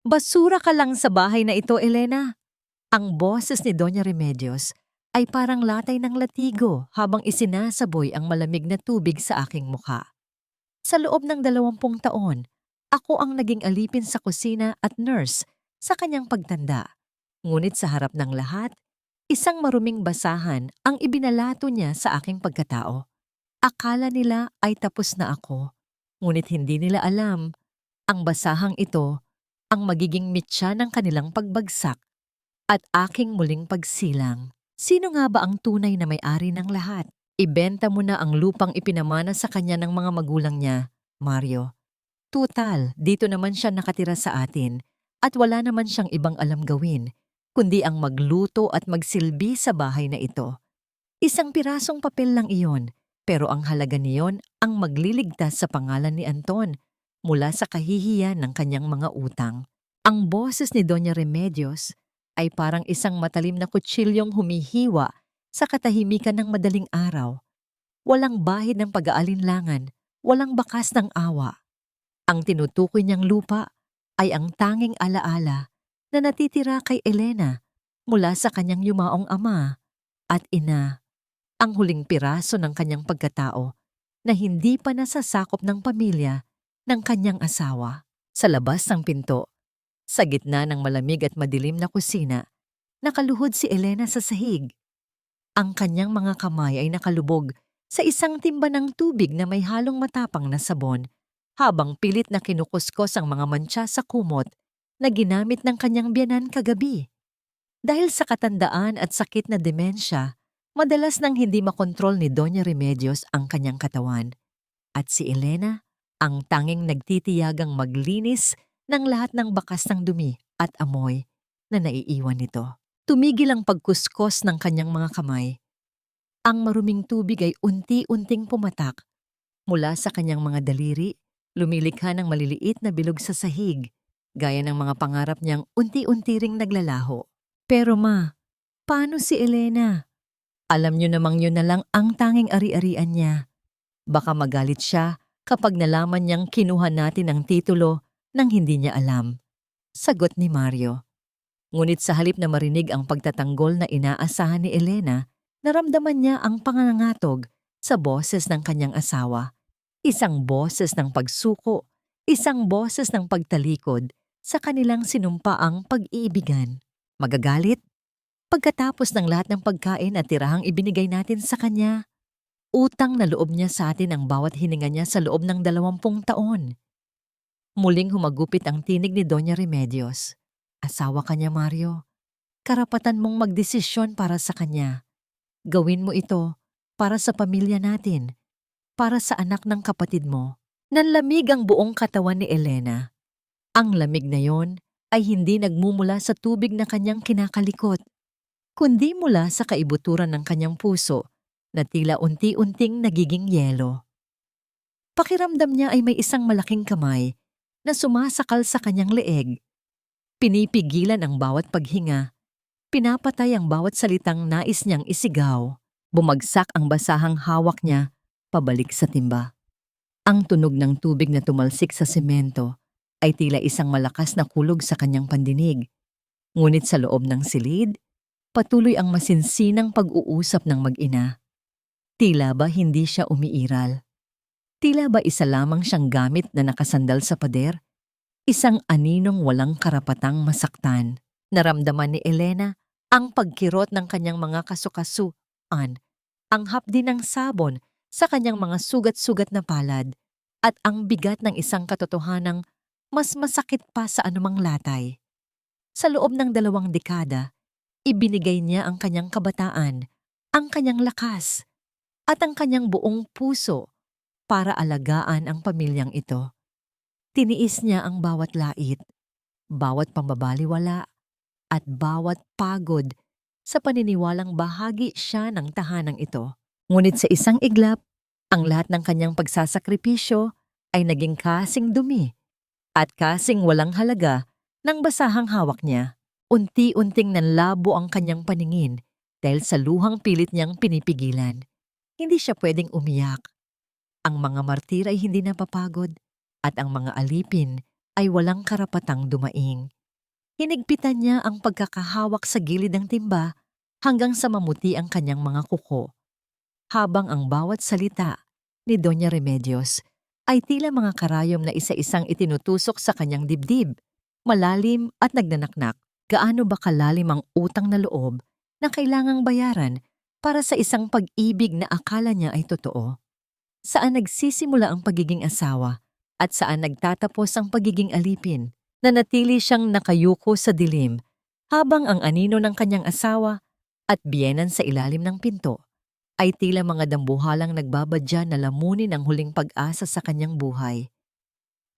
Basura ka lang sa bahay na ito, Elena. Ang boses ni Doña Remedios ay parang latay ng latigo habang isinasaboy ang malamig na tubig sa aking mukha. Sa loob ng 20 taon, ako ang naging alipin sa kusina at nurse sa kanyang pagtanda. Ngunit sa harap ng lahat, isang maruming basahan ang ibinalato niya sa aking pagkatao. Akala nila ay tapos na ako, ngunit hindi nila alam, ang basahang ito ang magiging mitya ng kanilang pagbagsak at aking muling pagsilang. Sino nga ba ang tunay na may-ari ng lahat? Ibenta mo na ang lupang ipinamana sa kanya ng mga magulang niya, Mario. Tutal, dito naman siya nakatira sa atin at wala naman siyang ibang alam gawin, kundi ang magluto at magsilbi sa bahay na ito. Isang pirasong papel lang iyon, pero ang halaga niyon ang magliligtas sa pangalan ni Anton mula sa kahihiyan ng kanyang mga utang. Ang boses ni Doña Remedios ay parang isang matalim na kutsilyong humihiwa sa katahimikan ng madaling araw. Walang bahid ng pag-aalinlangan, walang bakas ng awa. Ang tinutukoy niyang lupa ay ang tanging alaala na natitira kay Elena mula sa kanyang yumaong ama at ina, ang huling piraso ng kanyang pagkatao na hindi pa nasasakop ng pamilya ng kanyang asawa. Sa labas ng pinto, sa gitna ng malamig at madilim na kusina, nakaluhod si Elena sa sahig. Ang kanyang mga kamay ay nakalubog sa isang timba ng tubig na may halong matapang na sabon, habang pilit na kinukuskos ang mga mantsa sa kumot na ginamit ng kanyang biyanan kagabi. Dahil sa katandaan at sakit na demensya, madalas nang hindi makontrol ni Doña Remedios ang kanyang katawan. At si Elena, ang tanging nagtitiyagang maglinis ng lahat ng bakas ng dumi at amoy na naiiwan nito. Tumigil ang pagkuskos ng kanyang mga kamay. Ang maruming tubig ay unti-unting pumatak mula sa kanyang mga daliri, lumilikha ng maliliit na bilog sa sahig, gaya ng mga pangarap niyang unti-unti ring naglalaho. Pero ma, paano si Elena? Alam niyo namang yun na lang ang tanging ari-arian niya. Baka magalit siya kapag nalaman niyang kinuha natin ang titulo nang hindi niya alam. Sagot ni Mario. Ngunit sa halip na marinig ang pagtatanggol na inaasahan ni Elena, naramdaman niya ang pangangatog sa boses ng kanyang asawa. Isang boses ng pagsuko, isang boses ng pagtalikod sa kanilang sinumpaang pag-iibigan. Magagalit? Pagkatapos ng lahat ng pagkain at tirahang ibinigay natin sa kanya, utang na loob niya sa atin ang bawat hininga niya sa loob ng 20 taon. Muling humagupit ang tinig ni Doña Remedios. Asawa ka niya, Mario. Karapatan mong magdesisyon para sa kanya. Gawin mo ito para sa pamilya natin, para sa anak ng kapatid mo. Nanlamig ang buong katawan ni Elena. Ang lamig na yon ay hindi nagmumula sa tubig na kanyang kinakalikot, kundi mula sa kaibuturan ng kanyang puso na tila unti-unting nagiging yelo. Pakiramdam niya ay may isang malaking kamay na sumasakal sa kanyang leeg. Pinipigilan ang bawat paghinga, pinapatay ang bawat salitang nais niyang isigaw. Bumagsak ang basahang hawak niya pabalik sa timba. Ang tunog ng tubig na tumalsik sa semento ay tila isang malakas na kulog sa kanyang pandinig. Ngunit sa loob ng silid, patuloy ang masinsinang pag-uusap ng mag-ina. Tila ba hindi siya umiiral? Tila ba isa lamang siyang gamit na nakasandal sa pader? Isang aninong walang karapatang masaktan. Naramdaman ni Elena ang pagkirot ng kanyang mga kasukasuan, ang hapdi ng sabon sa kanyang mga sugat-sugat na palad, at ang bigat ng isang katotohanang mas masakit pa sa anumang latay. Sa loob ng 2 dekada, ibinigay niya ang kanyang kabataan, ang kanyang lakas, at ang kanyang buong puso para alagaan ang pamilyang ito. Tiniis niya ang bawat lait, bawat pambabaliwala, at bawat pagod sa paniniwalang bahagi siya ng tahanang ito. Ngunit sa isang iglap, ang lahat ng kanyang pagsasakripisyo ay naging kasing dumi at kasing walang halaga ng basahang hawak niya. Unti-unting nanlabo ang kanyang paningin dahil sa luhang pilit niyang pinipigilan. Hindi siya pwedeng umiyak. Ang mga martir ay hindi napapagod at ang mga alipin ay walang karapatang dumaing. Hinigpitan niya ang pagkakahawak sa gilid ng timba hanggang sa mamuti ang kanyang mga kuko, habang ang bawat salita ni Doña Remedios ay tila mga karayom na isa-isang itinutusok sa kanyang dibdib, malalim at nagnanaknak. Gaano ba kalalim ang utang na loob na kailangang bayaran para sa isang pag-ibig na akala niya ay totoo? Saan nagsisimula ang pagiging asawa at saan nagtatapos ang pagiging alipin? Nanatili siyang nakayuko sa dilim habang ang anino ng kanyang asawa at biyenan sa ilalim ng pinto ay tila mga dambuhalang nagbabadya na lamunin ang huling pag-asa sa kanyang buhay.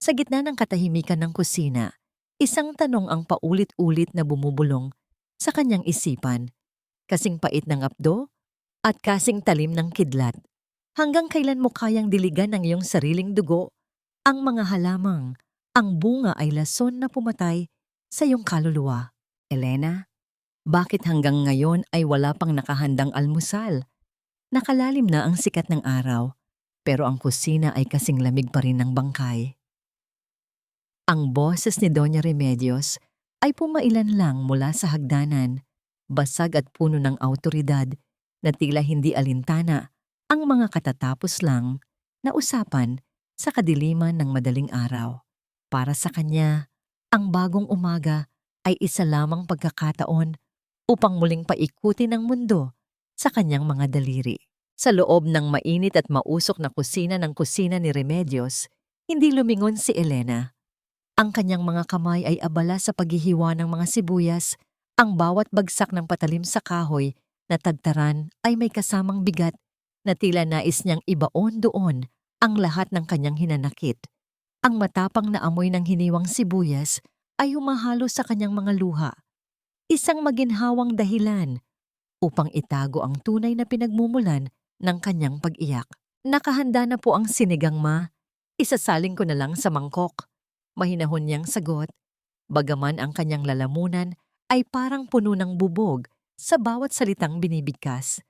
Sa gitna ng katahimikan ng kusina, isang tanong ang paulit-ulit na bumubulong sa kanyang isipan, kasing pait ng apdo at kasing talim ng kidlat. Hanggang kailan mo kayang diligan ng iyong sariling dugo ang mga halamang ang bunga ay lason na pumatay sa iyong kaluluwa? Elena, bakit hanggang ngayon ay wala pang nakahandang almusal? Nakalalim na ang sikat ng araw, pero ang kusina ay kasing lamig pa rin ng bangkay. Ang boses ni Doña Remedios ay pumailan lang mula sa hagdanan, basag at puno ng awtoridad na tila hindi alintana ang mga katatapos lang na usapan sa kadiliman ng madaling araw. Para sa kanya, ang bagong umaga ay isa lamang pagkakataon upang muling paikutin ang mundo sa kanyang mga daliri. Sa loob ng mainit at mausok na kusina ni Remedios, hindi lumingon si Elena. Ang kanyang mga kamay ay abala sa paghihiwa ng mga sibuyas, ang bawat bagsak ng patalim sa kahoy na tagtaran ay may kasamang bigat na tila nais niyang ibaon doon ang lahat ng kanyang hinanakit. Ang matapang na amoy ng hiniwang sibuyas ay humahalo sa kanyang mga luha, isang maginhawang dahilan upang itago ang tunay na pinagmumulan ng kanyang pag-iyak. Nakahanda na po ang sinigang, ma. Isasaling ko na lang sa mangkok. Mahinahon niyang sagot, bagaman ang kanyang lalamunan ay parang puno ng bubog sa bawat salitang binibigkas.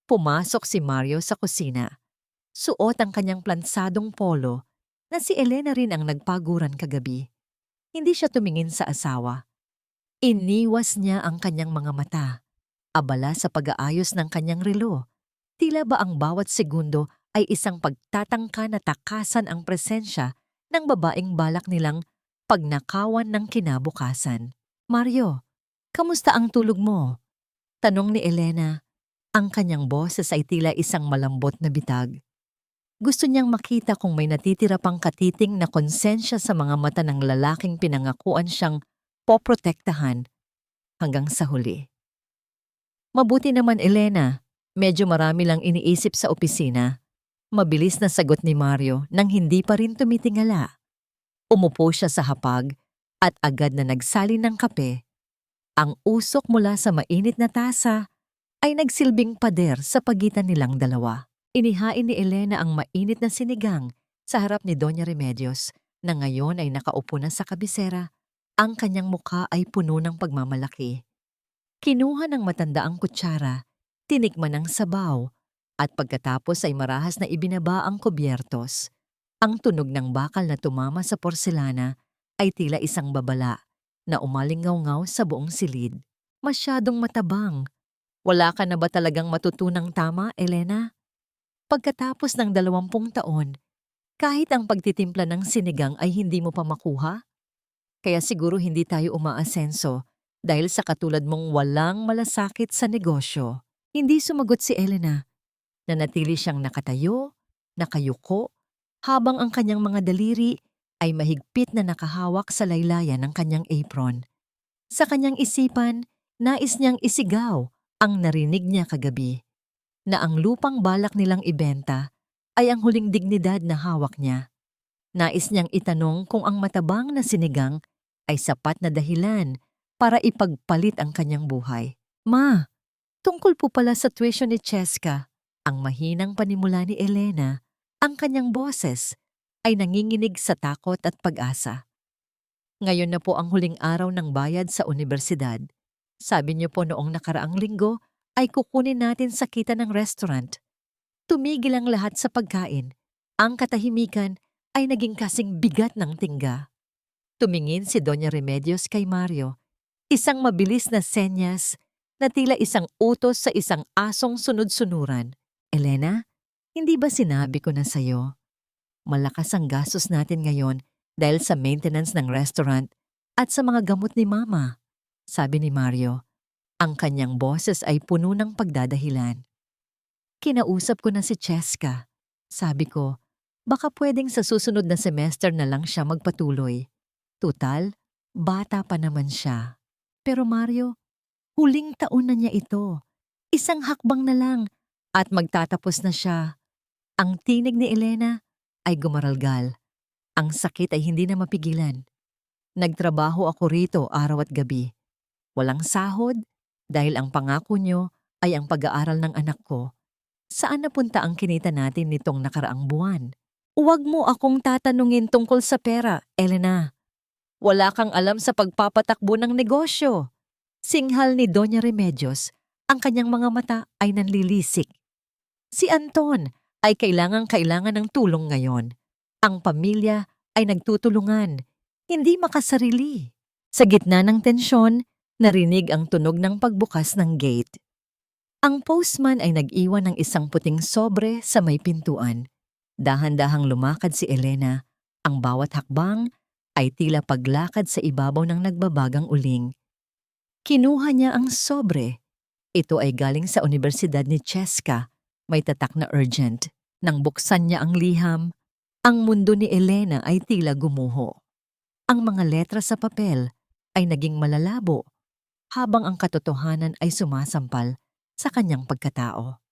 Pumasok si Mario sa kusina. Suot ang kanyang plansadong polo na si Elena rin ang nagpaguran kagabi. Hindi siya tumingin sa asawa. Iniwas niya ang kanyang mga mata, abala sa pag-aayos ng kanyang relo. Tila ba ang bawat segundo ay isang pagtatangka na takasan ang presensya ng babaeng balak nilang pagnakawan ng kinabukasan. Mario, kamusta ang tulog mo? Tanong ni Elena. Ang kanyang boses ay tila isang malambot na bitag. Gusto niyang makita kung may natitira pang katiting na konsensya sa mga mata ng lalaking pinangakuan siyang poprotektahan hanggang sa huli. Mabuti naman, Elena. Medyo marami lang iniisip sa opisina. Mabilis na sagot ni Mario nang hindi pa rin tumitingala. Umupo siya sa hapag at agad na nagsalin ng kape. Ang usok mula sa mainit na tasa ay nagsilbing pader sa pagitan nilang dalawa. Inihain ni Elena ang mainit na sinigang sa harap ni Doña Remedios na ngayon ay nakaupo na sa kabisera. Ang kanyang mukha ay puno ng pagmamalaki. Kinuha ng matanda ang kutsara, tinikman ang sabaw, at pagkatapos ay marahas na ibinaba ang kubyertos. Ang tunog ng bakal na tumama sa porselana ay tila isang babala na umalingaw-ngaw sa buong silid. Masyadong matabang. Wala ka na ba talagang matutunang tama, Elena? Pagkatapos ng 20 taon, kahit ang pagtitimpla ng sinigang ay hindi mo pa makuha? Kaya siguro hindi tayo umaasenso dahil sa katulad mong walang malasakit sa negosyo. Hindi sumagot si Elena. Nanatili siyang nakatayo, nakayuko, habang ang kanyang mga daliri ay mahigpit na nakahawak sa laylayan ng kanyang apron. Sa kanyang isipan, nais niyang isigaw ang narinig niya kagabi, na ang lupang balak nilang ibenta ay ang huling dignidad na hawak niya. Nais niyang itanong kung ang matabang na sinigang ay sapat na dahilan para ipagpalit ang kanyang buhay. Ma, tungkol po pala sa tuition ni Cheska, ang mahinang panimula ni Elena, ang kanyang boses ay nanginginig sa takot at pag-asa. Ngayon na po ang huling araw ng bayad sa universidad. Sabi niyo po noong nakaraang linggo ay kukunin natin sa kita ng restaurant. Tumigil ang lahat sa pagkain. Ang katahimikan ay naging kasing bigat ng tingga. Tumingin si Doña Remedios kay Mario, isang mabilis na senyas na tila isang utos sa isang asong sunod-sunuran. Elena, hindi ba sinabi ko na sa'yo? Malakas ang gastos natin ngayon dahil sa maintenance ng restaurant at sa mga gamot ni Mama, sabi ni Mario. Ang kanyang boses ay puno ng pagdadahilan. Kinausap ko na si Cheska. Sabi ko, baka pwedeng sa susunod na semester na lang siya magpatuloy. Tutal, bata pa naman siya. Pero Mario, huling taon na niya ito. Isang hakbang na lang at magtatapos na siya. Ang tinig ni Elena ay gumaralgal. Ang sakit ay hindi na mapigilan. Nagtrabaho ako rito araw at gabi. Walang sahod dahil ang pangako niyo ay ang pag-aaral ng anak ko. Saan napunta ang kinita natin nitong nakaraang buwan? Huwag mo akong tatanungin tungkol sa pera, Elena. Wala kang alam sa pagpapatakbo ng negosyo. Singhal ni Doña Remedios, ang kanyang mga mata ay nanlilisik. Si Anton ay kailangang-kailangan ng tulong ngayon. Ang pamilya ay nagtutulungan, hindi makasarili. Sa gitna ng tensyon, narinig ang tunog ng pagbukas ng gate. Ang postman ay nag-iwan ng isang puting sobre sa may pintuan. Dahan-dahang lumakad si Elena. Ang bawat hakbang ay tila paglakad sa ibabaw ng nagbabagang uling. Kinuha niya ang sobre. Ito ay galing sa Universidad ni Cheska. May tatak na urgent. Nang buksan niya ang liham, ang mundo ni Elena ay tila gumuho. Ang mga letra sa papel ay naging malalabo habang ang katotohanan ay sumasampal sa kanyang pagkatao.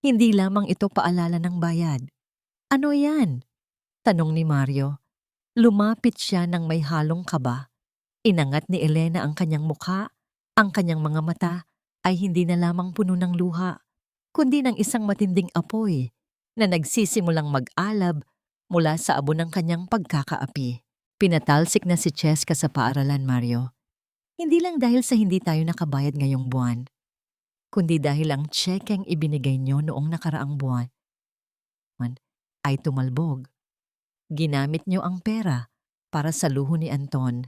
Hindi lamang ito paalala ng bayad. Ano yan? Tanong ni Mario. Lumapit siya ng may halong kaba. Inangat ni Elena ang kanyang mukha. Ang kanyang mga mata ay hindi na lamang puno ng luha, kundi ng isang matinding apoy na nagsisimulang mag-alab mula sa abo ng kanyang pagkakaapi. Pinatalsik na si Cheska sa paaralan, Mario. Hindi lang dahil sa hindi tayo nakabayad ngayong buwan, kundi dahil ang tsekeng ibinigay niyo noong nakaraang buwan ay tumalbog. Ginamit niyo ang pera para sa luho ni Anton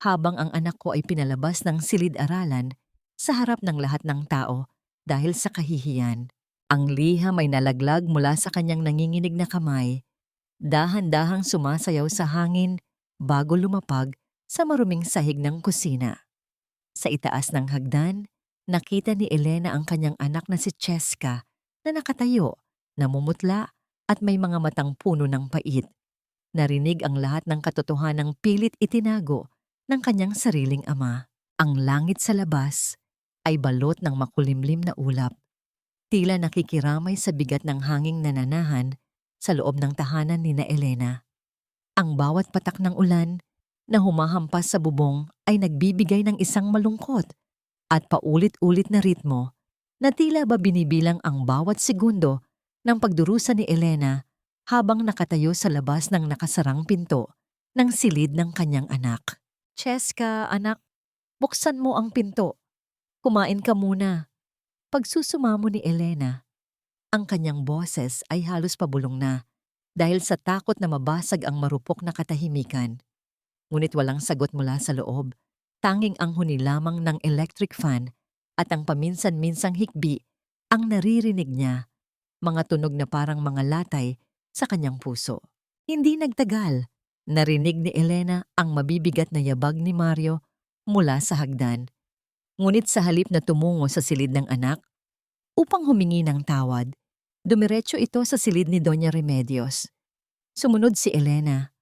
habang ang anak ko ay pinalabas ng silid-aralan sa harap ng lahat ng tao dahil sa kahihiyan. Ang liham ay nalaglag mula sa kanyang nanginginig na kamay, dahan-dahang sumasayaw sa hangin bago lumapag sa maruming sahig ng kusina. Sa itaas ng hagdan, nakita ni Elena ang kanyang anak na si Cheska na nakatayo, namumutla at may mga matang puno ng pait. Narinig ang lahat ng katotohanang pilit itinago ng kanyang sariling ama. Ang langit sa labas ay balot ng makulimlim na ulap. Tila nakikiramay sa bigat ng hanging nananahan sa loob ng tahanan ni na Elena. Ang bawat patak ng ulan na humahampas sa bubong ay nagbibigay ng isang malungkot at paulit-ulit na ritmo na tila ba binibilang ang bawat segundo ng pagdurusa ni Elena habang nakatayo sa labas ng nakasarang pinto ng silid ng kanyang anak. Cheska, anak, buksan mo ang pinto. Kumain ka muna. Pagsusumamo ni Elena, ang kanyang boses ay halos pabulong na dahil sa takot na mabasag ang marupok na katahimikan. Ngunit walang sagot mula sa loob. Tanging ang huni lamang ng electric fan at ang paminsan-minsang hikbi ang naririnig niya, mga tunog na parang mga latay sa kanyang puso. Hindi nagtagal, narinig ni Elena ang mabibigat na yabag ni Mario mula sa hagdan. Ngunit sa halip na tumungo sa silid ng anak, upang humingi ng tawad, dumiretso ito sa silid ni Doña Remedios. Sumunod si Elena.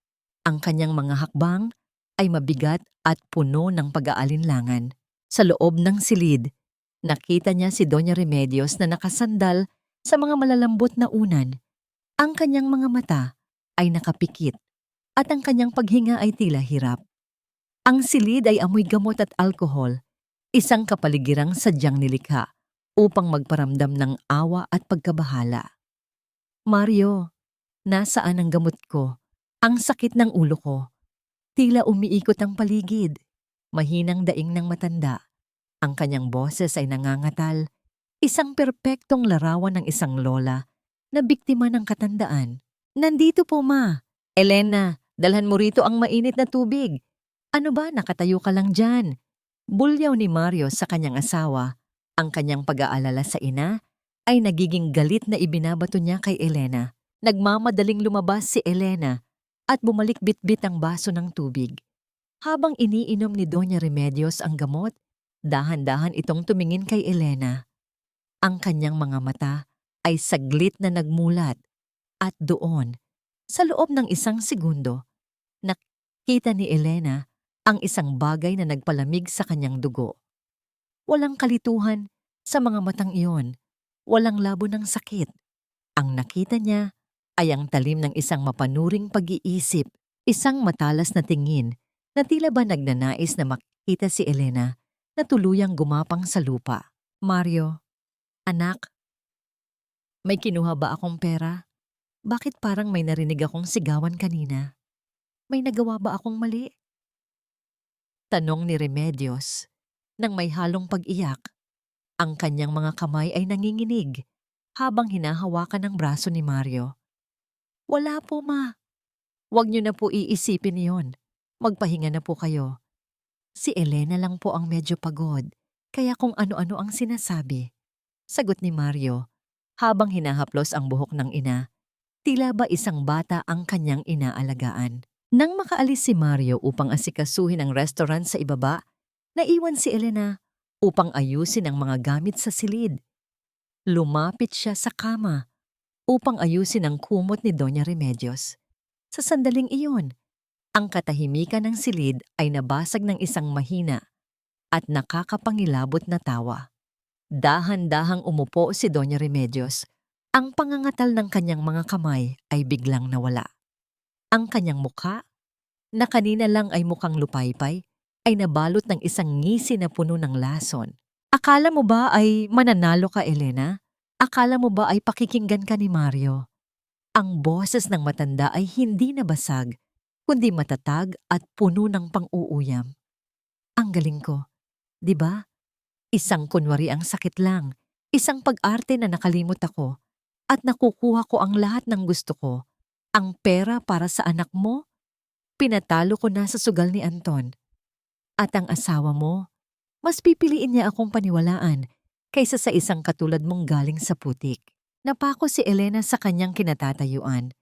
Ang kanyang mga hakbang ay mabigat at puno ng pag-aalinlangan. Sa loob ng silid, nakita niya si Doña Remedios na nakasandal sa mga malalambot na unan. Ang kanyang mga mata ay nakapikit at ang kanyang paghinga ay tila hirap. Ang silid ay amoy gamot at alkohol, isang kapaligirang sadyang nilikha upang magparamdam ng awa at pagkabahala. Mario, nasaan ang gamot ko? Ang sakit ng ulo ko. Tila umiikot ang paligid. Mahinang daing ng matanda. Ang kanyang boses ay nangangatal. Isang perpektong larawan ng isang lola na biktima ng katandaan. Nandito po, Ma. Elena, Dalhan mo rito ang mainit na tubig. Ano ba, nakatayo ka lang dyan? Bulyaw ni Mario sa kanyang asawa. Ang kanyang pag-aalala sa ina ay nagiging galit na ibinabato niya kay Elena. Nagmamadaling lumabas si Elena at bumalik bitbit ang baso ng tubig. Habang iniinom ni Doña Remedios ang gamot, dahan-dahan itong tumingin kay Elena. Ang kanyang mga mata ay saglit na nagmulat at doon, sa loob ng 1 segundo, nakita ni Elena ang isang bagay na nagpalamig sa kanyang dugo. Walang kalituhan sa mga matang iyon, walang labo ng sakit. Ang nakita niya ay ang talim ng isang mapanuring pag-iisip, isang matalas na tingin na tila ba nagnanais na makita si Elena na tuluyang gumapang sa lupa. Mario, anak, may kinuha ba akong pera? Bakit parang may narinig akong sigawan kanina? May nagawa ba akong mali? Tanong ni Remedios nang may halong pag-iyak. Ang kanyang mga kamay ay nanginginig habang hinahawakan ng braso ni Mario. Wala po, ma. Huwag niyo na po iisipin iyon. Magpahinga na po kayo. Si Elena lang po ang medyo pagod, kaya kung ano-ano ang sinasabi. Sagot ni Mario, habang hinahaplos ang buhok ng ina. Tila ba isang bata ang kanyang inaalagaan. Nang makaalis si Mario upang asikasuhin ang restaurant sa ibaba, naiwan si Elena upang ayusin ang mga gamit sa silid. Lumapit siya sa kama upang ayusin ang kumot ni Doña Remedios. Sa sandaling iyon, ang katahimikan ng silid ay nabasag ng isang mahina at nakakapangilabot na tawa. Dahan-dahang umupo si Doña Remedios. Ang pangangatal ng kanyang mga kamay ay biglang nawala. Ang kanyang mukha, na kanina lang ay mukhang lupaypay, ay nabalot ng isang ngisi na puno ng lason. Akala mo ba ay mananalo ka, Elena? Akala mo ba ay pakikinggan ka ni Mario? Ang boses ng matanda ay hindi nabasag, kundi matatag at puno ng pang-uuyam. Ang galing ko, di ba? Isang kunwari ang sakit lang, isang pag-arte na nakalimot ako, at nakukuha ko ang lahat ng gusto ko. Ang pera para sa anak mo, pinatalo ko na sa sugal ni Anton. At ang asawa mo, mas pipiliin niya akong paniwalaan kaysa sa isang katulad mong galing sa putik. Napako si Elena sa kanyang kinatatayuan.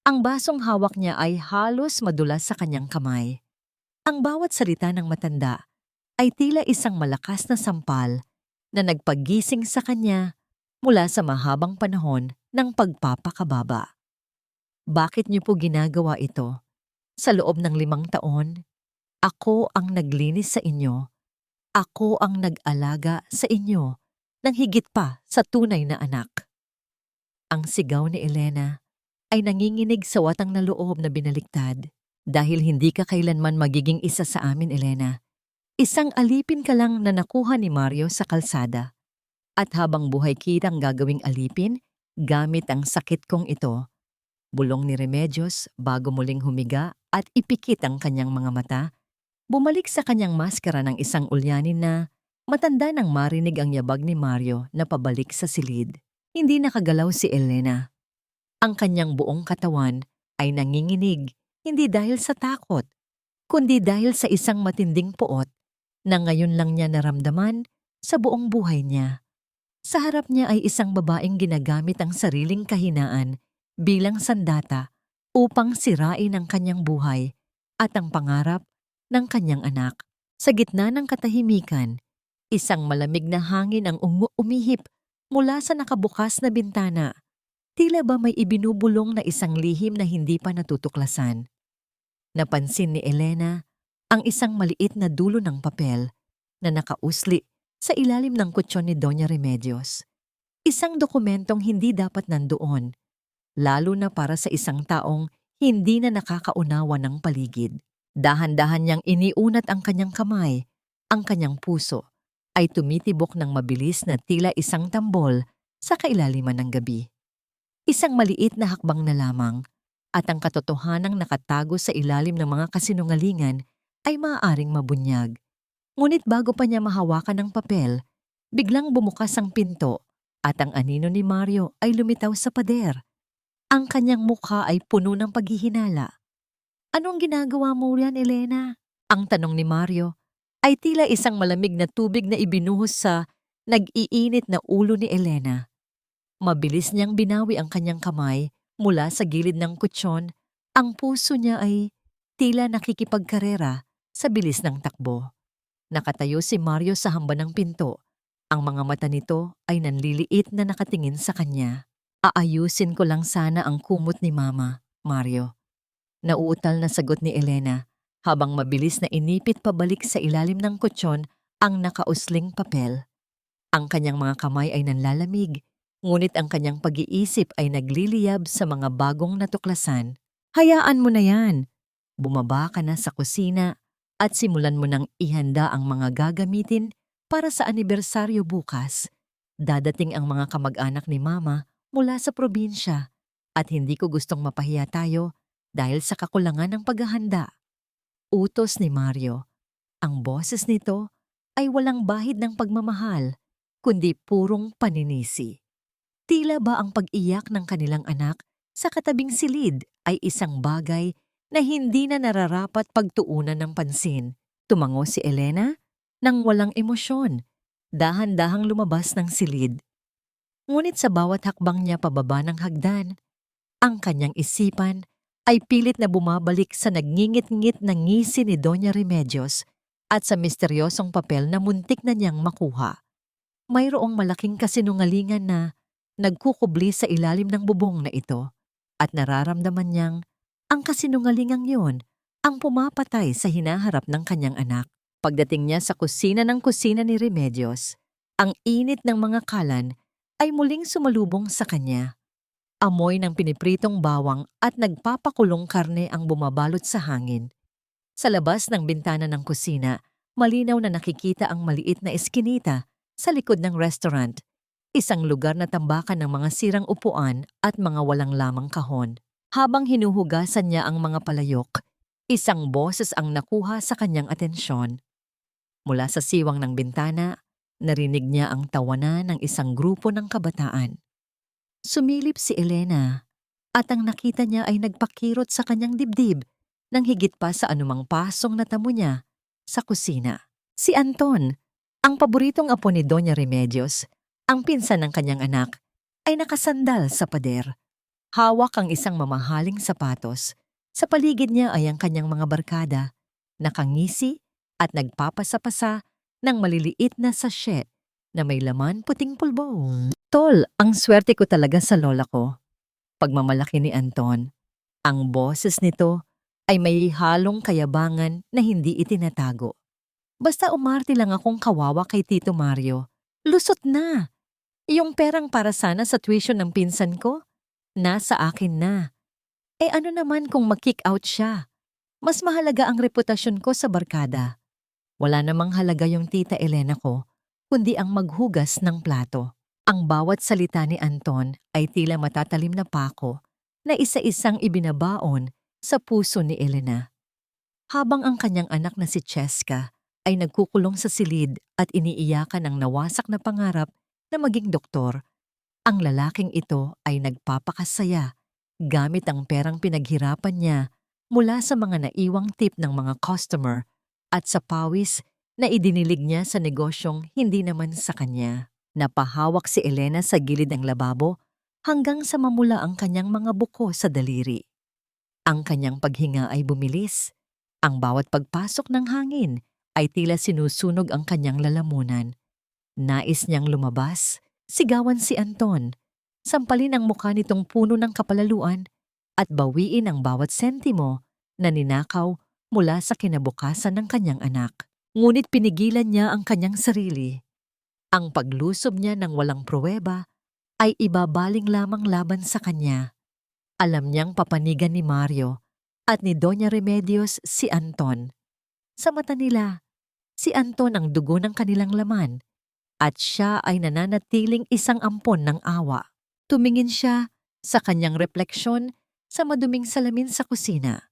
Ang basong hawak niya ay halos madulas sa kanyang kamay. Ang bawat salita ng matanda ay tila isang malakas na sampal na nagpagising sa kanya mula sa mahabang panahon ng pagpapakababa. Bakit niyo po ginagawa ito? Sa loob ng 5 taon, ako ang naglinis sa inyo. Ako ang nag-alaga sa inyo nang higit pa sa tunay na anak. Ang sigaw ni Elena ay nanginginig sa watang na loob na binaliktad. Dahil hindi ka kailanman magiging isa sa amin, Elena. Isang alipin ka lang na nakuha ni Mario sa kalsada. At habang buhay kitang gagawing alipin, gamit ang sakit kong ito. Bulong ni Remedios bago muling humiga at ipikit ang kanyang mga mata. Bumalik sa kanyang maskara ng isang ulyanin na matanda nang marinig ang yabag ni Mario na pabalik sa silid. Hindi nakagalaw si Elena. Ang kanyang buong katawan ay nanginginig, hindi dahil sa takot, kundi dahil sa isang matinding puot na ngayon lang niya naramdaman sa buong buhay niya. Sa harap niya ay isang babaeng ginagamit ang sariling kahinaan bilang sandata upang sirain ang kanyang buhay at ang pangarap ng kanyang anak. Sa gitna ng katahimikan, isang malamig na hangin ang umihip mula sa nakabukas na bintana. Tila ba may ibinubulong na isang lihim na hindi pa natutuklasan. Napansin ni Elena ang isang maliit na dulo ng papel na nakausli sa ilalim ng kutsyon ni Doña Remedios. Isang dokumentong hindi dapat nandoon, lalo na para sa isang taong hindi na nakakaunawa ng paligid. Dahan-dahan niyang iniunat ang kanyang kamay, ang kanyang puso ay tumitibok ng mabilis na tila isang tambol sa kailaliman ng gabi. Isang maliit na hakbang na lamang at ang katotohanang nakatago sa ilalim ng mga kasinungalingan ay maaaring mabunyag. Ngunit bago pa niya mahawakan ang papel, biglang bumukas ang pinto at ang anino ni Mario ay lumitaw sa pader. Ang kanyang mukha ay puno ng paghihinala. Anong ginagawa mo riyan, Elena? Ang tanong ni Mario ay tila isang malamig na tubig na ibinuhos sa nag-iinit na ulo ni Elena. Mabilis niyang binawi ang kanyang kamay mula sa gilid ng kutsyon. Ang puso niya ay tila nakikipagkarera sa bilis ng takbo. Nakatayo si Mario sa hamba ng pinto. Ang mga mata nito ay nanliliit na nakatingin sa kanya. Aayusin ko lang sana ang kumot ni Mama, Mario. Nauutal na sagot ni Elena habang mabilis na inipit pabalik sa ilalim ng kutsyon ang nakausling papel. Ang kanyang mga kamay ay nanlalamig, ngunit ang kanyang pag-iisip ay nagliliyab sa mga bagong natuklasan. Hayaan mo na yan. Bumaba ka na sa kusina at simulan mo nang ihanda ang mga gagamitin para sa anibersaryo bukas. Dadating ang mga kamag-anak ni Mama mula sa probinsya at hindi ko gustong mapahiya tayo dahil sa kakulangan ng paghahanda. Utos ni Mario. Ang boses nito ay walang bahid ng pagmamahal, kundi purong paninisi. Tila ba ang pag-iyak ng kanilang anak sa katabing silid ay isang bagay na hindi na nararapat pagtuunan ng pansin. Tumango si Elena nang walang emosyon, dahan-dahang lumabas ng silid. Ngunit sa bawat hakbang niya pababa ng hagdan, ang kanyang isipan ay pilit na bumabalik sa nagngingit-ngit na ngisi ni Doña Remedios at sa misteryosong papel na muntik na niyang makuha. Mayroong malaking kasinungalingan na nagkukubli sa ilalim ng bubong na ito at nararamdaman niyang ang kasinungalingang yun ang pumapatay sa hinaharap ng kanyang anak. Pagdating niya sa kusina ni Remedios, ang init ng mga kalan ay muling sumalubong sa kanya. Amoy ng pinipritong bawang at nagpapakulong karne ang bumabalot sa hangin. Sa labas ng bintana ng kusina, malinaw na nakikita ang maliit na eskinita sa likod ng restaurant, isang lugar na tambakan ng mga sirang upuan at mga walang lamang kahon. Habang hinuhugasan niya ang mga palayok, isang boses ang nakuha sa kanyang atensyon. Mula sa siwang ng bintana, narinig niya ang tawanan ng isang grupo ng kabataan. Sumilip si Elena at ang nakita niya ay nagpakirot sa kanyang dibdib nang higit pa sa anumang pasong natamo niya sa kusina. Si Anton, ang paboritong apo ni Doña Remedios, ang pinsan ng kanyang anak, ay nakasandal sa pader. Hawak ang isang mamahaling sapatos. Sa paligid niya ay ang kanyang mga barkada, nakangisi at nagpapasa-pasa ng maliliit na sachet na may laman puting pulbo. Tol, ang swerte ko talaga sa lola ko. Pagmamalaki ni Anton, ang boses nito ay may halong kayabangan na hindi itinatago. Basta umarte lang akong kawawa kay Tito Mario, lusot na. Yung perang para sana sa tuition ng pinsan ko, nasa akin na. Eh ano naman kung mag-kick out siya? Mas mahalaga ang reputasyon ko sa barkada. Wala namang halaga yung tita Elena ko, kundi ang maghugas ng plato. Ang bawat salita ni Anton ay tila matatalim na pako na isa-isang ibinabaon sa puso ni Elena. Habang ang kanyang anak na si Cheska ay nagkukulong sa silid at iniiyakan ang nawasak na pangarap na maging doktor, ang lalaking ito ay nagpapakasaya gamit ang perang pinaghirapan niya mula sa mga naiwang tip ng mga customer at sa pawis na idinilig niya sa negosyong hindi naman sa kanya. Napahawak si Elena sa gilid ng lababo hanggang sa mamula ang kanyang mga buko sa daliri. Ang kanyang paghinga ay bumilis. Ang bawat pagpasok ng hangin ay tila sinusunog ang kanyang lalamunan. Nais niyang lumabas, sigawan si Anton, sampalin ang mukha nitong puno ng kapalaluan at bawiin ang bawat sentimo na ninakaw mula sa kinabukasan ng kanyang anak. Ngunit pinigilan niya ang kanyang sarili. Ang paglusob niya ng walang pruweba ay ibabaling lamang laban sa kanya. Alam niyang papanigan ni Mario at ni Doña Remedios si Anton. Sa mata nila, si Anton ang dugo ng kanilang laman at siya ay nananatiling isang ampon ng awa. Tumingin siya sa kanyang refleksyon sa maduming salamin sa kusina.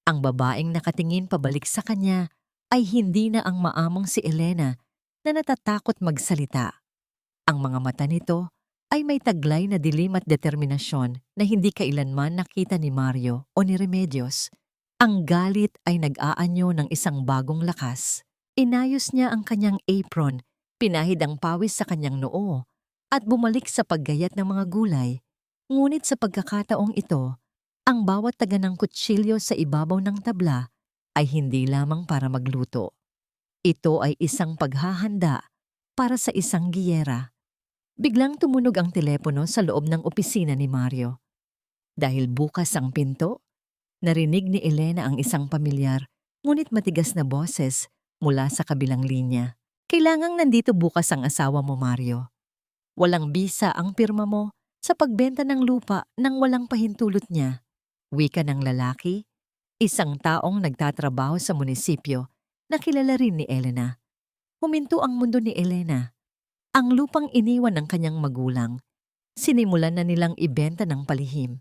Ang babaeng nakatingin pabalik sa kanya ay hindi na ang maamong si Elena na natatakot magsalita. Ang mga mata nito ay may taglay na dilim at determinasyon na hindi kailanman nakita ni Mario o ni Remedios. Ang galit ay nag-aanyo ng isang bagong lakas. Inayos niya ang kanyang apron, pinahid ang pawis sa kanyang noo, at bumalik sa paggayat ng mga gulay. Ngunit sa pagkakataong ito, ang bawat taga ng kutsilyo sa ibabaw ng tabla ay hindi lamang para magluto. Ito ay isang paghahanda para sa isang giyera. Biglang tumunog ang telepono sa loob ng opisina ni Mario. Dahil bukas ang pinto, narinig ni Elena ang isang pamilyar ngunit matigas na boses mula sa kabilang linya. Kailangang nandito bukas ang asawa mo, Mario. Walang bisa ang pirma mo sa pagbenta ng lupa nang walang pahintulot niya. Wika ng lalaki, isang taong nagtatrabaho sa munisipyo na kilala rin ni Elena. Huminto ang mundo ni Elena. Ang lupang iniwan ng kanyang magulang, sinimulan na nilang ibenta ng palihim.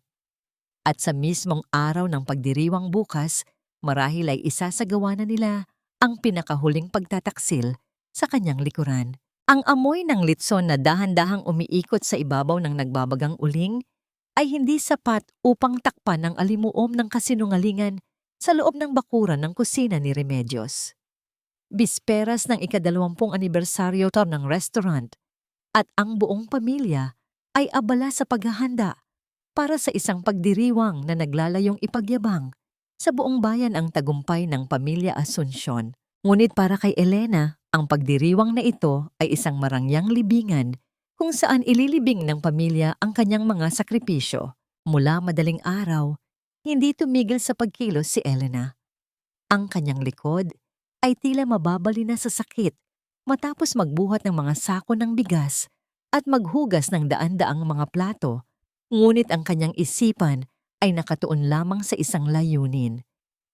At sa mismong araw ng pagdiriwang bukas, marahil ay isasagawa na nila ang pinakahuling pagtataksil sa kanyang likuran. Ang amoy ng litson na dahan-dahang umiikot sa ibabaw ng nagbabagang uling ay hindi sapat upang takpan ang alimuom ng kasinungalingan sa loob ng bakuran ng kusina ni Remedios. Bisperas ng ika-20 anibersaryo ng restaurant at ang buong pamilya ay abala sa paghahanda para sa isang pagdiriwang na naglalayong ipagyabang sa buong bayan ang tagumpay ng pamilya Asuncion. Ngunit para kay Elena, ang pagdiriwang na ito ay isang marangyang libingan kung saan ililibing ng pamilya ang kanyang mga sakripisyo. Mula madaling araw, hindi tumigil sa pagkilos si Elena. Ang kanyang likod ay tila mababali na sa sakit matapos magbuhat ng mga sako ng bigas at maghugas ng daan-daang mga plato, ngunit ang kanyang isipan ay nakatuon lamang sa isang layunin.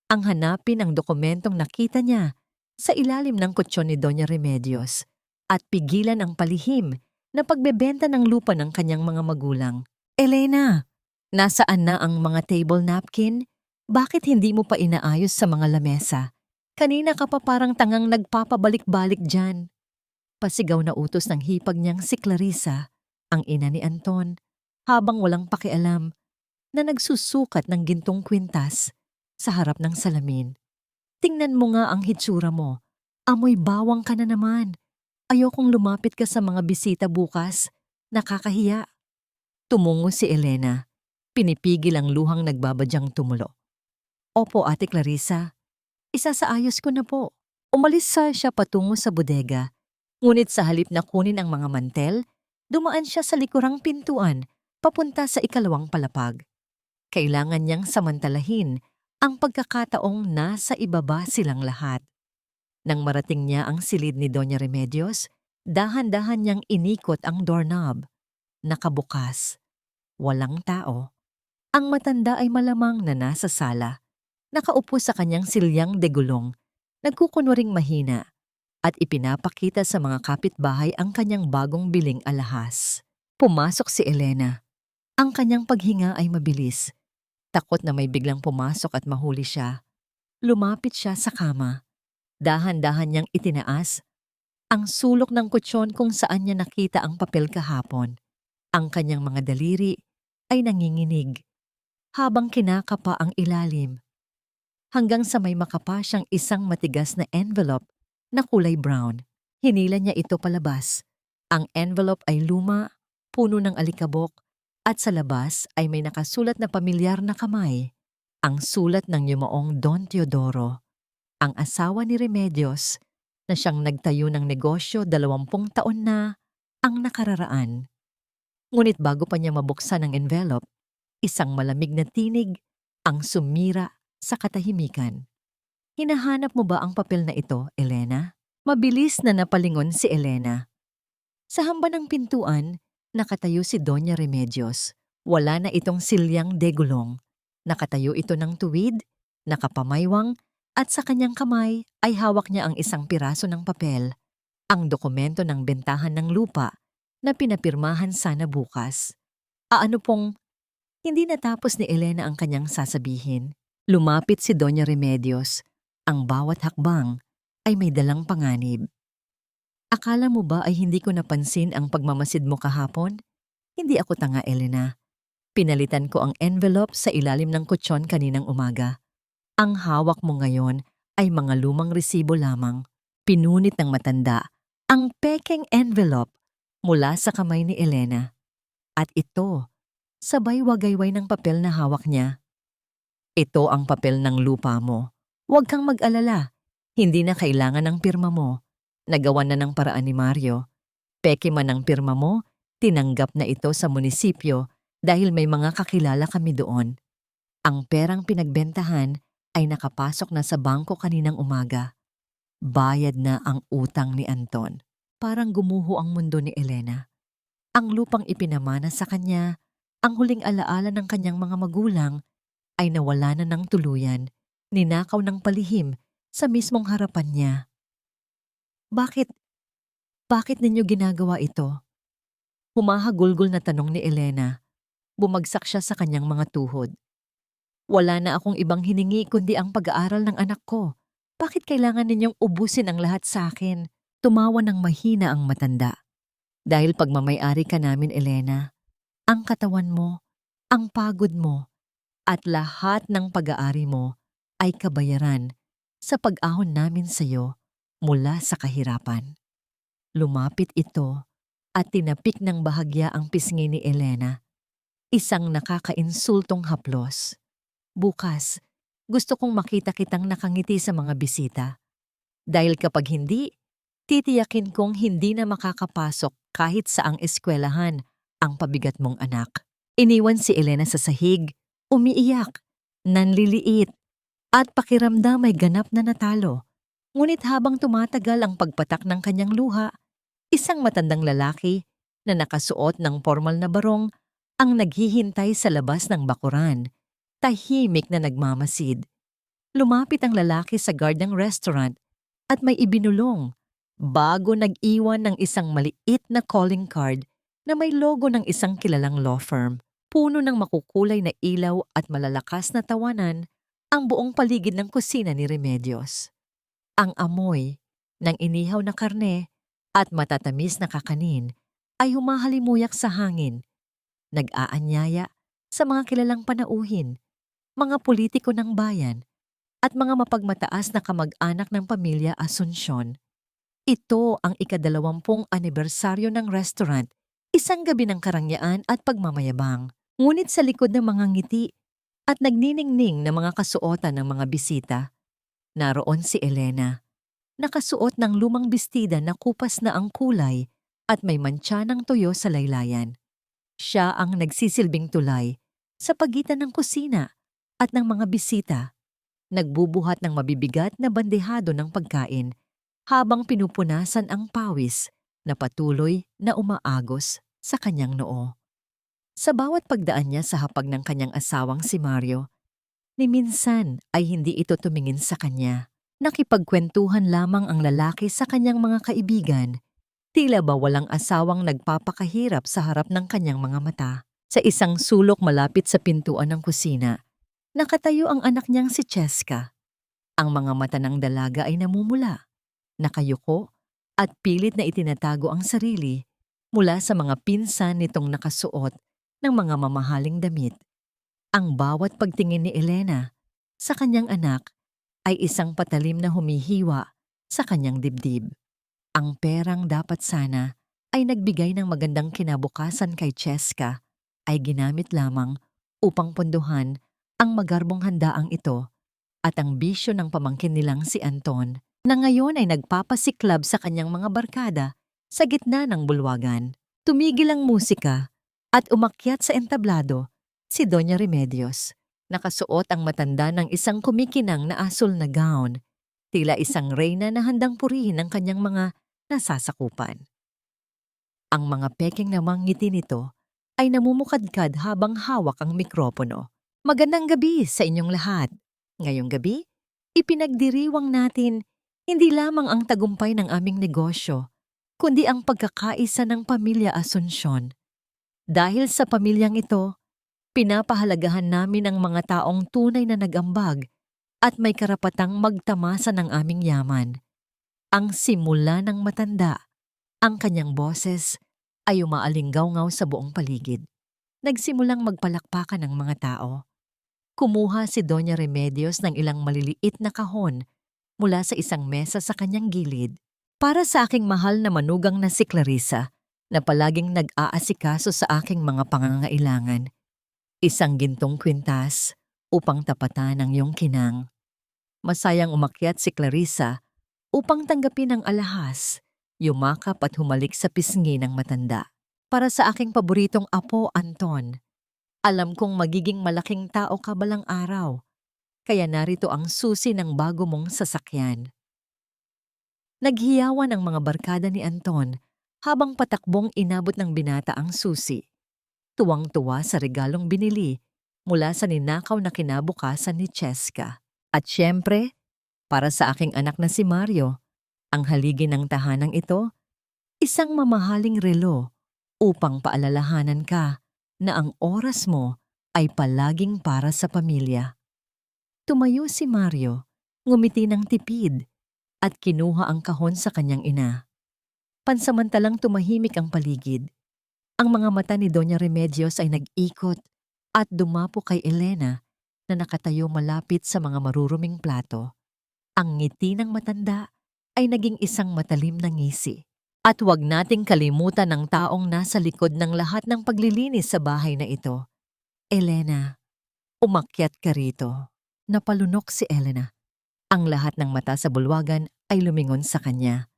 Ang hanapin ang dokumentong nakita niya sa ilalim ng kutsyon ni Doña Remedios at pigilan ang palihim na pagbebenta ng lupa ng kanyang mga magulang. Elena, nasaan na ang mga table napkin? Bakit hindi mo pa inaayos sa mga lamesa? Kanina ka pa parang tangang nagpapabalik-balik dyan. Pasigaw na utos ng hipag niyang si Clarissa, ang ina ni Anton, habang walang pakialam na nagsusukat ng gintong kwintas sa harap ng salamin. Tingnan mo nga ang hitsura mo. Amoy bawang ka na naman. Ayokong lumapit ka sa mga bisita bukas. Nakakahiya. Tumungo si Elena. Pinipigil ang luhang nagbabadyang tumulo. Opo, Ate Clarissa. Isasaayos ko na po. Umalis siya patungo sa bodega. Ngunit sa halip na kunin ang mga mantel, dumaan siya sa likurang pintuan papunta sa ikalawang palapag. Kailangan niyang samantalahin ang pagkakataong nasa ibaba silang lahat. Nang marating niya ang silid ni Doña Remedios, dahan-dahan niyang inikot ang doorknob. Nakabukas. Walang tao. Ang matanda ay malamang na nasa sala. Nakaupo sa kanyang silyang degulong, nagkukunwaring mahina, at ipinapakita sa mga kapitbahay ang kanyang bagong biling alahas. Pumasok si Elena. Ang kanyang paghinga ay mabilis. Takot na may biglang pumasok at mahuli siya. Lumapit siya sa kama. Dahan-dahan niyang itinaas ang sulok ng kutsyon kung saan niya nakita ang papel kahapon. Ang kanyang mga daliri ay nanginginig habang kinakapa ang ilalim. Hanggang sa may makapa siyang isang matigas na envelope na kulay brown. Hinila niya ito palabas. Ang envelope ay luma, puno ng alikabok, at sa labas ay may nakasulat na pamilyar na kamay. Ang sulat ng yumaong Don Teodoro, ang asawa ni Remedios, na siyang nagtayo ng negosyo 20 taon na ang nakararaan. Ngunit bago pa niya mabuksan ang envelope, isang malamig na tinig ang sumira sa katahimikan. Hinahanap mo ba ang papel na ito, Elena? Mabilis na napalingon si Elena. Sa hamba ng pintuan, nakatayo si Doña Remedios. Wala na itong silyang degulong. Nakatayo ito ng tuwid, nakapamaywang, at sa kanyang kamay ay hawak niya ang isang piraso ng papel, ang dokumento ng bentahan ng lupa na pinapirmahan sana bukas. Ano pong hindi natapos ni Elena ang kanyang sasabihin. Lumapit si Doña Remedios. Ang bawat hakbang ay may dalang panganib. Akala mo ba ay hindi ko napansin ang pagmamasid mo kahapon? Hindi ako tanga, Elena. Pinalitan ko ang envelope sa ilalim ng kutsyon kaninang umaga. Ang hawak mo ngayon ay mga lumang resibo lamang, pinunit ng matanda, ang pekeng envelope mula sa kamay ni Elena. At ito, sabay wagayway ng papel na hawak niya. Ito ang papel ng lupa mo. Huwag kang mag-alala. Hindi na kailangan ng pirma mo. Nagawan na ng paraan ni Mario. Peke man ang pirma mo, tinanggap na ito sa munisipyo dahil may mga kakilala kami doon. Ang perang pinagbentahan ay nakapasok na sa bangko kaninang umaga. Bayad na ang utang ni Anton. Parang gumuho ang mundo ni Elena. Ang lupang ipinamana sa kanya, ang huling alaala ng kanyang mga magulang, ay nawala na ng tuluyan, ninakaw ng palihim sa mismong harapan niya. Bakit? Bakit ninyo ginagawa ito? Humahagulgol na tanong ni Elena. Bumagsak siya sa kanyang mga tuhod. Wala na akong ibang hiningi kundi ang pag-aaral ng anak ko. Bakit kailangan ninyong ubusin ang lahat sa akin? Tumawa ng mahina ang matanda. Dahil pagmamay-ari ka namin, Elena. Ang katawan mo, ang pagod mo, at lahat ng pag-aari mo ay kabayaran sa pag-ahon namin sa iyo mula sa kahirapan. Lumapit ito at tinapik ng bahagya ang pisngi ni Elena. Isang nakakainsultong haplos. Bukas, gusto kong makita kitang nakangiti sa mga bisita. Dahil kapag hindi, titiyakin kong hindi na makakapasok kahit sa ang eskwelahan ang pabigat mong anak. Iniwan si Elena sa sahig, umiiyak, nanliliit, at pakiramdam ay ganap na natalo. Ngunit habang tumatagal ang pagpatak ng kanyang luha, isang matandang lalaki na nakasuot ng formal na barong ang naghihintay sa labas ng bakuran, tahimik na nagmamasid. Lumapit ang lalaki sa guard ng restaurant at may ibinulong bago nag-iwan ng isang maliit na calling card na may logo ng isang kilalang law firm. Puno ng makukulay na ilaw at malalakas na tawanan ang buong paligid ng kusina ni Remedios. Ang amoy ng inihaw na karne at matatamis na kakanin ay humahalimuyak sa hangin, nag-aanyaya sa mga kilalang panauhin, mga politiko ng bayan, at mga mapagmataas na kamag-anak ng pamilya Asuncion. Ito ang ika-20 anibersaryo ng restaurant, isang gabi ng karangyaan at pagmamayabang. Ngunit sa likod ng mga ngiti at nagniningning na mga kasuotan ng mga bisita, naroon si Elena, nakasuot ng lumang bestida na kupas na ang kulay at may mantsa ng toyo sa laylayan. Siya ang nagsisilbing tulay sa pagitan ng kusina at ng mga bisita, nagbubuhat ng mabibigat na bandehado ng pagkain habang pinupunasan ang pawis na patuloy na umaagos sa kanyang noo. Sa bawat pagdaan niya sa hapag ng kanyang asawang si Mario, ni minsan ay hindi ito tumingin sa kanya. Nakipagkwentuhan lamang ang lalaki sa kanyang mga kaibigan, tila ba walang asawang nagpapakahirap sa harap ng kanyang mga mata. Sa isang sulok malapit sa pintuan ng kusina, nakatayo ang anak niyang si Cheska. Ang mga mata ng dalaga ay namumula, nakayuko, at pilit na itinatago ang sarili mula sa mga pinsan nitong nakasuot ng mga mamahaling damit. Ang bawat pagtingin ni Elena sa kanyang anak ay isang patalim na humihiwa sa kanyang dibdib. Ang perang dapat sana ay nagbigay ng magandang kinabukasan kay Cheska ay ginamit lamang upang pondohan ang magarbong handaang ito at ang bisyo ng pamangkin nilang si Anton na ngayon ay nagpapasiklab sa kanyang mga barkada sa gitna ng bulwagan. Tumigil ang musika at umakyat sa entablado si Doña Remedios. Nakasuot ang matanda ng isang kumikinang na asul na gown, tila isang reyna na handang purihin ng kanyang mga nasasakupan. Ang mga pekeng namang ngiti nito ay namumukadkad habang hawak ang mikropono. Magandang gabi sa inyong lahat. Ngayong gabi, ipinagdiriwang natin hindi lamang ang tagumpay ng aming negosyo, kundi ang pagkakaisa ng pamilya Asuncion. Dahil sa pamilyang ito, pinapahalagahan namin ang mga taong tunay na nag-ambag at may karapatang magtamasa ng aming yaman. Ang simula ng matanda, ang kanyang boses ay umaalinggaw-ngaw sa buong paligid. Nagsimulang magpalakpakan ng mga tao. Kumuha si Doña Remedios ng ilang maliliit na kahon mula sa isang mesa sa kanyang gilid para sa aking mahal na manugang na si Clarissa na palaging nag-aasikaso sa aking mga pangangailangan. Isang gintong kwintas upang tapatan ang iyong kinang. Masayang umakyat si Clarissa upang tanggapin ang alahas, yumakap at humalik sa pisngi ng matanda. Para sa aking paboritong apo, Anton, alam kong magiging malaking tao ka balang araw, kaya narito ang susi ng bago mong sasakyan. Naghiyawan ang mga barkada ni Anton habang patakbong inabot ng binata ang susi. Tuwang-tuwa sa regalong binili mula sa ninakaw na kinabukasan ni Cheska. At syempre, para sa aking anak na si Mario, ang haligi ng tahanang ito, isang mamahaling relo upang paalalahanan ka na ang oras mo ay palaging para sa pamilya. Tumayo si Mario, ngumiti ng tipid at kinuha ang kahon sa kanyang ina. Pansamantalang tumahimik ang paligid. Ang mga mata ni Doña Remedios ay nag-ikot at dumapo kay Elena na nakatayo malapit sa mga maruruming plato. Ang ngiti ng matanda ay naging isang matalim na ngisi. At huwag nating kalimutan ang taong nasa likod ng lahat ng paglilinis sa bahay na ito. Elena, umakyat ka rito. Napalunok si Elena. Ang lahat ng mata sa bulwagan ay lumingon sa kanya.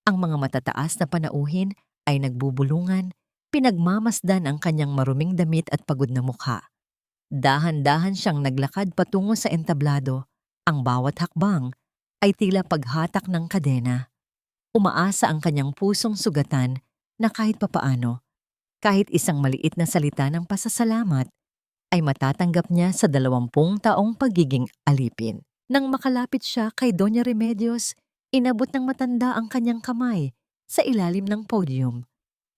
Ang mga matataas na panauhin ay nagbubulungan, pinagmamasdan ang kanyang maruming damit at pagod na mukha. Dahan-dahan siyang naglakad patungo sa entablado. Ang bawat hakbang ay tila paghatak ng kadena. Umaasa ang kanyang pusong sugatan na kahit papaano, kahit isang maliit na salita ng pasasalamat, ay matatanggap niya sa 20 taong pagiging alipin. Nang makalapit siya kay Doña Remedios, inabot ng matanda ang kanyang kamay sa ilalim ng podium.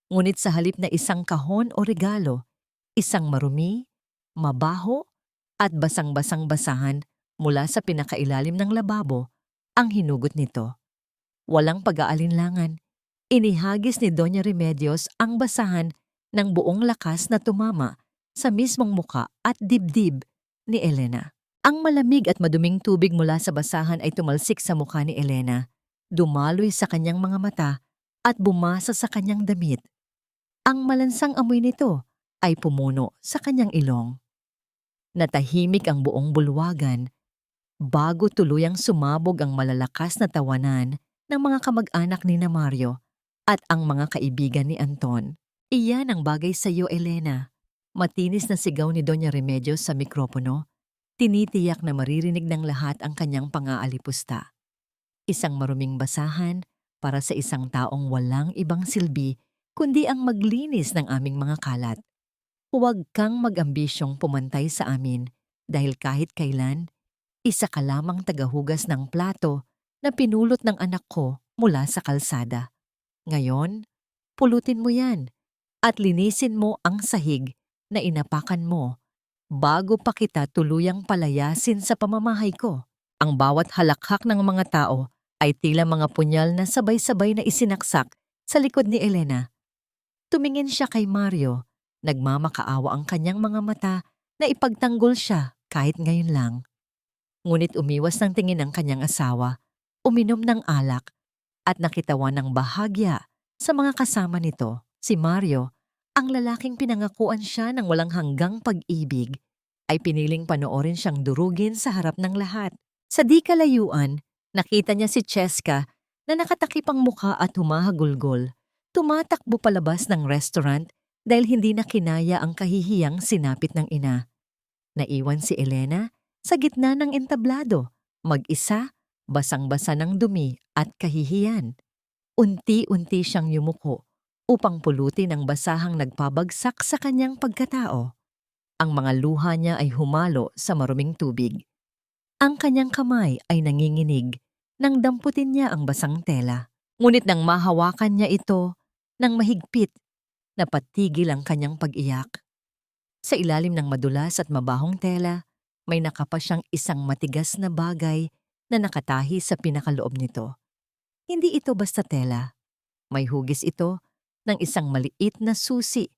Ngunit sa halip na isang kahon o regalo, isang marumi, mabaho, at basang-basang basahan mula sa pinakailalim ng lababo ang hinugot nito. Walang pag-aalinlangan, inihagis ni Doña Remedios ang basahan ng buong lakas na tumama sa mismong muka at dibdib ni Elena. Ang malamig at maduming tubig mula sa basahan ay tumalsik sa mukha ni Elena, dumaloy sa kanyang mga mata at bumasa sa kanyang damit. Ang malansang amoy nito ay pumuno sa kanyang ilong. Natahimik ang buong bulwagan bago tuluyang sumabog ang malalakas na tawanan ng mga kamag-anak ni Mario at ang mga kaibigan ni Anton. Iyan ang bagay sa iyo, Elena. Matinis na sigaw ni Doña Remedios sa mikropono. Tinitiyak na maririnig ng lahat ang kanyang pang-aalipusta. Isang maruming basahan para sa isang taong walang ibang silbi kundi ang maglinis ng aming mga kalat. Huwag kang mag-ambisyong pumantay sa amin dahil kahit kailan, isa ka lamang tagahugas ng plato na pinulot ng anak ko mula sa kalsada. Ngayon, pulutin mo yan at linisin mo ang sahig na inapakan mo bago pa kita tuluyang palayasin sa pamamahay ko. Ang bawat halakhak ng mga tao ay tila mga punyal na sabay-sabay na isinaksak sa likod ni Elena. Tumingin siya kay Mario, nagmamakaawa ang kanyang mga mata na ipagtanggol siya kahit ngayon lang. Ngunit umiwas ng tingin ang kanyang asawa, uminom ng alak at nakitawan ng bahagya sa mga kasama nito. Si Mario, ang lalaking pinangakuan siya ng walang hanggang pag-ibig, ay piniling panoorin siyang durugin sa harap ng lahat. Sa di kalayuan, nakita niya si Cheska na nakatakip ang mukha at humahagulgol. Tumatakbo palabas ng restaurant dahil hindi na kinaya ang kahihiyang sinapit ng ina. Naiwan si Elena sa gitna ng entablado, mag-isa, basang-basa ng dumi at kahihiyan. Unti-unti siyang yumuko upang pulutin ang basahang nagpabagsak sa kanyang pagkatao. Ang mga luha niya ay humalo sa maruming tubig. Ang kanyang kamay ay nanginginig nang damputin niya ang basang tela. Ngunit nang mahawakan niya ito nang mahigpit, napatigil ang kanyang pag-iyak. Sa ilalim ng madulas at mabahong tela, may nakapa siyang isang matigas na bagay na nakatahi sa pinakaloob nito. Hindi ito basta tela. May hugis ito ng isang maliit na susi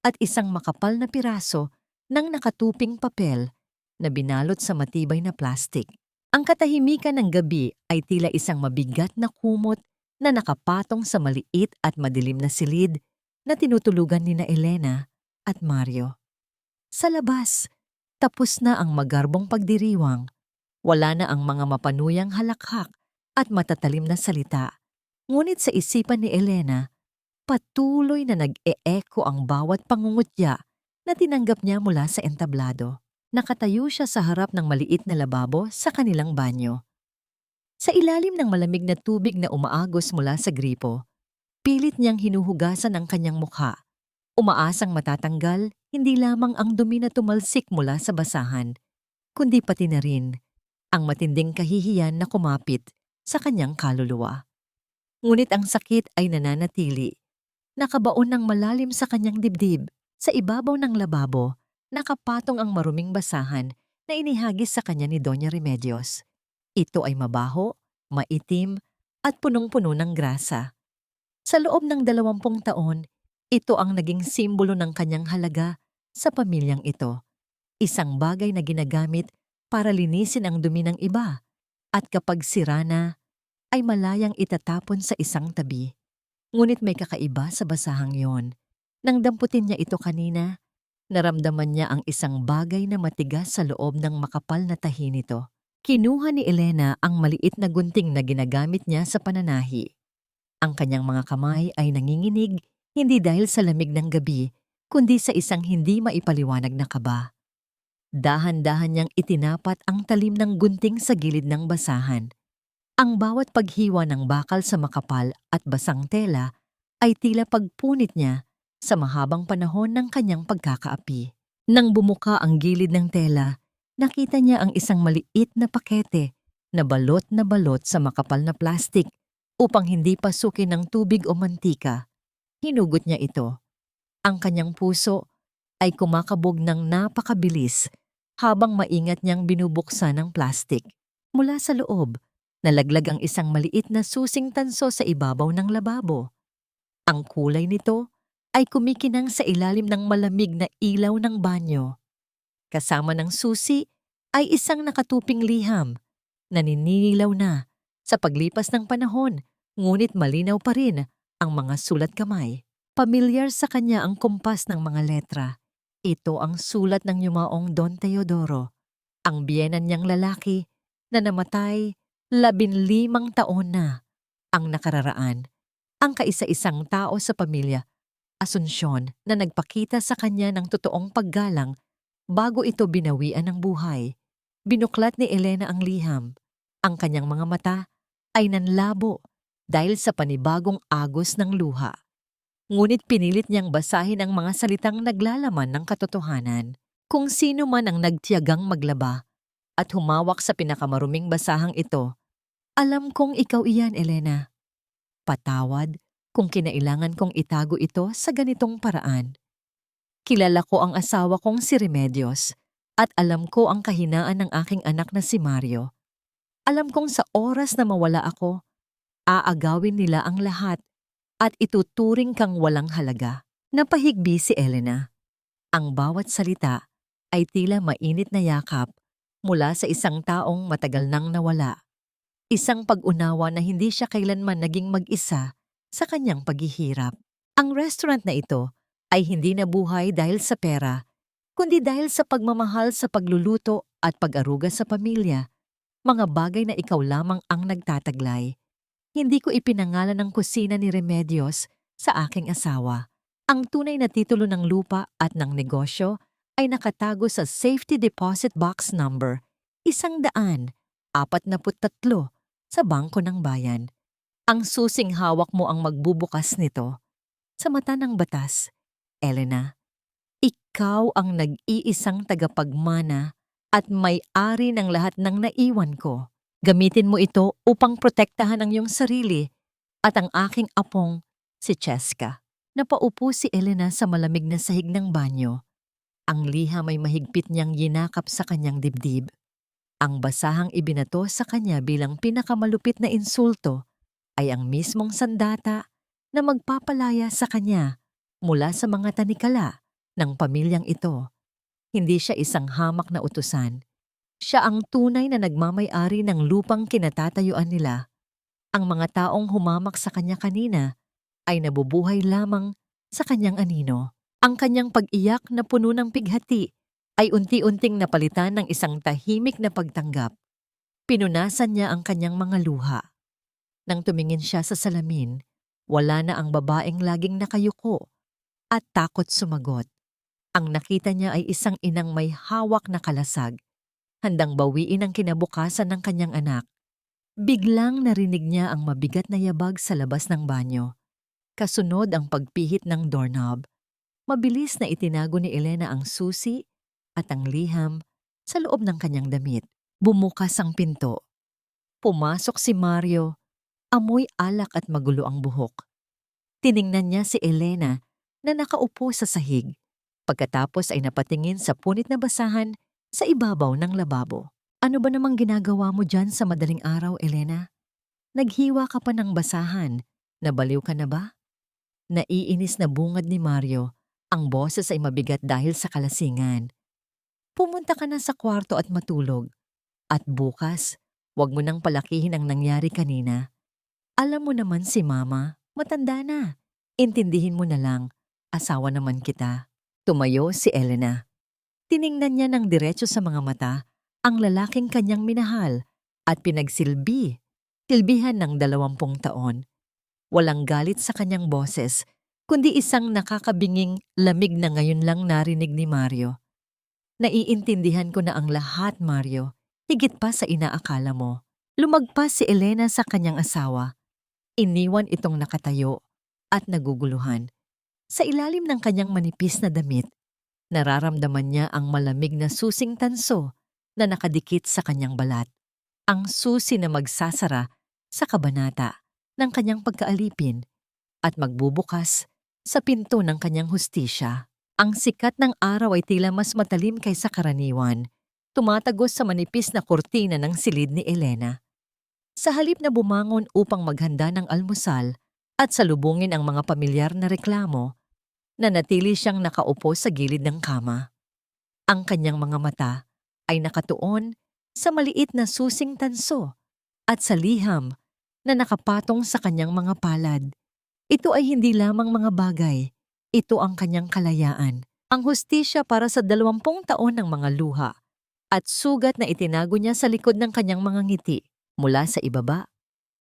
at isang makapal na piraso ng nakatuping papel na binalot sa matibay na plastik. Ang katahimikan ng gabi ay tila isang mabigat na kumot na nakapatong sa maliit at madilim na silid na tinutulugan nina Elena at Mario. Sa labas, tapos na ang magarbong pagdiriwang. Wala na ang mga mapanuyang halakhak at matatalim na salita. Ngunit sa isipan ni Elena, patuloy na nag-e-echo ang bawat pangungutya na tinanggap niya mula sa entablado. Nakatayo siya sa harap ng maliit na lababo sa kanilang banyo. Sa ilalim ng malamig na tubig na umaagos mula sa gripo, pilit niyang hinuhugasan ang kanyang mukha. Umaasang matatanggal hindi lamang ang dumi na tumalsik mula sa basahan, kundi pati na rin ang matinding kahihiyan na kumapit sa kanyang kaluluwa. Ngunit ang sakit ay nananatili. Nakabaon ng malalim sa kanyang dibdib. Sa ibabaw ng lababo, nakapatong ang maruming basahan na inihagis sa kanya ni Doña Remedios. Ito ay mabaho, maitim, at punong-puno ng grasa. Sa loob ng 20 taon, ito ang naging simbolo ng kanyang halaga sa pamilyang ito. Isang bagay na ginagamit para linisin ang dumi ng iba, at kapag sira na, ay malayang itatapon sa isang tabi. Ngunit may kakaiba sa basahang yon. Nang damputin niya ito kanina, naramdaman niya ang isang bagay na matigas sa loob ng makapal na tahi nito. Kinuha ni Elena ang maliit na gunting na ginagamit niya sa pananahi. Ang kanyang mga kamay ay nanginginig hindi dahil sa lamig ng gabi, kundi sa isang hindi maipaliwanag na kaba. Dahan-dahan niyang itinapat ang talim ng gunting sa gilid ng basahan. Ang bawat paghiwa ng bakal sa makapal at basang tela ay tila pagpunit niya sa mahabang panahon ng kanyang pagkakaapi. Nang bumuka ang gilid ng tela, nakita niya ang isang maliit na pakete na balot sa makapal na plastik upang hindi pasukin ng tubig o mantika. Hinugot niya ito. Ang kanyang puso ay kumakabog ng napakabilis habang maingat niyang binubuksan ang plastik. Mula sa loob, nalaglag ang isang maliit na susing tanso sa ibabaw ng lababo. Ang kulay nito ay kumikinang sa ilalim ng malamig na ilaw ng banyo. Kasama ng susi ay isang nakatuping liham na nininilaw na sa paglipas ng panahon, ngunit malinaw pa rin ang mga sulat kamay. Pamilyar sa kanya ang kumpas ng mga letra. Ito ang sulat ng yumaong Don Teodoro, ang biyenan niyang lalaki na namatay 15 taon na ang nakararaan. Ang kaisa-isang tao sa pamilya, Asunsyon, na nagpakita sa kanya ng totoong paggalang bago ito binawian ng buhay. Binuklat ni Elena ang liham. Ang kanyang mga mata ay nanlabo dahil sa panibagong agos ng luha. Ngunit pinilit niyang basahin ang mga salitang naglalaman ng katotohanan. Kung sino man ang nagtiyagang maglaba at humawak sa pinakamaruming basahang ito, alam kong ikaw iyan, Elena. Patawad kung kinailangan kong itago ito sa ganitong paraan. Kilala ko ang asawa kong si Remedios at alam ko ang kahinaan ng aking anak na si Mario. Alam kong sa oras na mawala ako, aagawin nila ang lahat at ituturing kang walang halaga. Napahigbi si Elena. Ang bawat salita ay tila mainit na yakap mula sa isang taong matagal nang nawala. Isang pag-unawa na hindi siya kailanman naging mag-isa sa kanyang paghihirap. Ang restaurant na ito ay hindi nabuhay dahil sa pera, kundi dahil sa pagmamahal sa pagluluto at pag-aruga sa pamilya, mga bagay na ikaw lamang ang nagtataglay. Hindi ko ipinangalan ng kusina ni Remedios sa aking asawa. Ang tunay na titulo ng lupa at ng negosyo ay nakatago sa Safety Deposit Box Number 143 sa Bangko ng Bayan. Ang susing hawak mo ang magbubukas nito. Sa mata ng batas, Elena, ikaw ang nag-iisang tagapagmana at may-ari ng lahat ng naiwan ko. Gamitin mo ito upang protektahan ang iyong sarili at ang aking apong, si Cheska. Napaupo si Elena sa malamig na sahig ng banyo. Ang liham ay mahigpit niyang yinakap sa kanyang dibdib. Ang basahang ibinato sa kanya bilang pinakamalupit na insulto ay ang mismong sandata na magpapalaya sa kanya mula sa mga tanikala ng pamilyang ito. Hindi siya isang hamak na utusan. Siya ang tunay na nagmamay-ari ng lupang kinatatayuan nila. Ang mga taong humamak sa kanya kanina ay nabubuhay lamang sa kanyang anino. Ang kanyang pag-iyak na puno ng pighati ay unti-unting napalitan ng isang tahimik na pagtanggap. Pinunasan niya ang kanyang mga luha. Nang tumingin siya sa salamin, wala na ang babaeng laging nakayuko at takot sumagot. Ang nakita niya ay isang inang may hawak na kalasag, handang bawiin ang kinabukasan ng kanyang anak. Biglang narinig niya ang mabigat na yabag sa labas ng banyo. Kasunod ang pagpihit ng doorknob. Mabilis na itinago ni Elena ang susi at ang liham sa loob ng kanyang damit. Bumukas ang pinto. Pumasok si Mario, amoy alak at magulo ang buhok. Tiningnan niya si Elena na nakaupo sa sahig. Pagkatapos ay napatingin sa punit na basahan sa ibabaw ng lababo. Ano ba namang ginagawa mo dyan sa madaling araw, Elena? Naghiwa ka pa ng basahan. Nabaliw ka na ba? Naiinis na bungad ni Mario. Ang boses ay mabigat dahil sa kalasingan. Pumunta ka na sa kwarto at matulog. At bukas, wag mo nang palakihin ang nangyari kanina. Alam mo naman si Mama, matanda na. Intindihin mo na lang, asawa naman kita. Tumayo si Elena. Tiningnan niya ng diretso sa mga mata ang lalaking kanyang minahal at silbihan ng 20 taon. Walang galit sa kanyang boses, kundi isang nakakabinging lamig na ngayon lang narinig ni Mario. Naiintindihan ko na ang lahat, Mario, higit pa sa inaakala mo. Lumagpas si Elena sa kanyang asawa. Iniwan itong nakatayo at naguguluhan. Sa ilalim ng kanyang manipis na damit, nararamdaman niya ang malamig na susing tanso na nakadikit sa kanyang balat. Ang susi na magsasara sa kabanata ng kanyang pagkaalipin at magbubukas sa pinto ng kanyang hustisya. Ang sikat ng araw ay tila mas matalim kaysa karaniwan, tumatagos sa manipis na kurtina ng silid ni Elena. Sa halip na bumangon upang maghanda ng almusal at salubungin ang mga pamilyar na reklamo, nanatili siyang nakaupo sa gilid ng kama. Ang kanyang mga mata ay nakatuon sa maliit na susing tanso at sa liham na nakapatong sa kanyang mga palad. Ito ay hindi lamang mga bagay, ito ang kanyang kalayaan. Ang hustisya para sa 20 taon ng mga luha at sugat na itinago niya sa likod ng kanyang mga ngiti. Mula sa ibaba,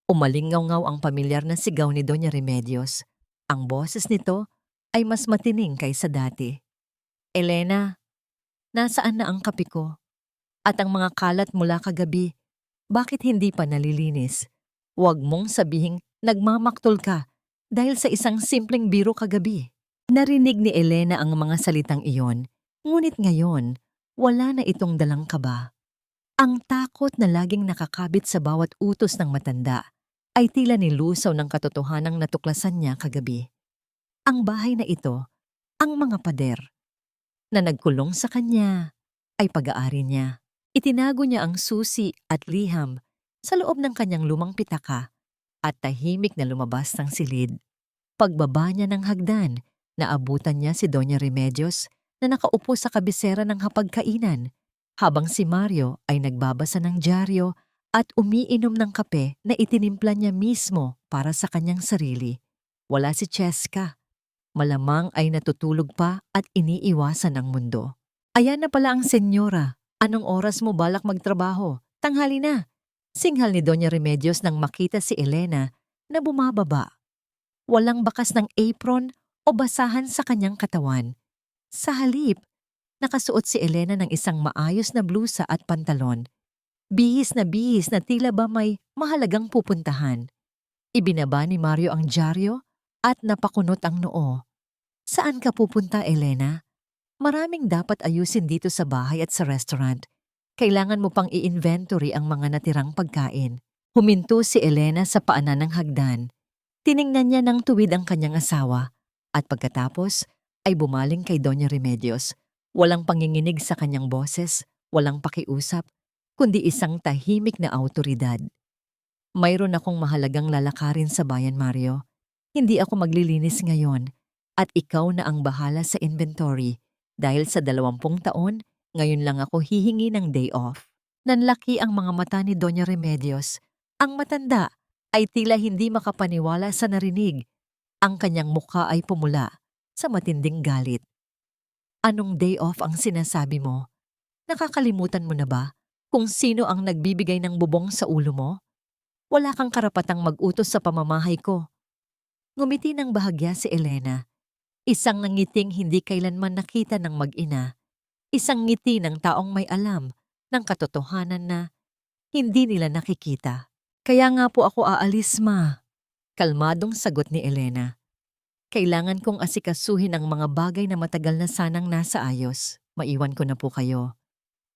umalingaw-ngaw ang pamilyar na sigaw ni Doña Remedios. Ang boses nito ay mas matining kaysa dati. Elena, nasaan na ang kape ko? At ang mga kalat mula kagabi, bakit hindi pa nalilinis? Huwag mong sabihing nagmamaktol ka dahil sa isang simpleng biro kagabi. Narinig ni Elena ang mga salitang iyon, ngunit ngayon, wala na itong dalang kaba. Ang takot na laging nakakabit sa bawat utos ng matanda ay tila nilusaw ng katotohanang natuklasan niya kagabi. Ang bahay na ito, ang mga pader na nagkulong sa kanya, ay pag-aari niya. Itinago niya ang susi at liham sa loob ng kanyang lumang pitaka at tahimik na lumabas ng silid. Pagbaba niya ng hagdan, naabutan niya si Doña Remedios na nakaupo sa kabisera ng hapagkainan habang si Mario ay nagbabasa ng dyaryo at umiinom ng kape na itinimpla niya mismo para sa kanyang sarili. Wala si Cheska. Malamang ay natutulog pa at iniiwasan ang mundo. Ayan na pala ang senyora. Anong oras mo balak magtrabaho? Tanghali na. Singhal ni Doña Remedios nang makita si Elena na bumababa. Walang bakas ng apron o basahan sa kanyang katawan. Sa halip, nakasuot si Elena ng isang maayos na blusa at pantalon. Bihis na tila ba may mahalagang pupuntahan. Ibinaba ni Mario ang dyaryo at napakunot ang noo. Saan ka pupunta, Elena? Maraming dapat ayusin dito sa bahay at sa restaurant. Kailangan mo pang i-inventory ang mga natirang pagkain. Huminto si Elena sa paanan ng hagdan. Tiningnan niya ng tuwid ang kanyang asawa at pagkatapos ay bumaling kay Doña Remedios. Walang panginginig sa kanyang boses, walang pakiusap, kundi isang tahimik na awtoridad. Mayroon akong mahalagang lalakarin sa bayan, Mario. Hindi ako maglilinis ngayon at ikaw na ang bahala sa inventory dahil sa 20 taon, ngayon lang ako hihingi ng day off. Nanlaki ang mga mata ni Doña Remedios. Ang matanda ay tila hindi makapaniwala sa narinig. Ang kanyang mukha ay pumula sa matinding galit. Anong day off ang sinasabi mo? Nakakalimutan mo na ba kung sino ang nagbibigay ng bubong sa ulo mo? Wala kang karapatang mag-utos sa pamamahay ko. Ngumiti ng bahagya si Elena. Isang ngiting hindi kailanman nakita ng mag-ina. Isang ngiti ng taong may alam ng katotohanan na hindi nila nakikita. Kaya nga po ako aalis, ma. Kalmadong sagot ni Elena. Kailangan kong asikasuhin ang mga bagay na matagal na sanang nasa ayos. Maiwan ko na po kayo.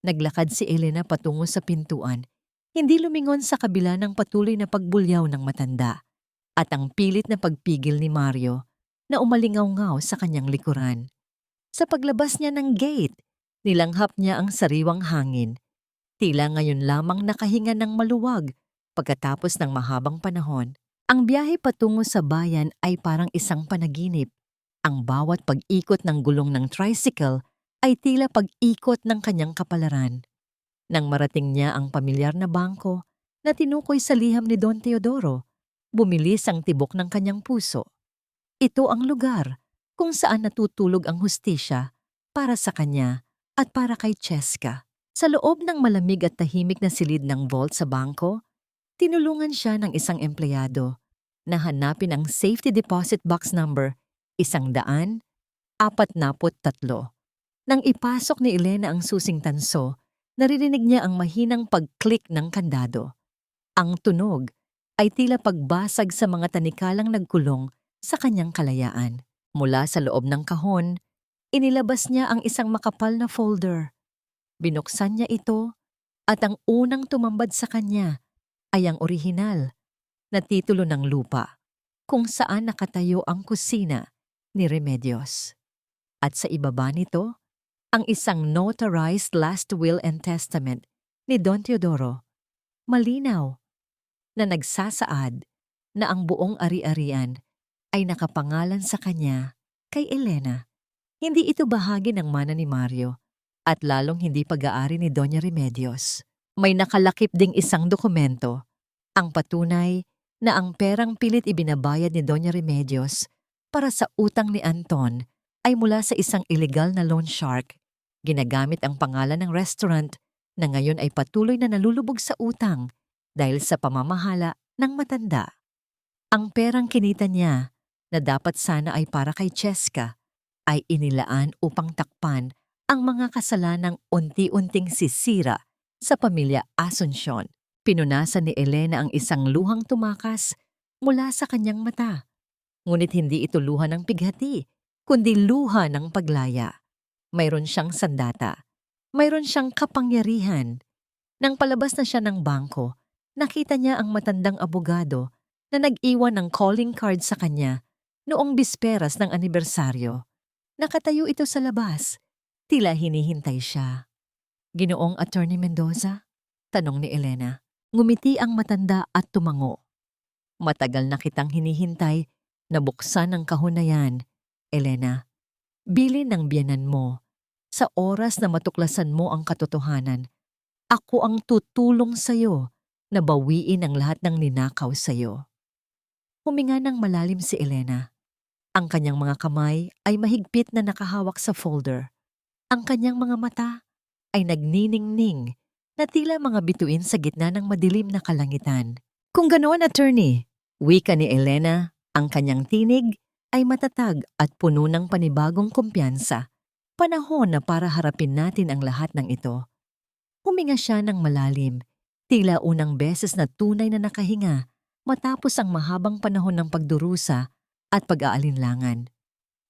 Naglakad si Elena patungo sa pintuan. Hindi lumingon sa kabila ng patuloy na pagbulyaw ng matanda at ang pilit na pagpigil ni Mario na umalingaw-ngaw sa kanyang likuran. Sa paglabas niya ng gate, nilanghap niya ang sariwang hangin. Tila ngayon lamang nakahinga ng maluwag pagkatapos ng mahabang panahon. Ang biyahe patungo sa bayan ay parang isang panaginip. Ang bawat pag-ikot ng gulong ng tricycle ay tila pag-ikot ng kanyang kapalaran. Nang marating niya ang pamilyar na bangko na tinukoy sa liham ni Don Teodoro, bumilis ang tibok ng kanyang puso. Ito ang lugar kung saan natutulog ang hustisya para sa kanya at para kay Cheska. Sa loob ng malamig at tahimik na silid ng vault sa bangko, tinulungan siya ng isang empleyado na hanapin ang safety deposit box number 143. Nang ipasok ni Elena ang susing tanso, naririnig niya ang mahinang pag-click ng kandado. Ang tunog ay tila pagbasag sa mga tanikalang nagkulong sa kanyang kalayaan. Mula sa loob ng kahon, inilabas niya ang isang makapal na folder. Binuksan niya ito at ang unang tumambad sa kanya ay ang orihinal na titulo ng lupa kung saan nakatayo ang kusina ni Remedios. At sa ibaba nito, ang isang notarized last will and testament ni Don Teodoro. Malinaw na nagsasaad na ang buong ari-arian ay nakapangalan sa kanya kay Elena. Hindi ito bahagi ng mana ni Mario at lalong hindi pag-aari ni Doña Remedios. May nakalakip ding isang dokumento, ang patunay na ang perang pilit ibinabayad ni Doña Remedios para sa utang ni Anton ay mula sa isang illegal na loan shark. Ginagamit ang pangalan ng restaurant na ngayon ay patuloy na nalulubog sa utang dahil sa pamamahala ng matanda. Ang perang kinita niya na dapat sana ay para kay Cheska ay inilaan upang takpan ang mga kasalanang unti-unting sisira sa pamilya Asuncion. Pinunasan ni Elena ang isang luhang tumakas mula sa kanyang mata. Ngunit hindi ito luha ng pighati, kundi luha ng paglaya. Mayroon siyang sandata. Mayroon siyang kapangyarihan. Nang palabas na siya ng bangko, nakita niya ang matandang abogado na nag-iwan ng calling card sa kanya noong bisperas ng anibersaryo. Nakatayo ito sa labas. Tila hinihintay siya. "Ginoong Attorney Mendoza?" tanong ni Elena. Ngumiti ang matanda at tumango. "Matagal na kitang hinihintay na buksan ang kahon na yan, Elena. Bilin ng biyenan mo. Sa oras na matuklasan mo ang katotohanan, ako ang tutulong sa'yo na bawiin ang lahat ng ninakaw sa'yo." Huminga ng malalim si Elena. Ang kanyang mga kamay ay mahigpit na nakahawak sa folder. Ang kanyang mga mata ay nagniningning na tila mga bituin sa gitna ng madilim na kalangitan. "Kung ganoon, attorney," wika ni Elena, ang kanyang tinig ay matatag at puno ng panibagong kumpiyansa. Panahon na para harapin natin ang lahat ng ito. Huminga siya ng malalim, tila unang beses na tunay na nakahinga matapos ang mahabang panahon ng pagdurusa at pag-aalinlangan.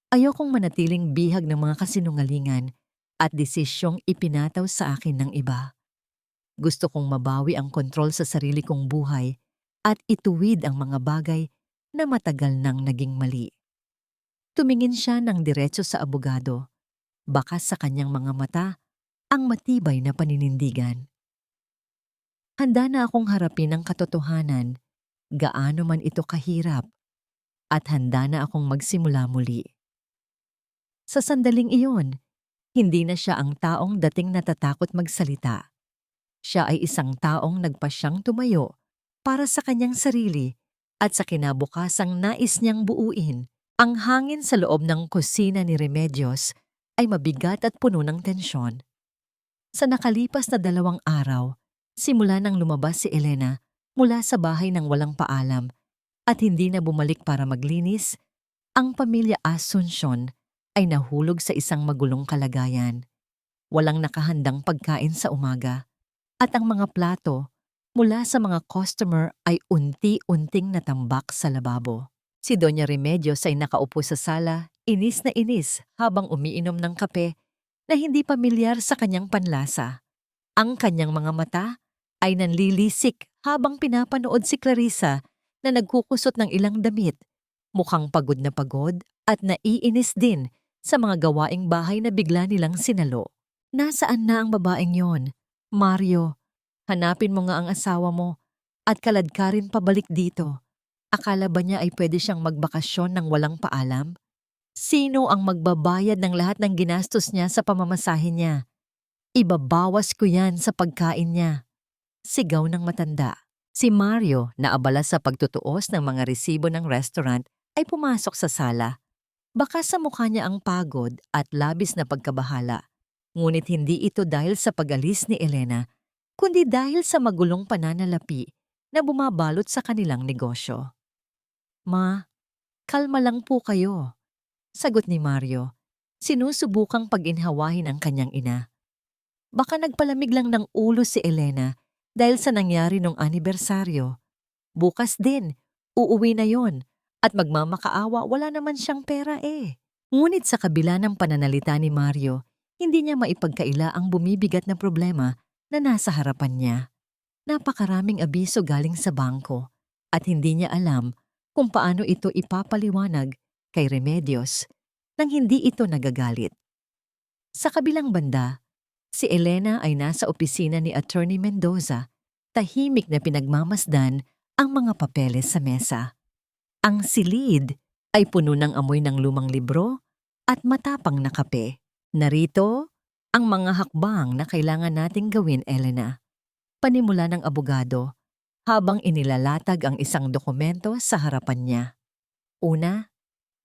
"Ayokong manatiling bihag ng mga kasinungalingan at desisyong ipinataw sa akin ng iba. Gusto kong mabawi ang kontrol sa sarili kong buhay at ituwid ang mga bagay na matagal nang naging mali." Tumingin siya ng diretso sa abogado. Bakas sa kanyang mga mata ang matibay na paninindigan. "Handa na akong harapin ang katotohanan, gaano man ito kahirap, at handa na akong magsimula muli." Sa sandaling iyon, hindi na siya ang taong dating natatakot magsalita. Siya ay isang taong nagpasyang tumayo para sa kanyang sarili at sa kinabukasang nais niyang buuin. Ang hangin sa loob ng kusina ni Remedios ay mabigat at puno ng tensyon. Sa nakalipas na 2 araw, simula nang lumabas si Elena mula sa bahay ng walang paalam at hindi na bumalik para maglinis, ang pamilya Asuncion ay nahulog sa isang magulong kalagayan. Walang nakahandang pagkain sa umaga at ang mga plato mula sa mga customer ay unti-unting natambak sa lababo. Si Doña Remedios ay nakaupo sa sala, inis na inis habang umiinom ng kape na hindi pamilyar sa kanyang panlasa. Ang kanyang mga mata ay nanlilisik habang pinapanood si Clarissa na nagkukusot ng ilang damit, mukhang pagod at naiinis din sa mga gawaing bahay na bigla nilang sinalo. Nasaan na ang babaeng yon? Mario, hanapin mo nga ang asawa mo at kaladkarin pabalik dito. Akala ba niya ay pwede siyang magbakasyon ng walang paalam? Sino ang magbabayad ng lahat ng ginastos niya sa pamamasahe niya? Ibabawas ko yan sa pagkain niya. Sigaw ng matanda. Si Mario, na abala sa pagtutuos ng mga resibo ng restaurant, ay pumasok sa sala. Baka sa mukha niya ang pagod at labis na pagkabahala. Ngunit hindi ito dahil sa pag-alis ni Elena, kundi dahil sa magulong pananalapi na bumabalot sa kanilang negosyo. Ma, kalma lang po kayo, sagot ni Mario, sinusubukang pag-inhawahin ang kanyang ina. Baka nagpalamig lang ng ulo si Elena dahil sa nangyari nung anibersaryo. Bukas din, uuwi na yon at magmamakaawa wala naman siyang pera eh. Ngunit sa kabila ng pananalita ni Mario, hindi niya maipagkaila ang bumibigat na problema na nasa harapan niya. Napakaraming abiso galing sa bangko at hindi niya alam kung paano ito ipapaliwanag kay Remedios nang hindi ito nagagalit. Sa kabilang banda, si Elena ay nasa opisina ni Attorney Mendoza, tahimik na pinagmamasdan ang mga papeles sa mesa. Ang silid ay puno ng amoy ng lumang libro at matapang na kape. Narito ang mga hakbang na kailangan nating gawin, Elena. Panimula ng abogado habang inilalatag ang isang dokumento sa harapan niya. Una,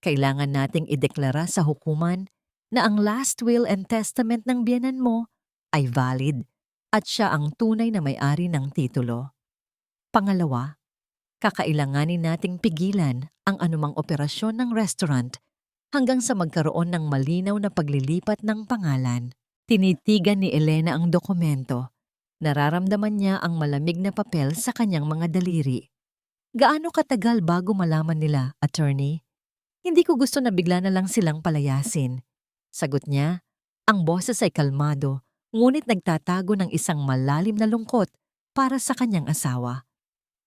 kailangan nating ideklara sa hukuman na ang last will and testament ng biyenan mo ay valid at siya ang tunay na may-ari ng titulo. Pangalawa, kakailanganin nating pigilan ang anumang operasyon ng restaurant hanggang sa magkaroon ng malinaw na paglilipat ng pangalan. Tinitigan ni Elena ang dokumento. Nararamdaman niya ang malamig na papel sa kanyang mga daliri. Gaano katagal bago malaman nila, attorney? Hindi ko gusto na bigla na lang silang palayasin. Sagot niya, ang boses ay kalmado, ngunit nagtatago ng isang malalim na lungkot para sa kanyang asawa.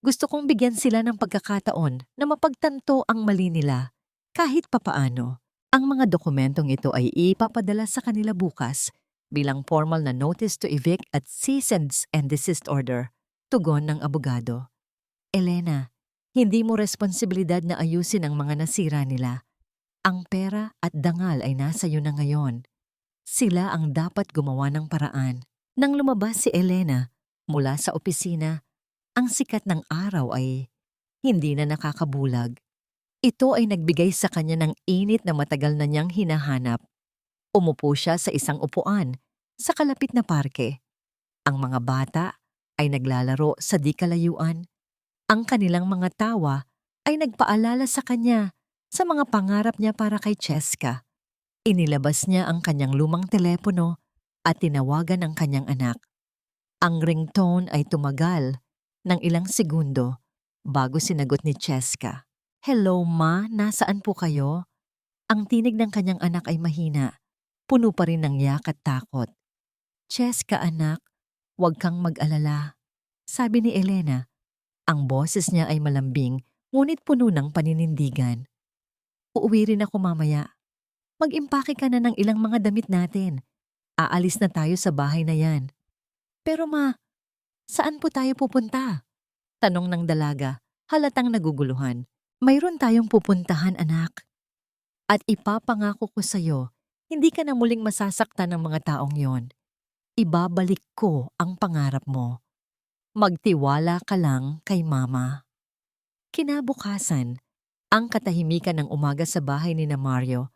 Gusto kong bigyan sila ng pagkakataon na mapagtanto ang mali nila. Kahit papaano, ang mga dokumentong ito ay ipapadala sa kanila bukas bilang formal na notice to evict at cease and desist order, tugon ng abogado. Elena, hindi mo responsibilidad na ayusin ang mga nasira nila. Ang pera at dangal ay nasa iyo na ngayon. Sila ang dapat gumawa ng paraan. Nang lumabas si Elena mula sa opisina, ang sikat ng araw ay hindi na nakakabulag. Ito ay nagbigay sa kanya ng init na matagal na niyang hinahanap. Umupo siya sa isang upuan sa kalapit na parke. Ang mga bata ay naglalaro sa di kalayuan. Ang kanilang mga tawa ay nagpaalala sa kanya sa mga pangarap niya para kay Cheska. Inilabas niya ang kanyang lumang telepono at tinawagan ang kanyang anak. Ang ringtone ay tumagal ng ilang segundo bago sinagot ni Cheska. Hello ma, nasaan po kayo? Ang tinig ng kanyang anak ay mahina. Puno pa rin ng yak at takot. Cheska anak, huwag kang mag-alala. Sabi ni Elena. Ang boses niya ay malambing, ngunit puno ng paninindigan. Uuwi rin ako mamaya. Mag-impake ka na ng ilang mga damit natin. Aalis na tayo sa bahay na yan. Pero ma, saan po tayo pupunta? Tanong ng dalaga, halatang naguguluhan. Mayroon tayong pupuntahan anak. At ipapangako ko sa'yo, hindi ka na muling masasaktan ng mga taong yon. ibabalik ko ang pangarap mo. Magtiwala ka lang kay Mama. Kinabukasan, ang katahimikan ng umaga sa bahay ni na Mario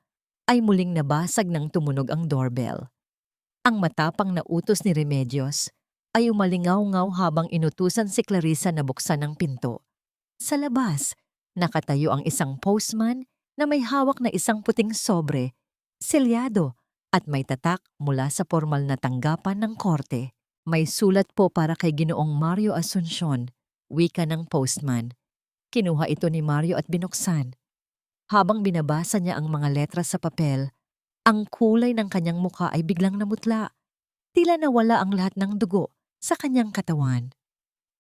ay muling nabasag nang tumunog ang doorbell. Ang matapang na utos ni Remedios ay umalingaw-ngaw habang inutusan si Clarissa na buksan ang pinto. Sa labas, nakatayo ang isang postman na may hawak na isang puting sobre, selyado at may tatak mula sa formal na tanggapan ng korte. May sulat po para kay Ginoong Mario Asuncion, wika ng postman. Kinuha ito ni Mario at binuksan. Habang binabasa niya ang mga letra sa papel, ang kulay ng kanyang mukha ay biglang namutla. Tila nawala ang lahat ng dugo sa kanyang katawan.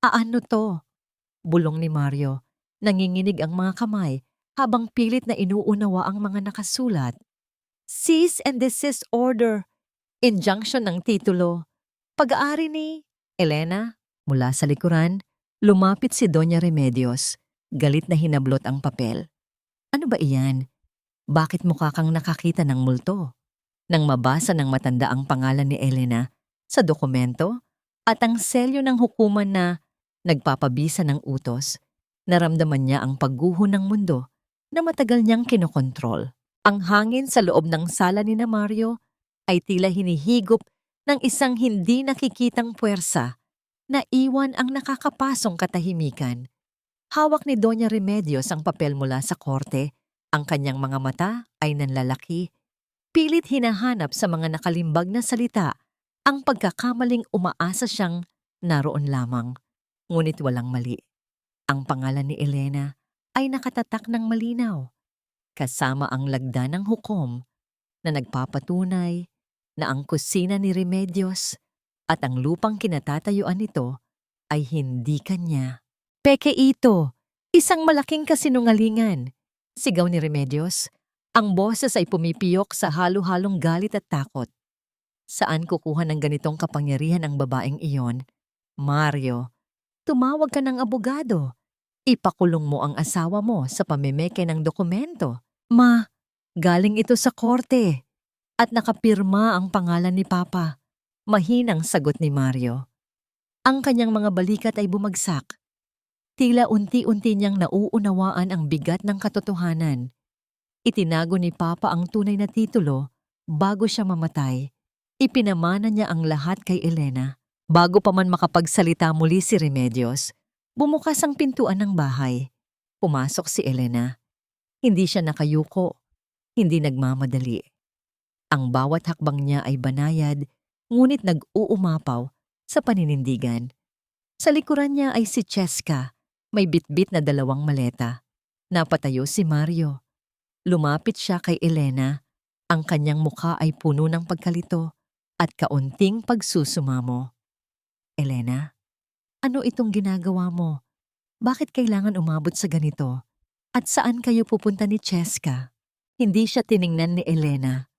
Ano to? Bulong ni Mario. Nanginginig ang mga kamay habang pilit na inuunawa ang mga nakasulat. Cease and desist order. Injunction ng titulo. Pag-aari ni Elena. Mula sa likuran, lumapit si Doña Remedios. Galit na hinablot ang papel. Ano ba iyan? Bakit mukha kang nakakita ng multo? Nang mabasa ng matanda ang pangalan ni Elena sa dokumento at ang selyo ng hukuman na nagpapabisa ng utos, naramdaman niya ang pagguho ng mundo na matagal niyang kinokontrol. Ang hangin sa loob ng sala ni na Mario ay tila hinihigop ng isang hindi nakikitang puwersa na iwan ang nakakapasong katahimikan. Hawak ni Doña Remedios ang papel mula sa korte. Ang kanyang mga mata ay nanlalaki. Pilit hinahanap sa mga nakalimbag na salita ang pagkakamaling umaasa siyang naroon lamang. Ngunit walang mali. Ang pangalan ni Elena ay nakatatak ng malinaw, kasama ang lagda ng hukom na nagpapatunay na ang kusina ni Remedios at ang lupang kinatatayuan nito ay hindi kanya. Peke ito, isang malaking kasinungalingan. Sigaw ni Remedios. Ang boses ay pumipiyok sa halo-halong galit at takot. Saan kukuha ng ganitong kapangyarihan ang babaeng iyon? Mario, tumawag ka ng abogado. Ipakulong mo ang asawa mo sa pamimeke ng dokumento. Ma, galing ito sa korte. At nakapirma ang pangalan ni Papa. Mahinang sagot ni Mario. Ang kanyang mga balikat ay bumagsak. Tila unti-unti niyang nauunawaan ang bigat ng katotohanan. Itinago ni Papa ang tunay na titulo bago siya mamatay. Ipinamana niya ang lahat kay Elena. Bago pa man makapagsalita muli si Remedios, bumukas ang pintuan ng bahay. Pumasok si Elena. Hindi siya nakayuko, hindi nagmamadali. Ang bawat hakbang niya ay banayad, ngunit nag-uumapaw sa paninindigan. Sa likuran niya ay si Cheska, may bitbit na 2 maleta. Napatayo si Mario. Lumapit siya kay Elena. Ang kanyang mukha ay puno ng pagkalito at kaunting pagsusumamo. Elena, ano itong ginagawa mo? Bakit kailangan umabot sa ganito? At saan kayo pupunta ni Cheska? Hindi siya tiningnan ni Elena.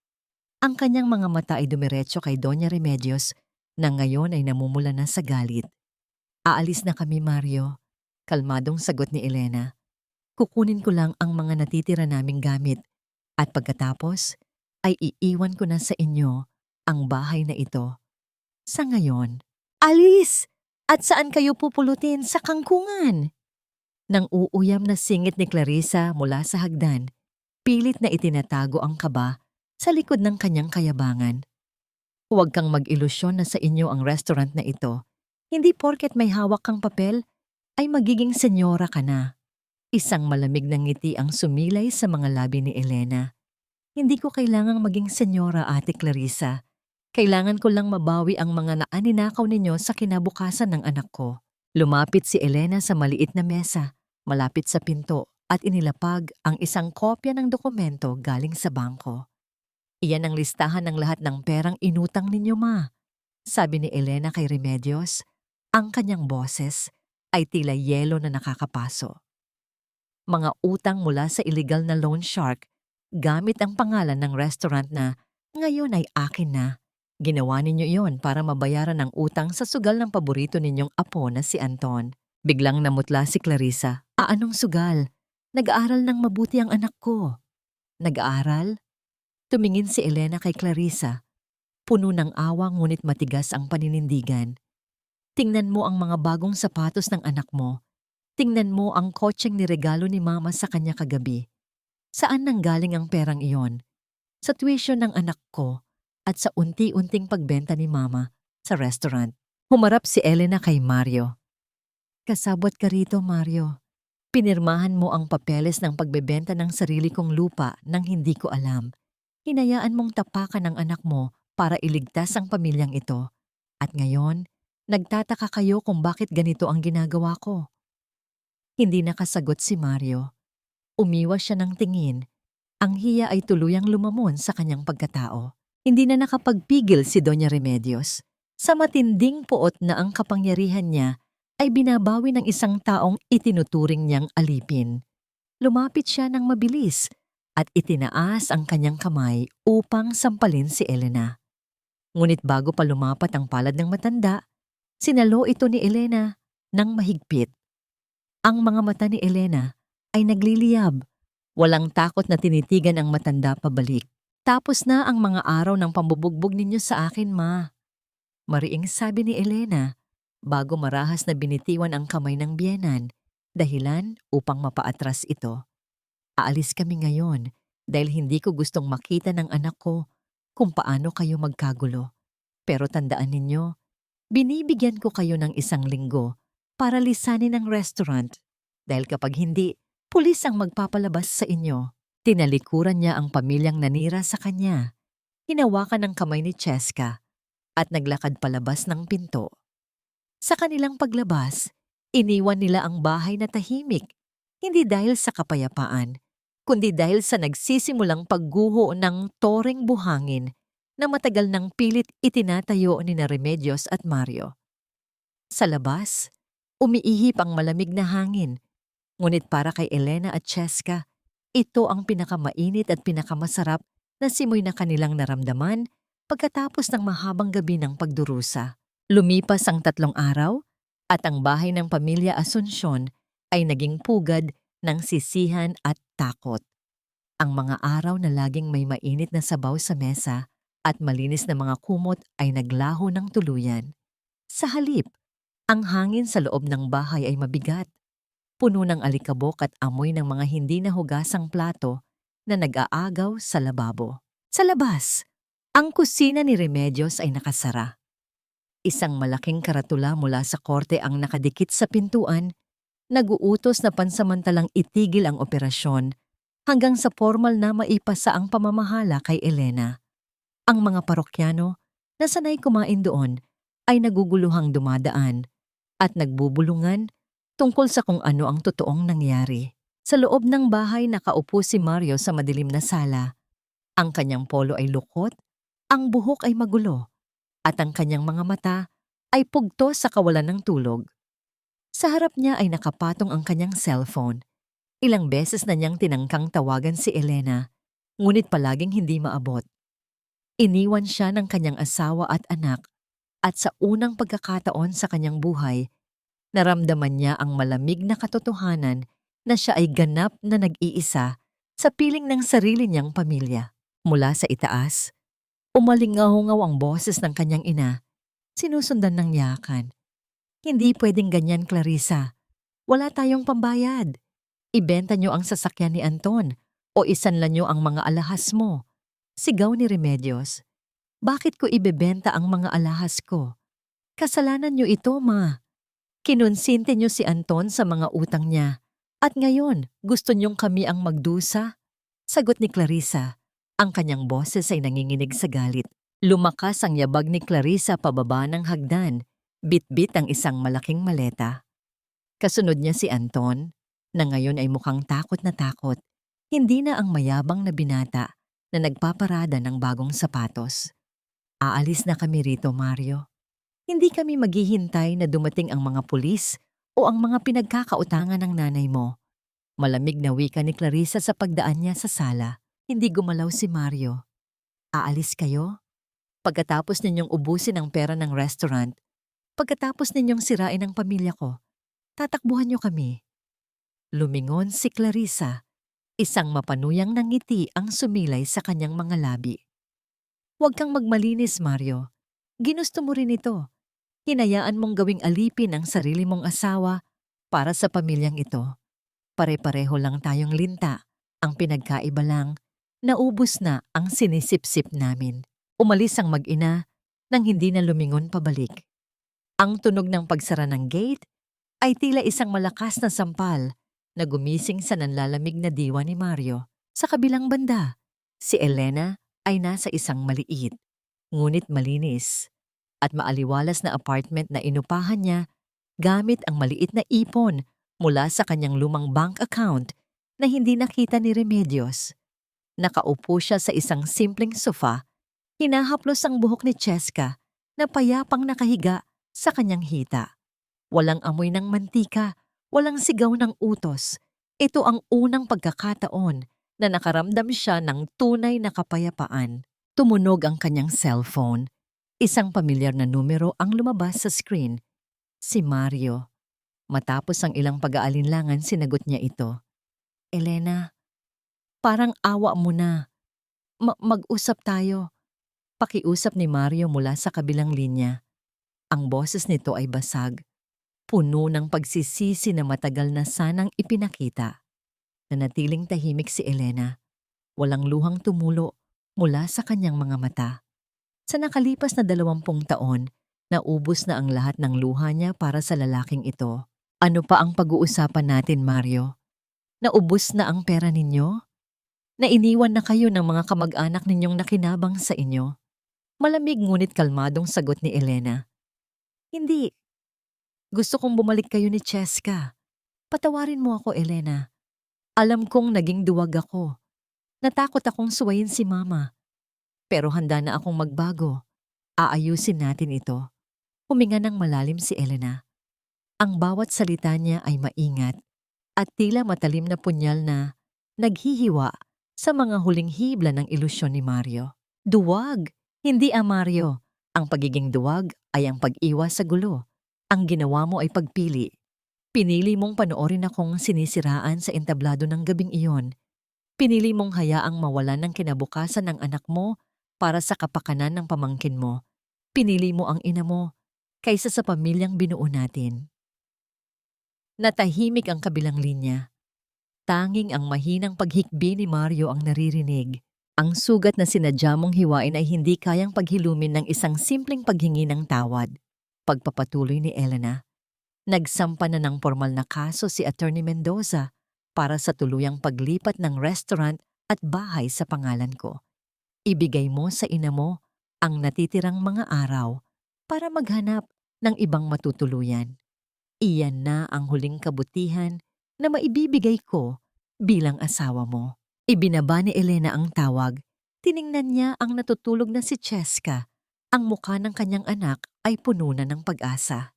Ang kanyang mga mata ay dumiretso kay Doña Remedios na ngayon ay namumula na sa galit. Aalis na kami, Mario. Kalmadong sagot ni Elena. Kukunin ko lang ang mga natitira naming gamit at pagkatapos ay iiwan ko na sa inyo ang bahay na ito. Sa ngayon, alis! At saan kayo pupulutin sa kangkungan? Nang uuyam na singit ni Clarissa mula sa hagdan, pilit na itinatago ang kaba sa likod ng kanyang kayabangan. Huwag kang mag-ilusyon na sa inyo ang restaurant na ito. Hindi porket may hawak kang papel ay magiging senyora ka na. Isang malamig na ngiti ang sumilay sa mga labi ni Elena. Hindi ko kailangang maging senyora, Ate Clarissa. Kailangan ko lang mabawi ang mga naaninakaw ninyo sa kinabukasan ng anak ko. Lumapit si Elena sa maliit na mesa, malapit sa pinto, at inilapag ang isang kopya ng dokumento galing sa bangko. Iyan ang listahan ng lahat ng perang inutang ninyo, Ma. Sabi ni Elena kay Remedios. Ang kanyang boses ay tila yelo na nakakapaso. Mga utang mula sa illegal na loan shark gamit ang pangalan ng restaurant na ngayon ay akin na. Ginawa ninyo iyon para mabayaran ang utang sa sugal ng paborito ninyong apo na si Anton. Biglang namutla si Clarissa. Anong sugal? Nag-aaral ng mabuti ang anak ko. Nag-aaral? Tumingin si Elena kay Clarissa. Puno ng awa ngunit matigas ang paninindigan. Tingnan mo ang mga bagong sapatos ng anak mo. Tingnan mo ang kotseng niregalo ni mama sa kanya kagabi. Saan nanggaling ang perang iyon? Sa tuition ng anak ko at sa unti-unting pagbenta ni mama sa restaurant. Humarap si Elena kay Mario. Kasabot ka rito, Mario. Pinirmahan mo ang papeles ng pagbebenta ng sarili kong lupa nang hindi ko alam. Hinayaan mong tapakan ang anak mo para iligtas ang pamilyang ito. At ngayon, nagtataka kayo kung bakit ganito ang ginagawa ko. Hindi nakasagot si Mario. Umiwas siya ng tingin. Ang hiya ay tuluyang lumamon sa kanyang pagkatao. Hindi na nakapagpigil si Doña Remedios. Sa matinding puot na ang kapangyarihan niya ay binabawi ng isang taong itinuturing niyang alipin. Lumapit siya ng mabilis at itinaas ang kanyang kamay upang sampalin si Elena. Ngunit bago pa lumapat ang palad ng matanda, sinalo ito ni Elena ng mahigpit. Ang mga mata ni Elena ay nagliliyab. Walang takot na tinitigan ang matanda pabalik. Tapos na ang mga araw ng pambubugbog ninyo sa akin, ma. Mariing sabi ni Elena bago marahas na binitiwan ang kamay ng biyenan, dahilan upang mapaatras ito. Aalis kami ngayon dahil hindi ko gustong makita ng anak ko kung paano kayo magkagulo. Pero tandaan ninyo, binibigyan ko kayo ng 1 linggo para lisanin ang restaurant dahil kapag hindi, pulis ang magpapalabas sa inyo. Tinalikuran niya ang pamilyang nanira sa kanya. Hinawakan ang kamay ni Cheska at naglakad palabas ng pinto. Sa kanilang paglabas, iniwan nila ang bahay na tahimik, hindi dahil sa kapayapaan, kundi dahil sa nagsisimulang pagguho ng toreng buhangin na matagal nang pilit itinatayo ni Remedios at Mario. Sa labas, umiihip ang malamig na hangin, ngunit para kay Elena at Cheska, ito ang pinakamainit at pinakamasarap na simoy na kanilang naramdaman pagkatapos ng mahabang gabi ng pagdurusa. Lumipas ang 3 araw at ang bahay ng pamilya Asuncion ay naging pugad ng sisihan at takot. Ang mga araw na laging may mainit na sabaw sa mesa at malinis na mga kumot ay naglaho ng tuluyan. Sa halip, ang hangin sa loob ng bahay ay mabigat. Puno ng alikabok at amoy ng mga hindi nahugasang plato na nag-aagaw sa lababo. Sa labas, ang kusina ni Remedios ay nakasara. Isang malaking karatula mula sa korte ang nakadikit sa pintuan, nag-uutos na pansamantalang itigil ang operasyon hanggang sa formal na maipasa ang pamamahala kay Elena. Ang mga parokyano na sanay kumain doon ay naguguluhang dumadaan at nagbubulungan tungkol sa kung ano ang totoong nangyari. Sa loob ng bahay nakaupo si Mario sa madilim na sala. Ang kanyang polo ay lukot, ang buhok ay magulo, at ang kanyang mga mata ay pugto sa kawalan ng tulog. Sa harap niya ay nakapatong ang kanyang cellphone. Ilang beses na niyang tinangkang tawagan si Elena, ngunit palaging hindi maabot. Iniwan siya ng kanyang asawa at anak, at sa unang pagkakataon sa kanyang buhay, naramdaman niya ang malamig na katotohanan na siya ay ganap na nag-iisa sa piling ng sarili niyang pamilya. Mula sa itaas, umalingaw-ngaw ang boses ng kanyang ina, sinusundan ng yakan. Hindi pwedeng ganyan, Clarissa. Wala tayong pambayad. Ibenta niyo ang sasakyan ni Anton o isanlan niyo ang mga alahas mo. Sigaw ni Remedios. Bakit ko ibebenta ang mga alahas ko? Kasalanan niyo ito, ma. Kinonsinte niyo si Anton sa mga utang niya. At ngayon, gusto niyong kami ang magdusa? Sagot ni Clarissa. Ang kanyang boses ay nanginginig sa galit. Lumakas ang yabag ni Clarissa pababa ng hagdan. Bit-bit ang isang malaking maleta. Kasunod niya si Anton, na ngayon ay mukhang takot na takot. Hindi na ang mayabang na binata na nagpaparada ng bagong sapatos. Aalis na kami rito, Mario. Hindi kami maghihintay na dumating ang mga pulis o ang mga pinagkakautangan ng nanay mo. Malamig na wika ni Clarissa sa pagdaan niya sa sala. Hindi gumalaw si Mario. Aalis kayo? Pagkatapos ninyong ubusin ang pera ng restaurant, pagkatapos ninyong sirain ang pamilya ko, tatakbuhan niyo kami. Lumingon si Clarissa. Isang mapanuyang ngiti ang sumilay sa kanyang mga labi. Huwag kang magmalinis, Mario. Ginusto mo rin ito. Hinayaan mong gawing alipin ang sarili mong asawa para sa pamilyang ito. Pare-pareho lang tayong linta. Ang pinagkaiba lang, naubos na ang sinisip-sip namin. Umalis ang mag-ina nang hindi na lumingon pabalik. Ang tunog ng pagsara ng gate ay tila isang malakas na sampal na gumising sa nanlalamig na diwa ni Mario. Sa kabilang banda, si Elena ay nasa isang maliit, ngunit malinis at maaliwalas na apartment na inupahan niya gamit ang maliit na ipon mula sa kanyang lumang bank account na hindi nakita ni Remedios. Nakaupo siya sa isang simpleng sofa, hinahaplos ang buhok ni Cheska na payapang nakahiga sa kanyang hita. Walang amoy ng mantika, walang sigaw ng utos. Ito ang unang pagkakataon na nakaramdam siya ng tunay na kapayapaan. Tumunog ang kanyang cellphone. Isang pamilyar na numero ang lumabas sa screen. Si Mario. Matapos ang ilang pag-aalinlangan, sinagot niya ito. Elena, parang awa mo na. Mag-usap tayo. Pakiusap ni Mario mula sa kabilang linya. Ang boses nito ay basag. Puno ng pagsisisi na matagal na sanang ipinakita. Nanatiling tahimik si Elena. Walang luhang tumulo mula sa kanyang mga mata. Sa nakalipas na 20 taon, naubos na ang lahat ng luha niya para sa lalaking ito. Ano pa ang pag-uusapan natin, Mario? Naubos na ang pera ninyo? Nainiwan na kayo ng mga kamag-anak ninyong nakinabang sa inyo? Malamig ngunit kalmadong sagot ni Elena. Hindi. Gusto kong bumalik kayo ni Cheska. Patawarin mo ako, Elena. Alam kong naging duwag ako. Natakot akong suwayin si Mama. Pero handa na akong magbago. Aayusin natin ito. Huminga ng malalim si Elena. Ang bawat salita niya ay maingat at tila matalim na punyal na naghihiwa sa mga huling hibla ng ilusyon ni Mario. Duwag, hindi Mario. Ang pagiging duwag ay ang pag-iwas sa gulo. Ang ginawa mo ay pagpili. Pinili mong panoorin akong sinisiraan sa entablado ng gabing iyon. Pinili mong hayaang mawalan ng kinabukasan ng anak mo para sa kapakanan ng pamangkin mo. Pinili mo ang ina mo kaysa sa pamilyang binuo natin. Natahimik ang kabilang linya. Tanging ang mahinang paghikbi ni Mario ang naririnig. Ang sugat na sinadya mong hiwain ay hindi kayang paghilumin ng isang simpleng paghingi ng tawad. Pagpapatuloy ni Elena, nagsampa na ng formal na kaso si Attorney Mendoza para sa tuluyang paglipat ng restaurant at bahay sa pangalan ko. Ibigay mo sa ina mo ang natitirang mga araw para maghanap ng ibang matutuluyan. Iyan na ang huling kabutihan na maibibigay ko bilang asawa mo. Ibinaba ni Elena ang tawag. Tiningnan niya ang natutulog na si Cheska. Ang mukha ng kanyang anak ay puno na ng pag-asa.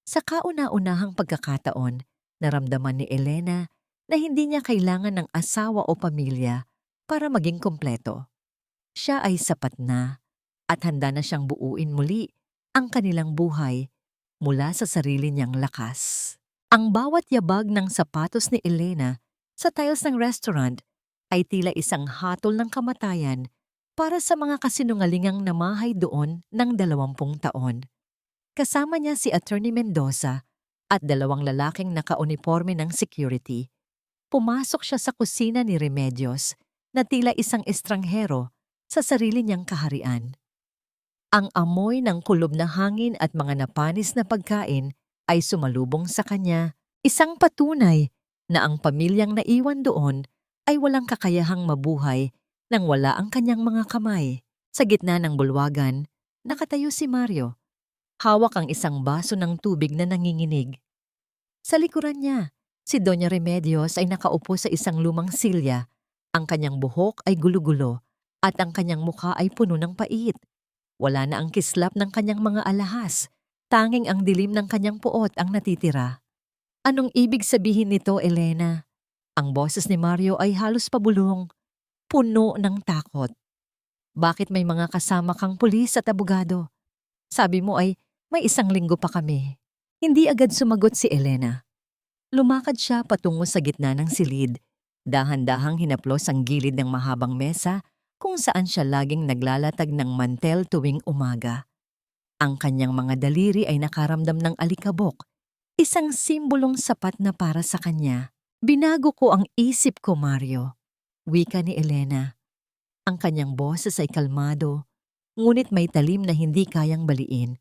Sa kauna-unahang pagkakataon, naramdaman ni Elena na hindi niya kailangan ng asawa o pamilya para maging kompleto. Siya ay sapat na at handa na siyang buuin muli ang kanilang buhay mula sa sarili niyang lakas. Ang bawat yabag ng sapatos ni Elena sa tiles ng restaurant ay tila isang hatol ng kamatayan para sa mga kasinungalingang namahay doon ng 20 taon. Kasama niya si Attorney Mendoza at 2 lalaking nakauniforme ng security. Pumasok siya sa kusina ni Remedios na tila isang estranghero sa sarili niyang kaharian. Ang amoy ng kulob na hangin at mga napanis na pagkain ay sumalubong sa kanya, isang patunay na ang pamilyang naiwan doon ay walang kakayahang mabuhay nang wala ang kanyang mga kamay. Sa gitna ng bulwagan, nakatayo si Mario. Hawak ang isang baso ng tubig na nanginginig. Sa likuran niya, si Doña Remedios ay nakaupo sa isang lumang silya. Ang kanyang buhok ay gulo-gulo at ang kanyang mukha ay puno ng pait. Wala na ang kislap ng kanyang mga alahas. Tanging ang dilim ng kanyang puot ang natitira. Anong ibig sabihin nito, Elena? Ang boses ni Mario ay halos pabulong, puno ng takot. Bakit may mga kasama kang pulis at abogado? Sabi mo ay may 1 linggo pa kami. Hindi agad sumagot si Elena. Lumakad siya patungo sa gitna ng silid. Dahan-dahang hinaplos ang gilid ng mahabang mesa kung saan siya laging naglalatag ng mantel tuwing umaga. Ang kanyang mga daliri ay nakaramdam ng alikabok, isang simbolong sapat na para sa kanya. Binago ko ang isip ko, Mario. Wika ni Elena. Ang kanyang boses ay kalmado, ngunit may talim na hindi kayang baliin.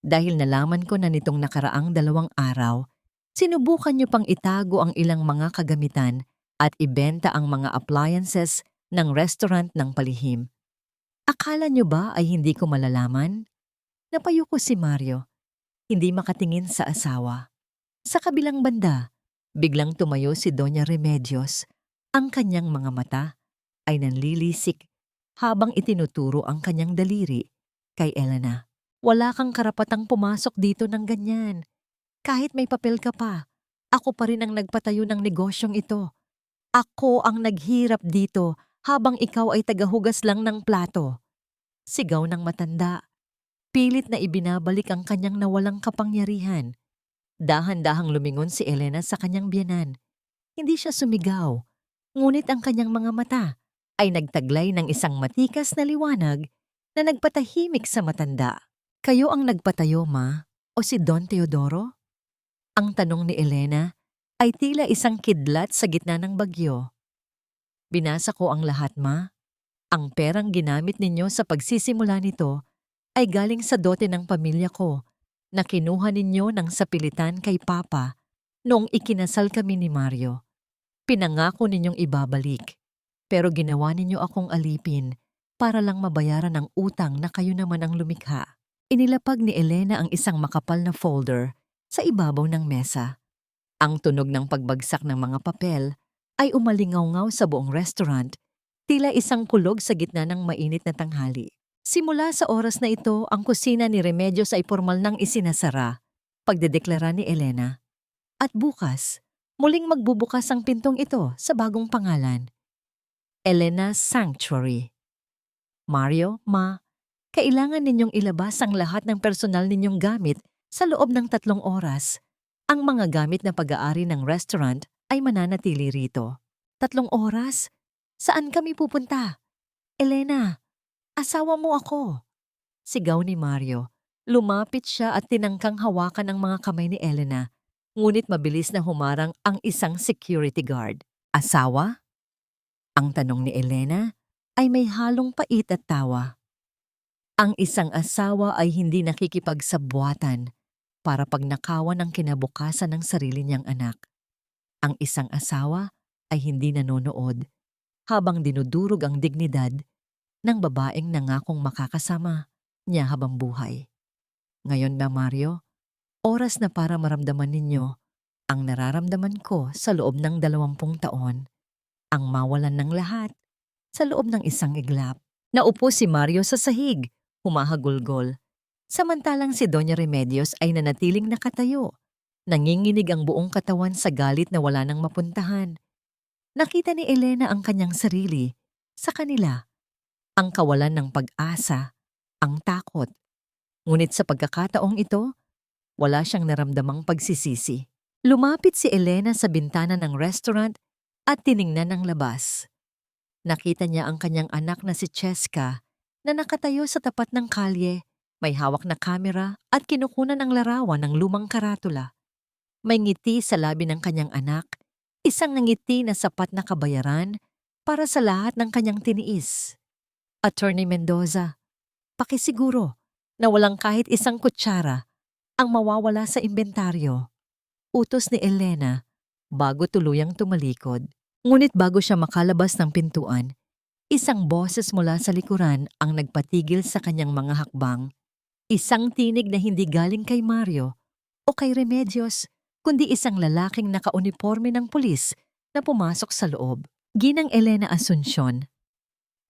Dahil nalaman ko na nitong nakaraang 2 araw, sinubukan niyo pang itago ang ilang mga kagamitan at ibenta ang mga appliances ng restaurant ng palihim. Akala niyo ba ay hindi ko malalaman? Napayuko si Mario, hindi makatingin sa asawa. Sa kabilang banda, biglang tumayo si Doña Remedios. Ang kanyang mga mata ay nanlilisik habang itinuturo ang kanyang daliri kay Elena. Wala kang karapatang pumasok dito ng ganyan. Kahit may papel ka pa, ako pa rin ang nagpatayo ng negosyong ito. Ako ang naghirap dito habang ikaw ay tagahugas lang ng plato. Sigaw ng matanda. Pilit na ibinabalik ang kanyang nawalang kapangyarihan. Dahan-dahang lumingon si Elena sa kanyang biyenan. Hindi siya sumigaw, ngunit ang kanyang mga mata ay nagtaglay ng isang matikas na liwanag na nagpatahimik sa matanda. Kayo ang nagpatayo, ma? O si Don Teodoro? Ang tanong ni Elena ay tila isang kidlat sa gitna ng bagyo. Binasa ko ang lahat, ma. Ang perang ginamit ninyo sa pagsisimula nito ay galing sa dote ng pamilya ko na kinuha ninyo ng sapilitan kay Papa noong ikinasal kami ni Mario. Pinangako ninyong ibabalik, pero ginawa ninyo akong alipin para lang mabayaran ang utang na kayo naman ang lumikha. Inilapag ni Elena ang isang makapal na folder sa ibabaw ng mesa. Ang tunog ng pagbagsak ng mga papel ay umalingaw-ngaw sa buong restaurant, tila isang kulog sa gitna ng mainit na tanghali. Simula sa oras na ito, ang kusina ni Remedios ay formal nang isinasara, pagdedeklara ni Elena. At bukas, muling magbubukas ang pintong ito sa bagong pangalan, Elena's Sanctuary. Mario, ma, kailangan ninyong ilabas ang lahat ng personal ninyong gamit sa loob ng 3 oras. Ang mga gamit na pag-aari ng restaurant ay mananatili rito. 3 oras? Saan kami pupunta? Elena, asawa mo ako. Sigaw ni Mario. Lumapit siya at tinangkang hawakan ang mga kamay ni Elena, ngunit mabilis na humarang ang isang security guard. Asawa? Ang tanong ni Elena ay may halong pait at tawa. Ang isang asawa ay hindi nakikipagsabwatan para pagnakawan ang kinabukasan ng sarili niyang anak. Ang isang asawa ay hindi nanonood habang dinudurog ang dignidad ng babaeng nangakong makakasama niya habang buhay. Ngayon ba, Mario, oras na para maramdaman ninyo ang nararamdaman ko sa loob ng 20 taon, ang mawalan ng lahat sa loob ng isang iglap. Naupo si Mario sa sahig, humahagulgol. Samantalang si Doña Remedios ay nanatiling nakatayo. Nanginginig ang buong katawan sa galit na wala nang mapuntahan. Nakita ni Elena ang kanyang sarili sa kanila. Ang kawalan ng pag-asa, ang takot. Ngunit sa pagkakataong ito, wala siyang naramdamang pagsisisi. Lumapit si Elena sa bintana ng restaurant at tiningnan ang labas. Nakita niya ang kanyang anak na si Cheska na nakatayo sa tapat ng kalye, may hawak na kamera at kinukunan ng larawan ng lumang karatula. May ngiti sa labi ng kanyang anak, isang ngiti na sapat na kabayaran para sa lahat ng kanyang tiniis. Attorney Mendoza, pakisiguro na walang kahit isang kutsara ang mawawala sa inventaryo. Utos ni Elena bago tuluyang tumalikod. Ngunit bago siya makalabas ng pintuan, isang boses mula sa likuran ang nagpatigil sa kanyang mga hakbang. Isang tinig na hindi galing kay Mario o kay Remedios, kundi isang lalaking nakauniforme ng pulis na pumasok sa loob. Ginang Elena Asuncion,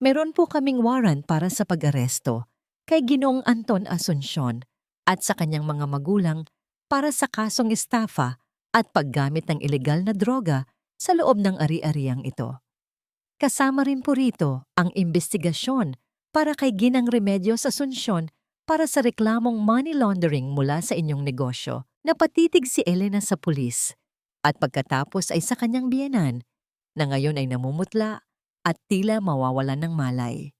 meron po kaming warrant para sa pag-aresto kay Ginoong Anton Asuncion at sa kanyang mga magulang para sa kasong estafa at paggamit ng ilegal na droga sa loob ng ari-ariang ito. Kasama rin po rito ang imbestigasyon para kay Ginang Remedios Asuncion para sa reklamong money laundering mula sa inyong negosyo. Napatitig si Elena sa pulis at pagkatapos ay sa kanyang biyenan na ngayon ay namumutla at tila mawawalan ng malay.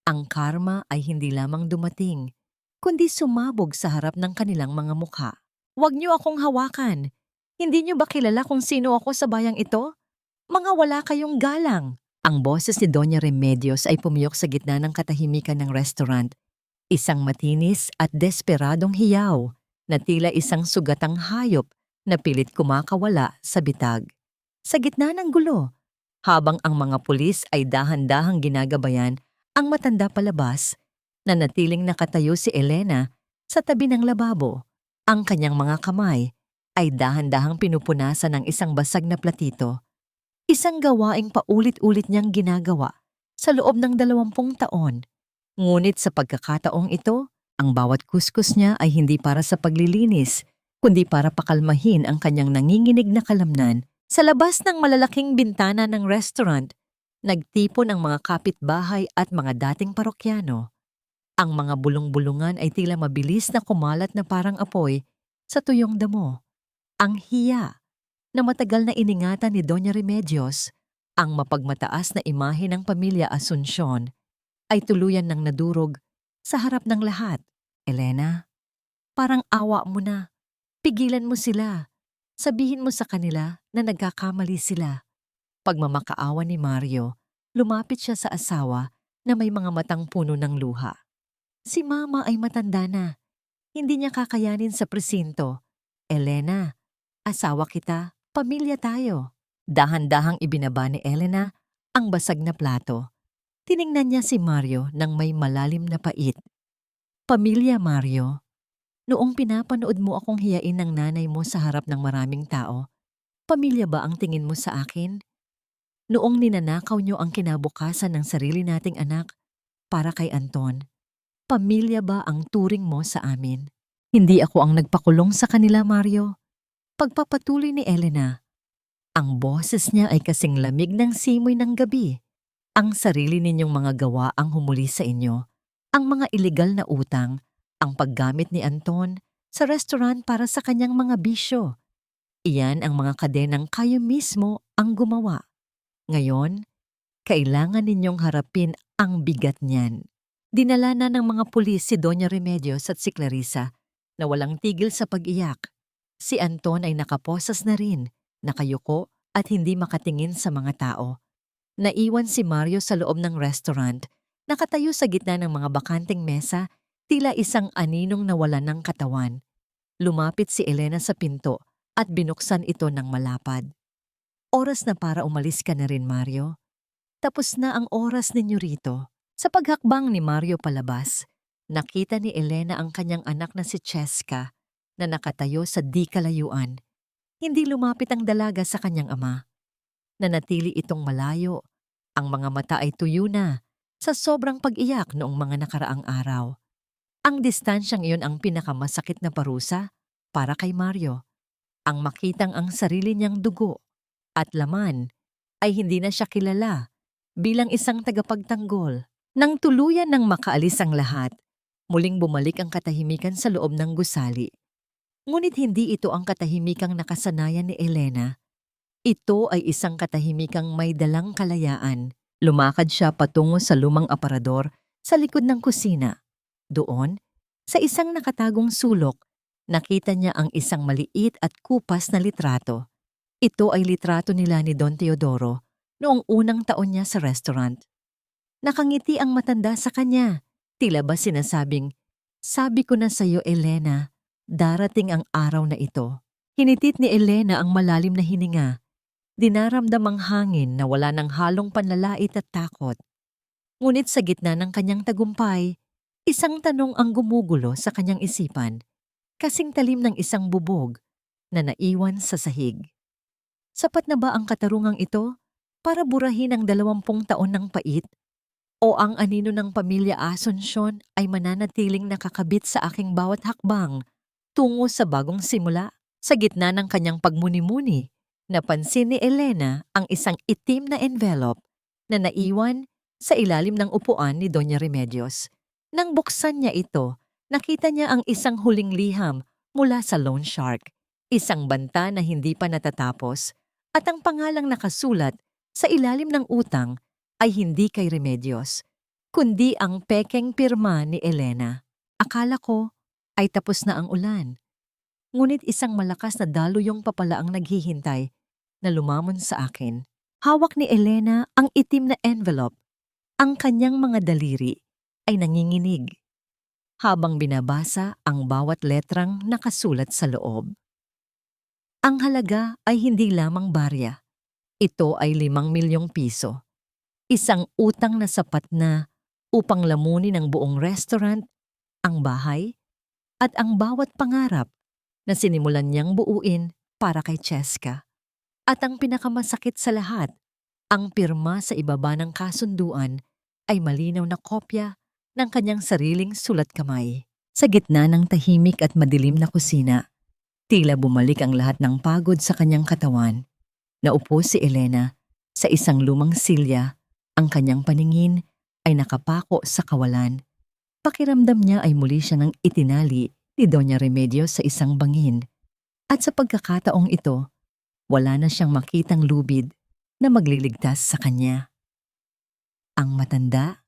Ang karma ay hindi lamang dumating, kundi sumabog sa harap ng kanilang mga mukha. "Huwag niyo akong hawakan! Hindi niyo ba kilala kung sino ako sa bayang ito? Mga wala kayong galang!" Ang boses ni Doña Remedios ay pumiyok sa gitna ng katahimikan ng restaurant. Isang matinis at desperadong hiyaw na tila isang sugatang hayop na pilit kumakawala sa bitag. Sa gitna ng gulo, habang ang mga pulis ay dahan-dahang ginagabayan ang matanda palabas, nanatiling nakatayo si Elena sa tabi ng lababo. Ang kanyang mga kamay ay dahan-dahang pinupunasan ng isang basag na platito. Isang gawaing paulit-ulit niyang ginagawa sa loob ng 20 taon. Ngunit sa pagkakataong ito, ang bawat kuskus niya ay hindi para sa paglilinis, kundi para pakalmahin ang kanyang nanginginig na kalamnan. Sa labas ng malalaking bintana ng restaurant, nagtipon ang mga kapitbahay at mga dating parokyano. Ang mga bulong-bulungan ay tila mabilis na kumalat na parang apoy sa tuyong damo. Ang hiya na matagal na iningatan ni Doña Remedios, ang mapagmataas na imahe ng pamilya Asuncion, ay tuluyan ng nadurog sa harap ng lahat. "Elena, parang awa mo na. Pigilan mo sila. Sabihin mo sa kanila na nagkakamali sila." Pagmamakaawa ni Mario, lumapit siya sa asawa na may mga matang puno ng luha. Si Mama ay matanda na. Hindi niya kakayanin sa presinto. "Elena, asawa kita, pamilya tayo." Dahan-dahang ibinaba ni Elena ang basag na plato. Tiningnan niya si Mario ng may malalim na pait. "Pamilya, Mario. Noong pinapanood mo akong hiyain ng nanay mo sa harap ng maraming tao, pamilya ba ang tingin mo sa akin? Noong ninanakaw niyo ang kinabukasan ng sarili nating anak para kay Anton, pamilya ba ang turing mo sa amin? Hindi ako ang nagpakulong sa kanila, Mario." Pagpapatuloy ni Elena, ang boses niya ay kasing lamig ng simoy ng gabi. "Ang sarili ninyong mga gawa ang humuli sa inyo. Ang mga ilegal na utang, ang paggamit ni Anton sa restaurant para sa kanyang mga bisyo. Iyan ang mga kadenang kayo mismo ang gumawa. Ngayon, kailangan ninyong harapin ang bigat niyan." Dinala na ng mga pulis si Doña Remedios at si Clarissa na walang tigil sa pag-iyak. Si Anton ay nakaposas na rin, nakayuko at hindi makatingin sa mga tao. Naiwan si Mario sa loob ng restaurant, nakatayo sa gitna ng mga bakanteng mesa, tila isang aninong nawalan ng katawan. Lumapit si Elena sa pinto at binuksan ito ng malapad. "Oras na para umalis ka na rin, Mario. Tapos na ang oras ninyo rito." Sa paghakbang ni Mario palabas, nakita ni Elena ang kanyang anak na si Cheska na nakatayo sa di kalayuan. Hindi lumapit ang dalaga sa kanyang ama. Nanatili itong malayo. Ang mga mata ay tuyo na sa sobrang pag-iyak noong mga nakaraang araw. Ang distansyang iyon ang pinakamasakit na parusa para kay Mario. Ang makitang ang sarili niyang dugo at laman ay hindi na siya kilala bilang isang tagapagtanggol. Nang tuluyan ng makaalis ang lahat, muling bumalik ang katahimikan sa loob ng gusali. Ngunit hindi ito ang katahimikang nakasanayan ni Elena. Ito ay isang katahimikang may dalang kalayaan. Lumakad siya patungo sa lumang aparador sa likod ng kusina. Doon, sa isang nakatagong sulok, nakita niya ang isang maliit at kupas na litrato. Ito ay litrato nila ni Don Teodoro noong unang taon niya sa restaurant. Nakangiti ang matanda sa kanya. Tila ba sinasabing, "Sabi ko na sa iyo, Elena, darating ang araw na ito." Hinitit ni Elena ang malalim na hininga. Dinaramdam ang hangin na wala ng halong panlalait at takot. Ngunit sa gitna ng kanyang tagumpay, isang tanong ang gumugulo sa kanyang isipan, kasing talim ng isang bubog na naiwan sa sahig. Sapat na ba ang katarungang ito para burahin ang 20 taon ng pait? O ang anino ng pamilya Asuncion ay mananatiling nakakabit sa aking bawat hakbang tungo sa bagong simula? Sa gitna ng kanyang pagmuni-muni, napansin ni Elena ang isang itim na envelope na naiwan sa ilalim ng upuan ni Doña Remedios. Nang buksan niya ito, nakita niya ang isang huling liham mula sa loan shark, isang banta na hindi pa natatapos, at ang pangalang nakasulat sa ilalim ng utang ay hindi kay Remedios, kundi ang pekeng pirma ni Elena. Akala ko ay tapos na ang ulan. Ngunit isang malakas na daluyong papala ang naghihintay na lumamon sa akin. Hawak ni Elena ang itim na envelope. Ang kanyang mga daliri ay nanginginig habang binabasa ang bawat letrang nakasulat sa loob. Ang halaga ay hindi lamang barya. Ito ay 5 milyong piso. Isang utang na sapat na upang lamunin ang buong restaurant, ang bahay, at ang bawat pangarap na sinimulan niyang buuin para kay Cheska. At ang pinakamasakit sa lahat, ang pirma sa ibaba ng kasunduan ay malinaw na kopya ng kanyang sariling sulat kamay. Sa gitna ng tahimik at madilim na kusina, tila bumalik ang lahat ng pagod sa kanyang katawan. Naupo si Elena sa isang lumang silya, ang kanyang paningin ay nakapako sa kawalan. Pakiramdam niya ay muli siya ng itinali ni Doña Remedios sa isang bangin. At sa pagkakataong ito, wala na siyang makitang lubid na magliligtas sa kanya. Ang matanda,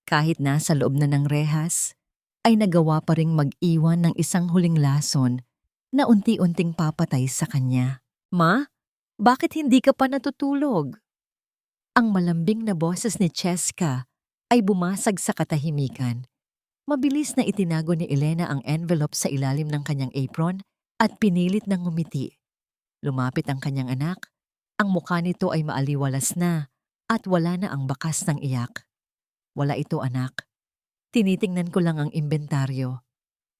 kahit nasa loob na ng rehas, ay nagawa pa ring mag-iwan ng isang huling lason na unti-unting papatay sa kanya. Ma, bakit hindi ka pa natutulog? Ang malambing na boses ni Cheska ay bumasag sa katahimikan. Mabilis na itinago ni Elena ang envelope sa ilalim ng kanyang apron at pinilit ng ngumiti. Lumapit ang kanyang anak. Ang mukha nito ay maaliwalas na at wala na ang bakas ng iyak. Wala ito, anak. Tinitingnan ko lang ang inventaryo.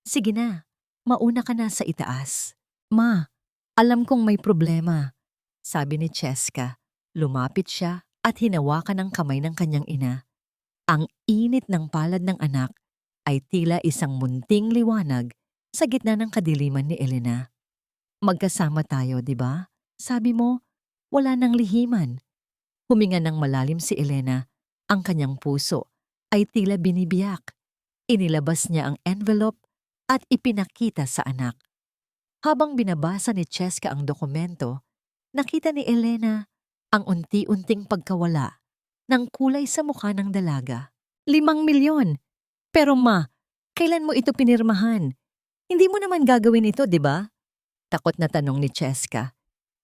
Sige na, mauna ka na sa itaas. Ma, alam kong may problema, sabi ni Cheska. Lumapit siya at hinawakan ang kamay ng kanyang ina. Ang init ng palad ng anak ay tila isang munting liwanag sa gitna ng kadiliman ni Elena. Magkasama tayo, di ba? Sabi mo, wala nang lihiman. Huminga ng malalim si Elena. Ang kanyang puso ay tila binibiyak. Inilabas niya ang envelope at ipinakita sa anak. Habang binabasa ni Cheska ang dokumento, nakita ni Elena ang unti-unting pagkawala ng kulay sa mukha ng dalaga. 5 milyon! Pero ma, kailan mo ito pinirmahan? Hindi mo naman gagawin ito, di ba? Takot na tanong ni Cheska.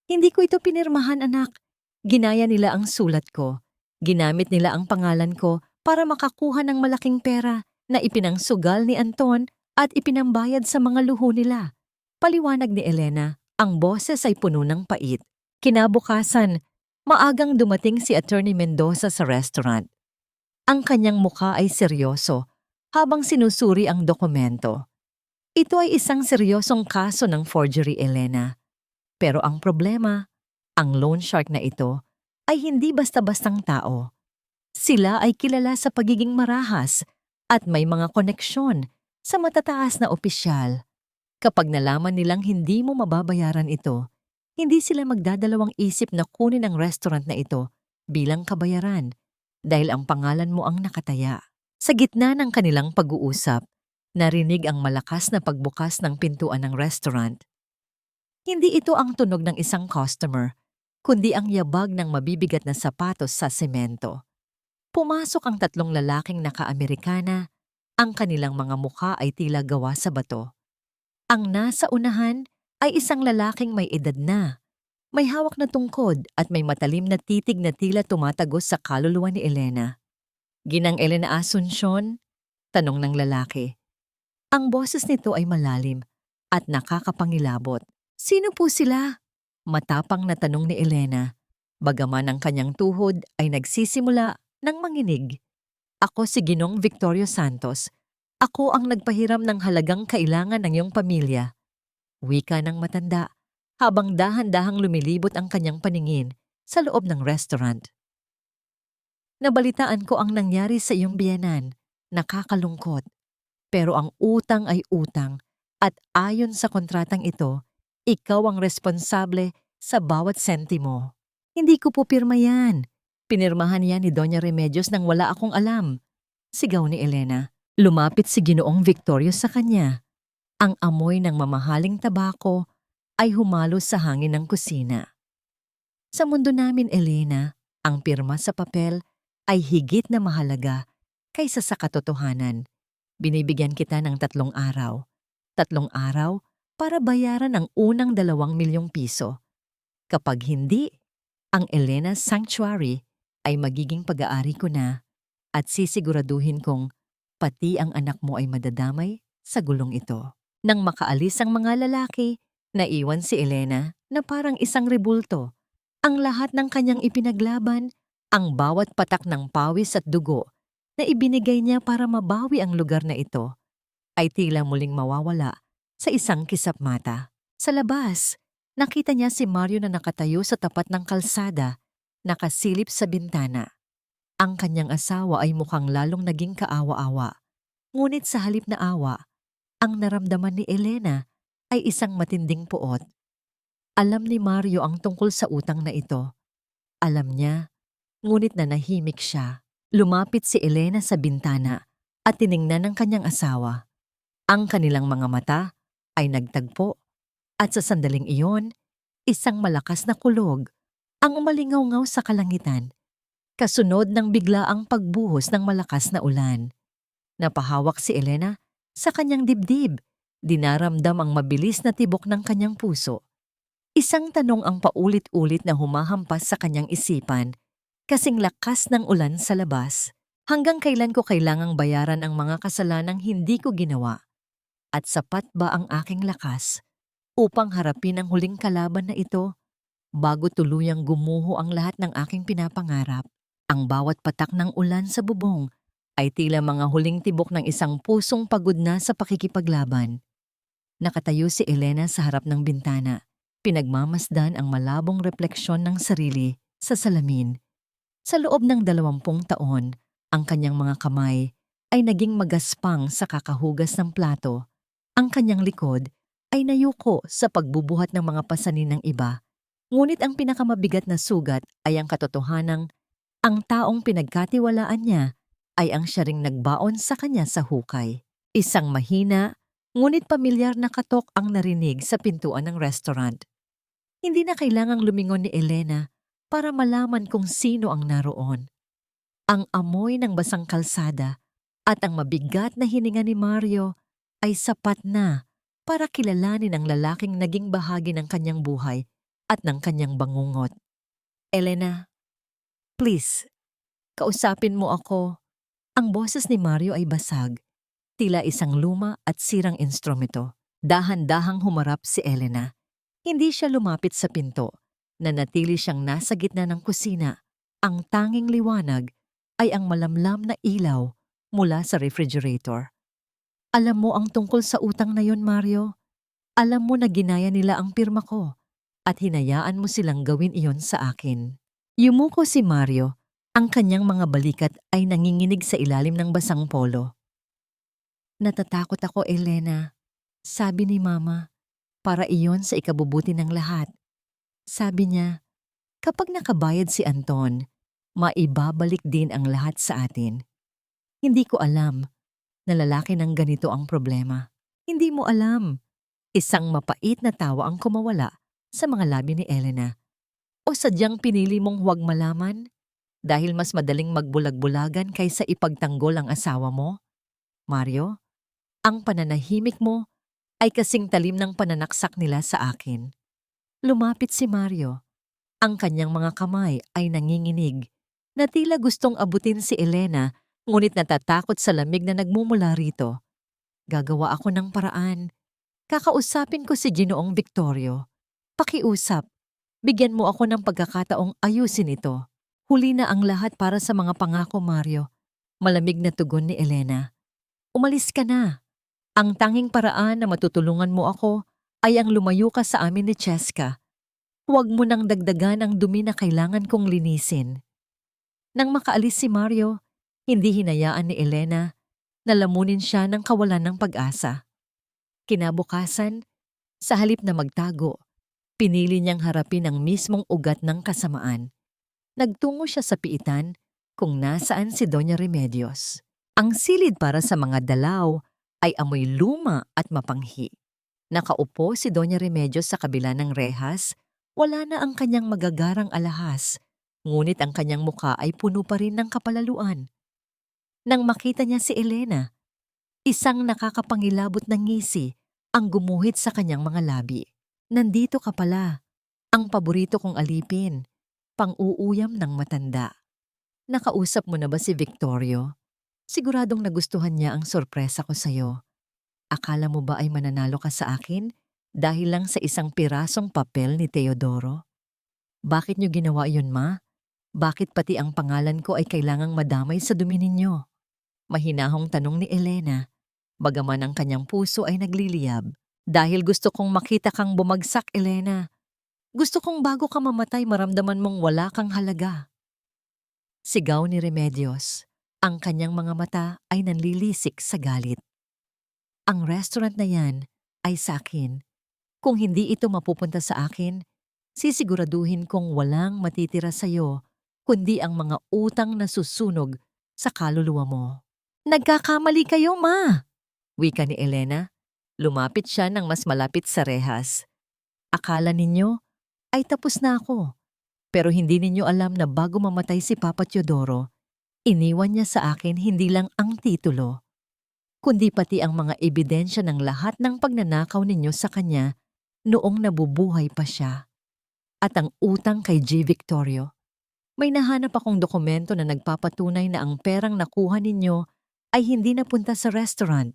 Hindi ko ito pinirmahan, anak. Ginaya nila ang sulat ko. Ginamit nila ang pangalan ko para makakuha ng malaking pera na ipinangsugal ni Anton at ipinambayad sa mga luho nila. Paliwanag ni Elena, ang boses ay puno ng pait. Kinabukasan, maagang dumating si Attorney Mendoza sa restaurant. Ang kanyang mukha ay seryoso habang sinusuri ang dokumento. Ito ay isang seryosong kaso ng forgery, Elena. Pero ang problema, ang loan shark na ito ay hindi basta-bastang tao. Sila ay kilala sa pagiging marahas at may mga koneksyon sa matataas na opisyal. Kapag nalaman nilang hindi mo mababayaran ito, hindi sila magdadalawang isip na kunin ang restaurant na ito bilang kabayaran dahil ang pangalan mo ang nakataya. Sa gitna ng kanilang pag-uusap, narinig ang malakas na pagbukas ng pintuan ng restaurant. Hindi ito ang tunog ng isang customer, kundi ang yabag ng mabibigat na sapatos sa semento. Pumasok ang 3 lalaking naka-Amerikana, ang kanilang mga mukha ay tila gawa sa bato. Ang nasa unahan ay isang lalaking may edad na, may hawak na tungkod at may matalim na titig na tila tumatagos sa kaluluwa ni Elena. Ginang Elena Asuncion? Tanong ng lalaki. Ang boses nito ay malalim at nakakapangilabot. Sino po sila? Matapang na tanong ni Elena, bagaman ang kanyang tuhod ay nagsisimula ng manginig. Ako si Ginong Victorio Santos. Ako ang nagpahiram ng halagang kailangan ng iyong pamilya. Wika ng matanda, habang dahan-dahang lumilibot ang kanyang paningin sa loob ng restaurant. Nabalitaan ko ang nangyari sa iyong biyenan. Nakakalungkot. Pero ang utang ay utang at ayon sa kontratang ito, ikaw ang responsable sa bawat sentimo. Hindi ko po pirma yan. Pinirmahan yan ni Doña Remedios nang wala akong alam. Sigaw ni Elena. Lumapit si Ginoong Victorio sa kanya. Ang amoy ng mamahaling tabako ay humalo sa hangin ng kusina. Sa mundo namin, Elena, ang pirma sa papel ay higit na mahalaga kaysa sa katotohanan. Binibigyan kita ng 3 araw. 3 araw para bayaran ang unang 2 milyong piso. Kapag hindi, ang Elena Sanctuary ay magiging pag-aari ko na at sisiguraduhin kong pati ang anak mo ay madadamay sa gulong ito. Nang makaalis ang mga lalaki, naiwan si Elena na parang isang rebulto. Ang lahat ng kanyang ipinaglaban, ang bawat patak ng pawis at dugo na ibinigay niya para mabawi ang lugar na ito, ay tila muling mawawala sa isang kisap mata. Sa labas, nakita niya si Mario na nakatayo sa tapat ng kalsada, nakasilip sa bintana. Ang kanyang asawa ay mukhang lalong naging kaawa-awa. Ngunit sa halip na awa, ang naramdaman ni Elena ay isang matinding puot. Alam ni Mario ang tungkol sa utang na ito. Alam niya, ngunit nanahimik siya. Lumapit si Elena sa bintana at tiningnan ng kanyang asawa. Ang kanilang mga mata ay nagtagpo at sa sandaling iyon, isang malakas na kulog ang umalingaw-ngaw sa kalangitan, kasunod ng biglaang pagbuhos ng malakas na ulan. Napahawak si Elena sa kanyang dibdib, dinaramdam ang mabilis na tibok ng kanyang puso. Isang tanong ang paulit-ulit na humahampas sa kanyang isipan, kasing lakas ng ulan sa labas. Hanggang kailan ko kailangang bayaran ang mga kasalanang hindi ko ginawa? At sapat ba ang aking lakas upang harapin ang huling kalaban na ito bago tuluyang gumuho ang lahat ng aking pinapangarap? Ang bawat patak ng ulan sa bubong ay tila mga huling tibok ng isang pusong pagod na sa pakikipaglaban. Nakatayo si Elena sa harap ng bintana, pinagmamasdan ang malabong refleksyon ng sarili sa salamin. Sa loob ng 20 taon, ang kanyang mga kamay ay naging magaspang sa kakahugas ng plato. Ang kanyang likod ay nayuko sa pagbubuhat ng mga pasanin ng iba. Ngunit ang pinakamabigat na sugat ay ang katotohanang ang taong pinagkatiwalaan niya ay ang siya ring nagbaon sa kanya sa hukay. Isang mahina, ngunit pamilyar na katok ang narinig sa pintuan ng restaurant. Hindi na kailangang lumingon ni Elena para malaman kung sino ang naroon. Ang amoy ng basang kalsada at ang mabigat na hininga ni Mario ay sapat na para kilalanin ang lalaking naging bahagi ng kanyang buhay at ng kanyang bangungot. Elena, please, kausapin mo ako. Ang boses ni Mario ay basag, tila isang luma at sirang instrumento. Dahan-dahang humarap si Elena. Hindi siya lumapit sa pinto. Nanatili siyang nasa gitna ng kusina. Ang tanging liwanag ay ang malamlam na ilaw mula sa refrigerator. Alam mo ang tungkol sa utang na yon, Mario? Alam mo na ginaya nila ang pirma ko at hinayaan mo silang gawin iyon sa akin. Yumuko si Mario. Ang kanyang mga balikat ay nanginginig sa ilalim ng basang polo. Natatakot ako, Elena. Sabi ni Mama, para iyon sa ikabubuti ng lahat. Sabi niya, kapag nakabayad si Anton, maibabalik din ang lahat sa atin. Hindi ko alam na lalaki ng ganito ang problema. Hindi mo alam. Isang mapait na tawa ang kumawala sa mga labi ni Elena. O sadyang pinili mong huwag malaman? Dahil mas madaling magbulag-bulagan kaysa ipagtanggol ang asawa mo? Mario, ang pananahimik mo ay kasing talim ng pananaksak nila sa akin. Lumapit si Mario. Ang kanyang mga kamay ay nanginginig, na tila gustong abutin si Elena, ngunit natatakot sa lamig na nagmumula rito. Gagawa ako ng paraan. Kakausapin ko si Ginoong Victorio. Pakiusap. Bigyan mo ako ng pagkakataong ayusin ito. Huli na ang lahat para sa mga pangako, Mario. Malamig na tugon ni Elena. Umalis ka na. Ang tanging paraan na matutulungan mo ako ay ang lumayo ka sa amin ni Cheska. Huwag mo nang dagdagan ang dumi na kailangan kong linisin. Nang makaalis si Mario, hindi hinayaan ni Elena na lamunin siya ng kawalan ng pag-asa. Kinabukasan, sa halip na magtago, pinili niyang harapin ang mismong ugat ng kasamaan. Nagtungo siya sa piitan kung nasaan si Doña Remedios. Ang silid para sa mga dalaw ay amoy luma at mapanghi. Nakaupo si Doña Remedios sa kabila ng rehas, wala na ang kanyang magagarang alahas, Ngunit ang kanyang muka ay puno pa rin ng kapalaluan. Nang makita niya si Elena, isang nakakapangilabot na ngisi ang gumuhit sa kanyang mga labi. Nandito ka pala, ang paborito kong alipin, pang-uuyam ng matanda. Nakausap mo na ba si Victorio? Siguradong nagustuhan niya ang sorpresa ko sa'yo. Akala mo ba ay mananalo ka sa akin dahil lang sa isang pirasong papel ni Teodoro? Bakit niyo ginawa yun, ma? Bakit pati ang pangalan ko ay kailangang madamay sa dumi ninyo? Mahinahong tanong ni Elena, bagaman ang kanyang puso ay nagliliyab. Dahil gusto kong makita kang bumagsak, Elena. Gusto kong bago ka mamatay maramdaman mong wala kang halaga. Sigaw ni Remedios. Ang kanyang mga mata ay nanlilisik sa galit. Ang restaurant na yan ay sa akin. Kung hindi ito mapupunta sa akin, sisiguraduhin kong walang matitira sa'yo kundi ang mga utang na susunog sa kaluluwa mo. Nagkakamali kayo, ma! Wika ni Elena. Lumapit siya ng mas malapit sa rehas. Akala ninyo ay tapos na ako. Pero hindi ninyo alam na bago mamatay si Papa Teodoro, iniwan niya sa akin hindi lang ang titulo, kundi pati ang mga ebidensya ng lahat ng pagnanakaw ninyo sa kanya noong nabubuhay pa siya. At ang utang kay G. Victorio. May nahanap akong dokumento na nagpapatunay na ang perang nakuha ninyo ay hindi napunta sa restaurant,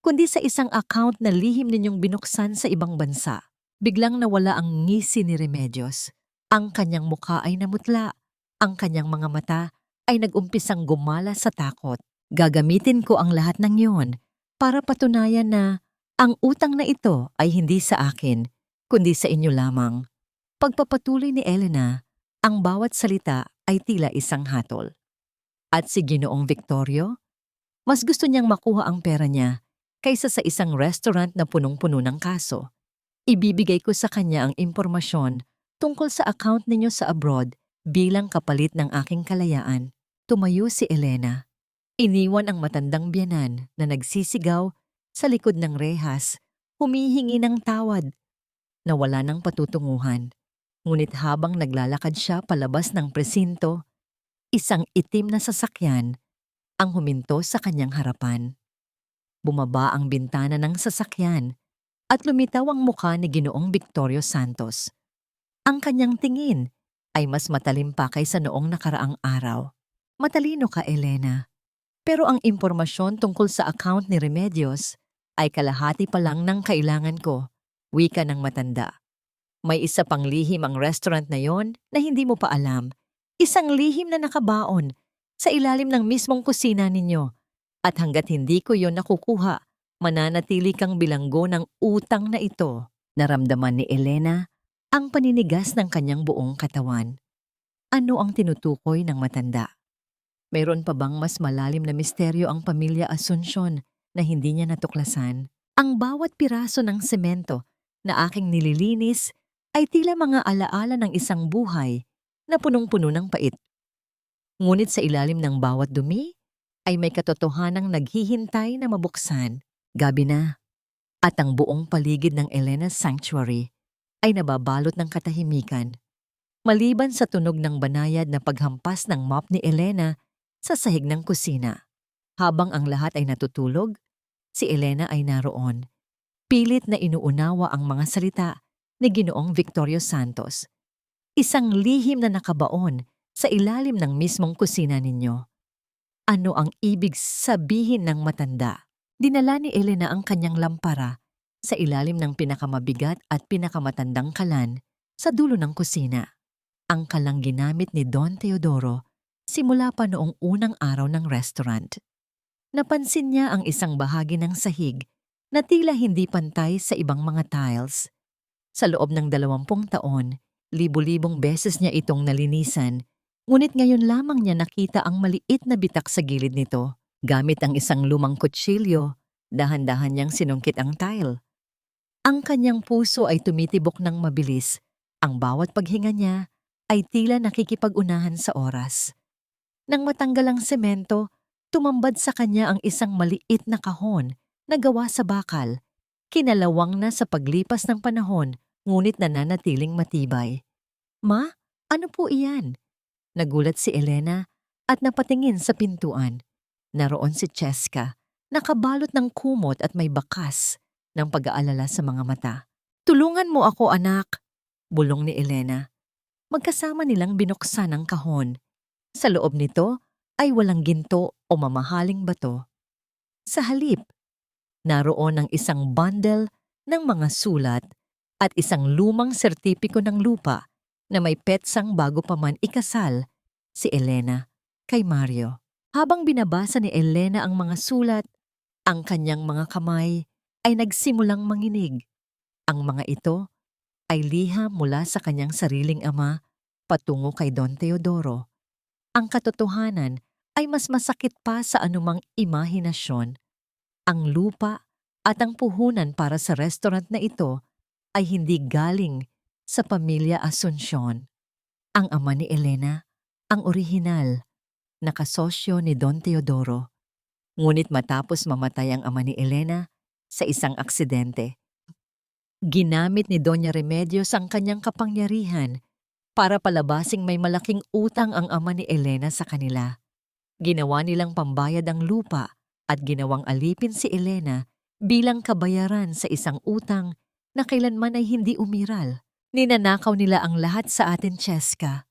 kundi sa isang account na lihim ninyong binuksan sa ibang bansa. Biglang nawala ang ngisi ni Remedios. Ang kanyang mukha ay namutla. Ang kanyang mga mata ay nag-umpisang gumala sa takot. Gagamitin ko ang lahat ng yon para patunayan na ang utang na ito ay hindi sa akin, kundi sa inyo lamang. Pagpapatuloy ni Elena, ang bawat salita ay tila isang hatol. At si Ginoong Victorio, mas gusto niyang makuha ang pera niya kaysa sa isang restaurant na punong-puno ng kaso. Ibibigay ko sa kanya ang impormasyon tungkol sa account ninyo sa abroad bilang kapalit ng aking kalayaan. Tumayo si Elena. Iniwan ang matandang biyanan na nagsisigaw sa likod ng rehas, humihingi ng tawad. Nawala ng patutunguhan. Ngunit habang naglalakad siya palabas ng presinto, isang itim na sasakyan ang huminto sa kanyang harapan. Bumaba ang bintana ng sasakyan at lumitaw ang mukha ni Ginoong Victorio Santos. Ang kanyang tingin ay mas matalim pa kaysa noong nakaraang araw. Matalino ka, Elena. Pero ang impormasyon tungkol sa account ni Remedios ay kalahati pa lang ng kailangan ko, wika ng matanda. May isa pang lihim ang restaurant na yon na hindi mo pa alam. Isang lihim na nakabaon sa ilalim ng mismong kusina ninyo. At hanggat hindi ko yon nakukuha, mananatili kang bilanggo ng utang na ito. Naramdaman ni Elena ang paninigas ng kanyang buong katawan. Ano ang tinutukoy ng matanda? Mayroon pa bang mas malalim na misteryo ang pamilya Asuncion na hindi niya natuklasan? Ang bawat piraso ng semento na aking nililinis ay tila mga alaala ng isang buhay na punong-puno ng pait. Ngunit sa ilalim ng bawat dumi ay may katotohanang naghihintay na mabuksan. Gabi na, at ang buong paligid ng Elena's Sanctuary ay nababalot ng katahimikan. Maliban sa tunog ng banayad na paghampas ng mop ni Elena sa sahig ng kusina. Habang ang lahat ay natutulog, si Elena ay naroon. Pilit na inuunawa ang mga salita ni Ginoong Victorio Santos. Isang lihim na nakabaon sa ilalim ng mismong kusina ninyo. Ano ang ibig sabihin ng matanda? Dinala ni Elena ang kanyang lampara sa ilalim ng pinakamabigat at pinakamatandang kalan sa dulo ng kusina. Ang kalang ginamit ni Don Teodoro simula pa noong unang araw ng restaurant. Napansin niya ang isang bahagi ng sahig na tila hindi pantay sa ibang mga tiles. Sa loob ng 20 taon, libu-libong beses niya itong nalinisan, ngunit ngayon lamang niya nakita ang maliit na bitak sa gilid nito. Gamit ang isang lumang kutsilyo, dahan-dahan niyang sinungkit ang tile. Ang kanyang puso ay tumitibok ng mabilis. Ang bawat paghinga niya ay tila nakikipag-unahan sa oras. Nang matanggal ang semento, tumambad sa kanya ang isang maliit na kahon na gawa sa bakal. Kinalawang na sa paglipas ng panahon, ngunit nananatiling matibay. Ma, ano po iyan? Nagulat si Elena at napatingin sa pintuan. Naroon si Cheska, nakabalot ng kumot at may bakas ng pag-aalala sa mga mata. "Tulungan mo ako, anak," bulong ni Elena. Magkasama nilang binuksan ang kahon. Sa loob nito ay walang ginto o mamahaling bato. Sa halip, naroon ang isang bundle ng mga sulat at isang lumang sertipiko ng lupa na may petsang bago pa man ikasal si Elena kay Mario. Habang binabasa ni Elena ang mga sulat, ang kanyang mga kamay ay nagsimulang manginig. Ang mga ito ay liham mula sa kanyang sariling ama patungo kay Don Teodoro. Ang katotohanan ay mas masakit pa sa anumang imahinasyon. Ang lupa at ang puhunan para sa restaurant na ito ay hindi galing sa pamilya Asuncion. Ang ama ni Elena, ang orihinal, nakasosyo ni Don Teodoro. Ngunit matapos mamatay ang ama ni Elena sa isang aksidente, ginamit ni Doña Remedios ang kanyang kapangyarihan para palabasing may malaking utang ang ama ni Elena sa kanila. Ginawa nilang pambayad ang lupa at ginawang alipin si Elena bilang kabayaran sa isang utang na kailanman ay hindi umiral. Ninanakaw nila ang lahat sa atin, Cheska.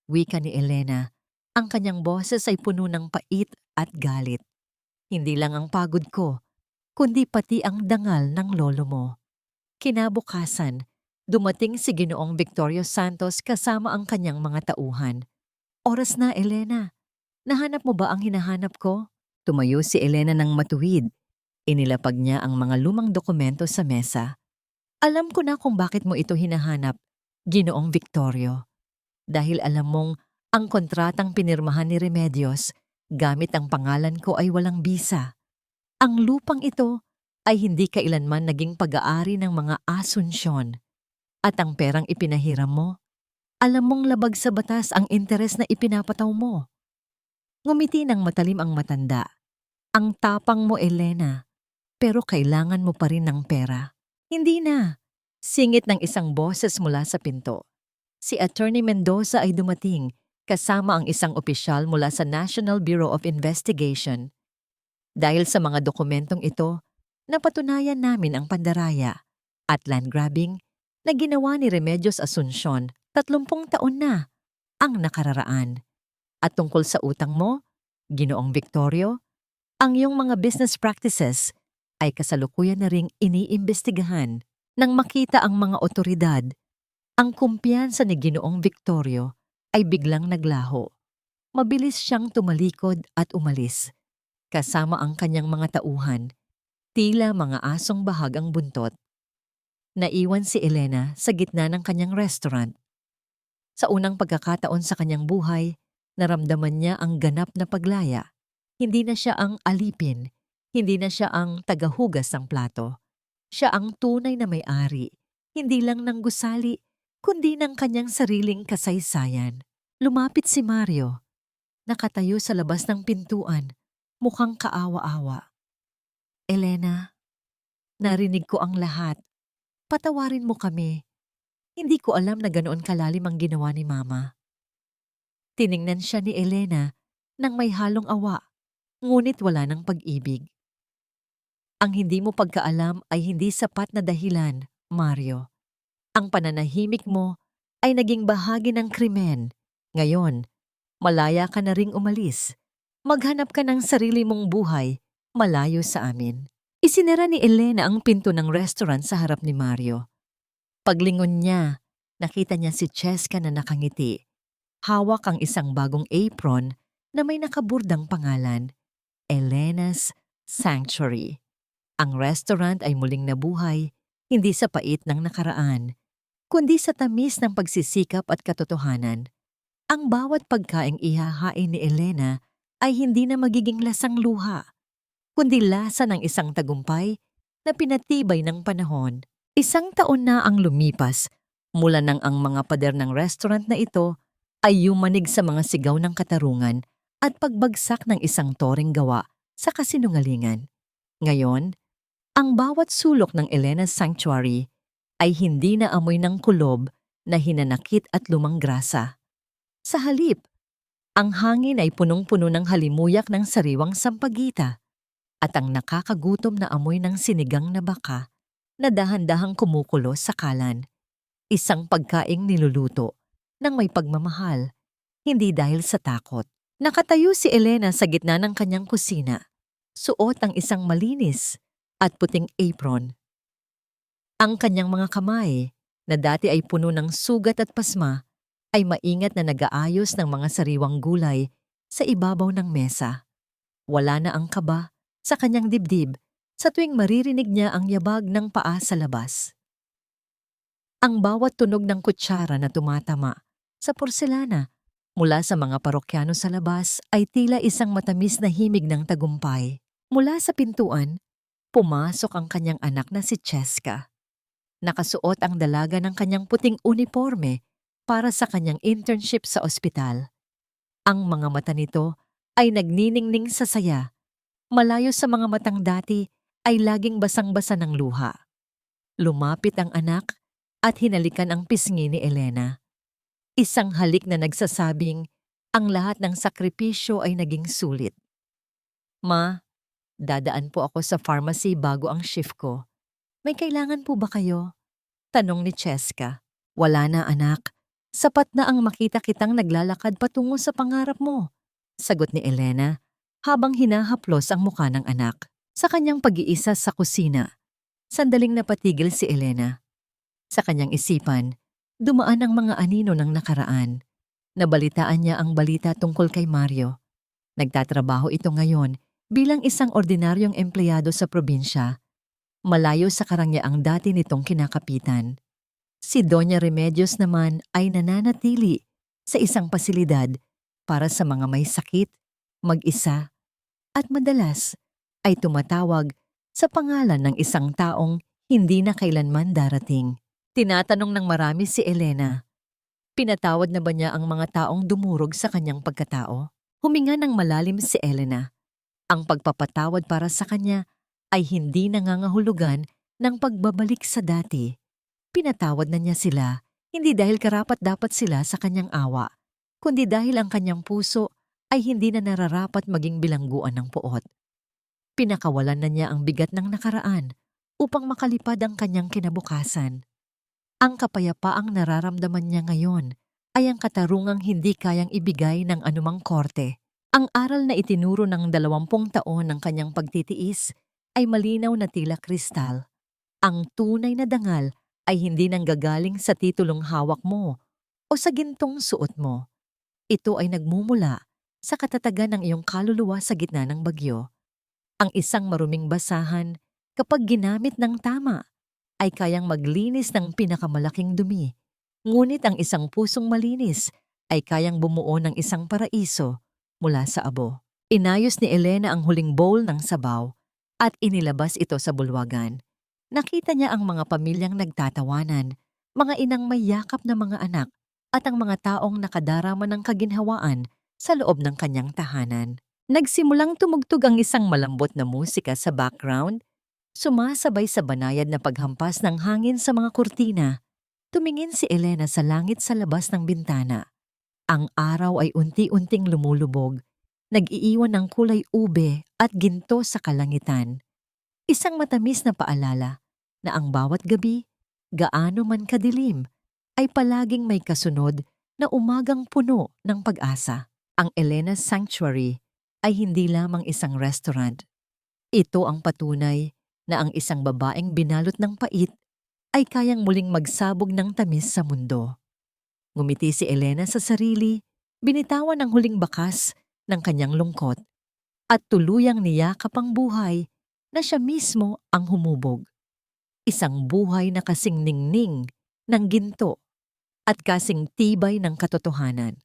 Wika ni Elena. Ang kanyang boses ay puno ng pait at galit. Hindi lang ang pagod ko, kundi pati ang dangal ng lolo mo. Kinabukasan, dumating si Ginoong Victorio Santos kasama ang kanyang mga tauhan. "Oras na, Elena. Nahanap mo ba ang hinahanap ko?" Tumayo si Elena ng matuwid. Inilapag niya ang mga lumang dokumento sa mesa. "Alam ko na kung bakit mo ito hinahanap, Ginoong Victorio. Dahil alam mong ang kontratang pinirmahan ni Remedios gamit ang pangalan ko ay walang bisa. Ang lupang ito ay hindi kailanman naging pag-aari ng mga Asuncion. At ang perang ipinahiram mo, alam mong labag sa batas ang interes na ipinapataw mo." Ngumiti ng matalim ang matanda. "Ang tapang mo, Elena, pero kailangan mo pa rin ng pera." "Hindi na," singit ng isang boses mula sa pinto. Si Attorney Mendoza ay dumating kasama ang isang opisyal mula sa National Bureau of Investigation. "Dahil sa mga dokumentong ito, napatunayan namin ang pandaraya at land grabbing na ginawa ni Remedios Asuncion 30 taon na ang nakararaan. At tungkol sa utang mo, Ginoong Victorio, ang iyong mga business practices ay kasalukuyan na ring iniimbestigahan. Nang makita ang mga otoridad, ang kumpiyansa ni Ginoong Victorio ay biglang naglaho. Mabilis siyang tumalikod at umalis. Kasama ang kanyang mga tauhan, tila mga asong bahag ang buntot. Naiwan si Elena sa gitna ng kanyang restaurant. Sa unang pagkakataon sa kanyang buhay, naramdaman niya ang ganap na paglaya. Hindi na siya ang alipin, hindi na siya ang tagahugas ng plato. Siya ang tunay na may-ari, hindi lang ng gusali, kundi ng kanyang sariling kasaysayan. Lumapit si Mario. Nakatayo sa labas ng pintuan, mukhang kaawa-awa. "Elena, narinig ko ang lahat. Patawarin mo kami. Hindi ko alam na ganoon kalalim ang ginawa ni Mama." Tiningnan siya ni Elena nang may halong awa, ngunit wala ng pag-ibig. "Ang hindi mo pagkaalam ay hindi sapat na dahilan, Mario. Ang pananahimik mo ay naging bahagi ng krimen. Ngayon, malaya ka na ring umalis. Maghanap ka ng sarili mong buhay malayo sa amin." Isinara ni Elena ang pinto ng restaurant sa harap ni Mario. Paglingon niya, nakita niya si Cheska na nakangiti. Hawak ang isang bagong apron na may nakaburdang pangalan, Elena's Sanctuary. Ang restaurant ay muling nabuhay, hindi sa pait ng nakaraan, kundi sa tamis ng pagsisikap at katotohanan. Ang bawat pagkaing ihahain ni Elena ay hindi na magiging lasang luha, kundi lasa ng isang tagumpay na pinatibay ng panahon. 1 taon na ang lumipas mula nang ang mga pader ng restaurant na ito ay yumanig sa mga sigaw ng katarungan at pagbagsak ng isang toring gawa sa kasinungalingan. Ngayon, ang bawat sulok ng Elena's Sanctuary ay hindi na amoy ng kulob na hinanakit at lumang grasa. Sa halip, Ang hangin ay punong-puno ng halimuyak ng sariwang sampagita at ang nakakagutom na amoy ng sinigang na baka na dahan-dahang kumukulo sa kalan. Isang pagkaing niluluto ng may pagmamahal, hindi dahil sa takot. Nakatayo si Elena sa gitna ng kanyang kusina. Suot ang isang malinis at puting apron. Ang kanyang mga kamay, na dati ay puno ng sugat at pasma, ay maingat na nag-aayos ng mga sariwang gulay sa ibabaw ng mesa. Wala na ang kaba sa kanyang dibdib sa tuwing maririnig niya ang yabag ng paa sa labas. Ang bawat tunog ng kutsara na tumatama sa porselana mula sa mga parokyano sa labas ay tila isang matamis na himig ng tagumpay. Mula sa pintuan, pumasok ang kanyang anak na si Cheska. Nakasuot ang dalaga ng kanyang puting uniforme para sa kanyang internship sa ospital. Ang mga mata nito ay nagniningning sa saya. Malayo sa mga matang dati ay laging basang-basa ng luha. Lumapit ang anak at hinalikan ang pisngi ni Elena. Isang halik na nagsasabing ang lahat ng sakripisyo ay naging sulit. Ma, dadaan po ako sa pharmacy bago ang shift ko. May kailangan po ba kayo? Tanong ni Cheska. Wala na anak. Sapat na ang makita kitang naglalakad patungo sa pangarap mo. Sagot ni Elena habang hinahaplos ang mukha ng anak. Sa kanyang pag-iisa sa kusina, sandaling napatigil si Elena. Sa kanyang isipan, dumaan ang mga anino ng nakaraan. Nabalitaan niya ang balita tungkol kay Mario. Nagtatrabaho ito ngayon bilang isang ordinaryong empleyado sa probinsya, malayo sa karangyaang dati nitong kinakapitan. Si Doña Remedios naman ay nananatili sa isang pasilidad para sa mga may sakit, mag-isa, at madalas ay tumatawag sa pangalan ng isang taong hindi na kailanman darating. Tinatanong ng marami si Elena, pinatawad na ba niya ang mga taong dumurog sa kanyang pagkatao? Huminga ng malalim si Elena. Ang pagpapatawad para sa kanya ay hindi nangangahulugan ng pagbabalik sa dati. Pinatawad na niya sila, hindi dahil karapat-dapat sila sa kanyang awa, kundi dahil ang kanyang puso ay hindi na nararapat maging bilangguan ng puot. Pinakawalan na niya ang bigat ng nakaraan upang makalipad ang kanyang kinabukasan. Ang kapayapaang nararamdaman niya ngayon ay ang katarungang hindi kayang ibigay ng anumang korte. Ang aral na itinuro ng 20 taon ng kanyang pagtitiis ay malinaw na tila kristal. Ang tunay na dangal ay hindi nanggagaling sa titulong hawak mo o sa gintong suot mo. Ito ay nagmumula sa katatagan ng iyong kaluluwa sa gitna ng bagyo. Ang isang maruming basahan, kapag ginamit ng tama, ay kayang maglinis ng pinakamalaking dumi. Ngunit ang isang pusong malinis ay kayang bumuo ng isang paraiso mula sa abo. Inayos ni Elena ang huling bowl ng sabaw at inilabas ito sa bulwagan. Nakita niya ang mga pamilyang nagtatawanan, mga inang may yakap na mga anak at ang mga taong nakadarama ng kaginhawaan sa loob ng kanyang tahanan. Nagsimulang tumugtog ang isang malambot na musika sa background, sumasabay sa banayad na paghampas ng hangin sa mga kurtina. Tumingin si Elena sa langit sa labas ng bintana. Ang araw ay unti-unting lumulubog, nag-iiwan ng kulay ube at ginto sa kalangitan. Isang matamis na paalala na ang bawat gabi, gaano man kadilim, ay palaging may kasunod na umagang puno ng pag-asa. Ang Elena's Sanctuary ay hindi lamang isang restaurant. Ito ang patunay na ang isang babaeng binalot ng pait ay kayang muling magsabog ng tamis sa mundo. Ngumiti si Elena sa sarili, binitawan ang huling bakas ng kanyang lungkot at tuluyang niyakap ang buhay na siya mismo ang humubog. Isang buhay na kasing ningning ng ginto at kasing tibay ng katotohanan.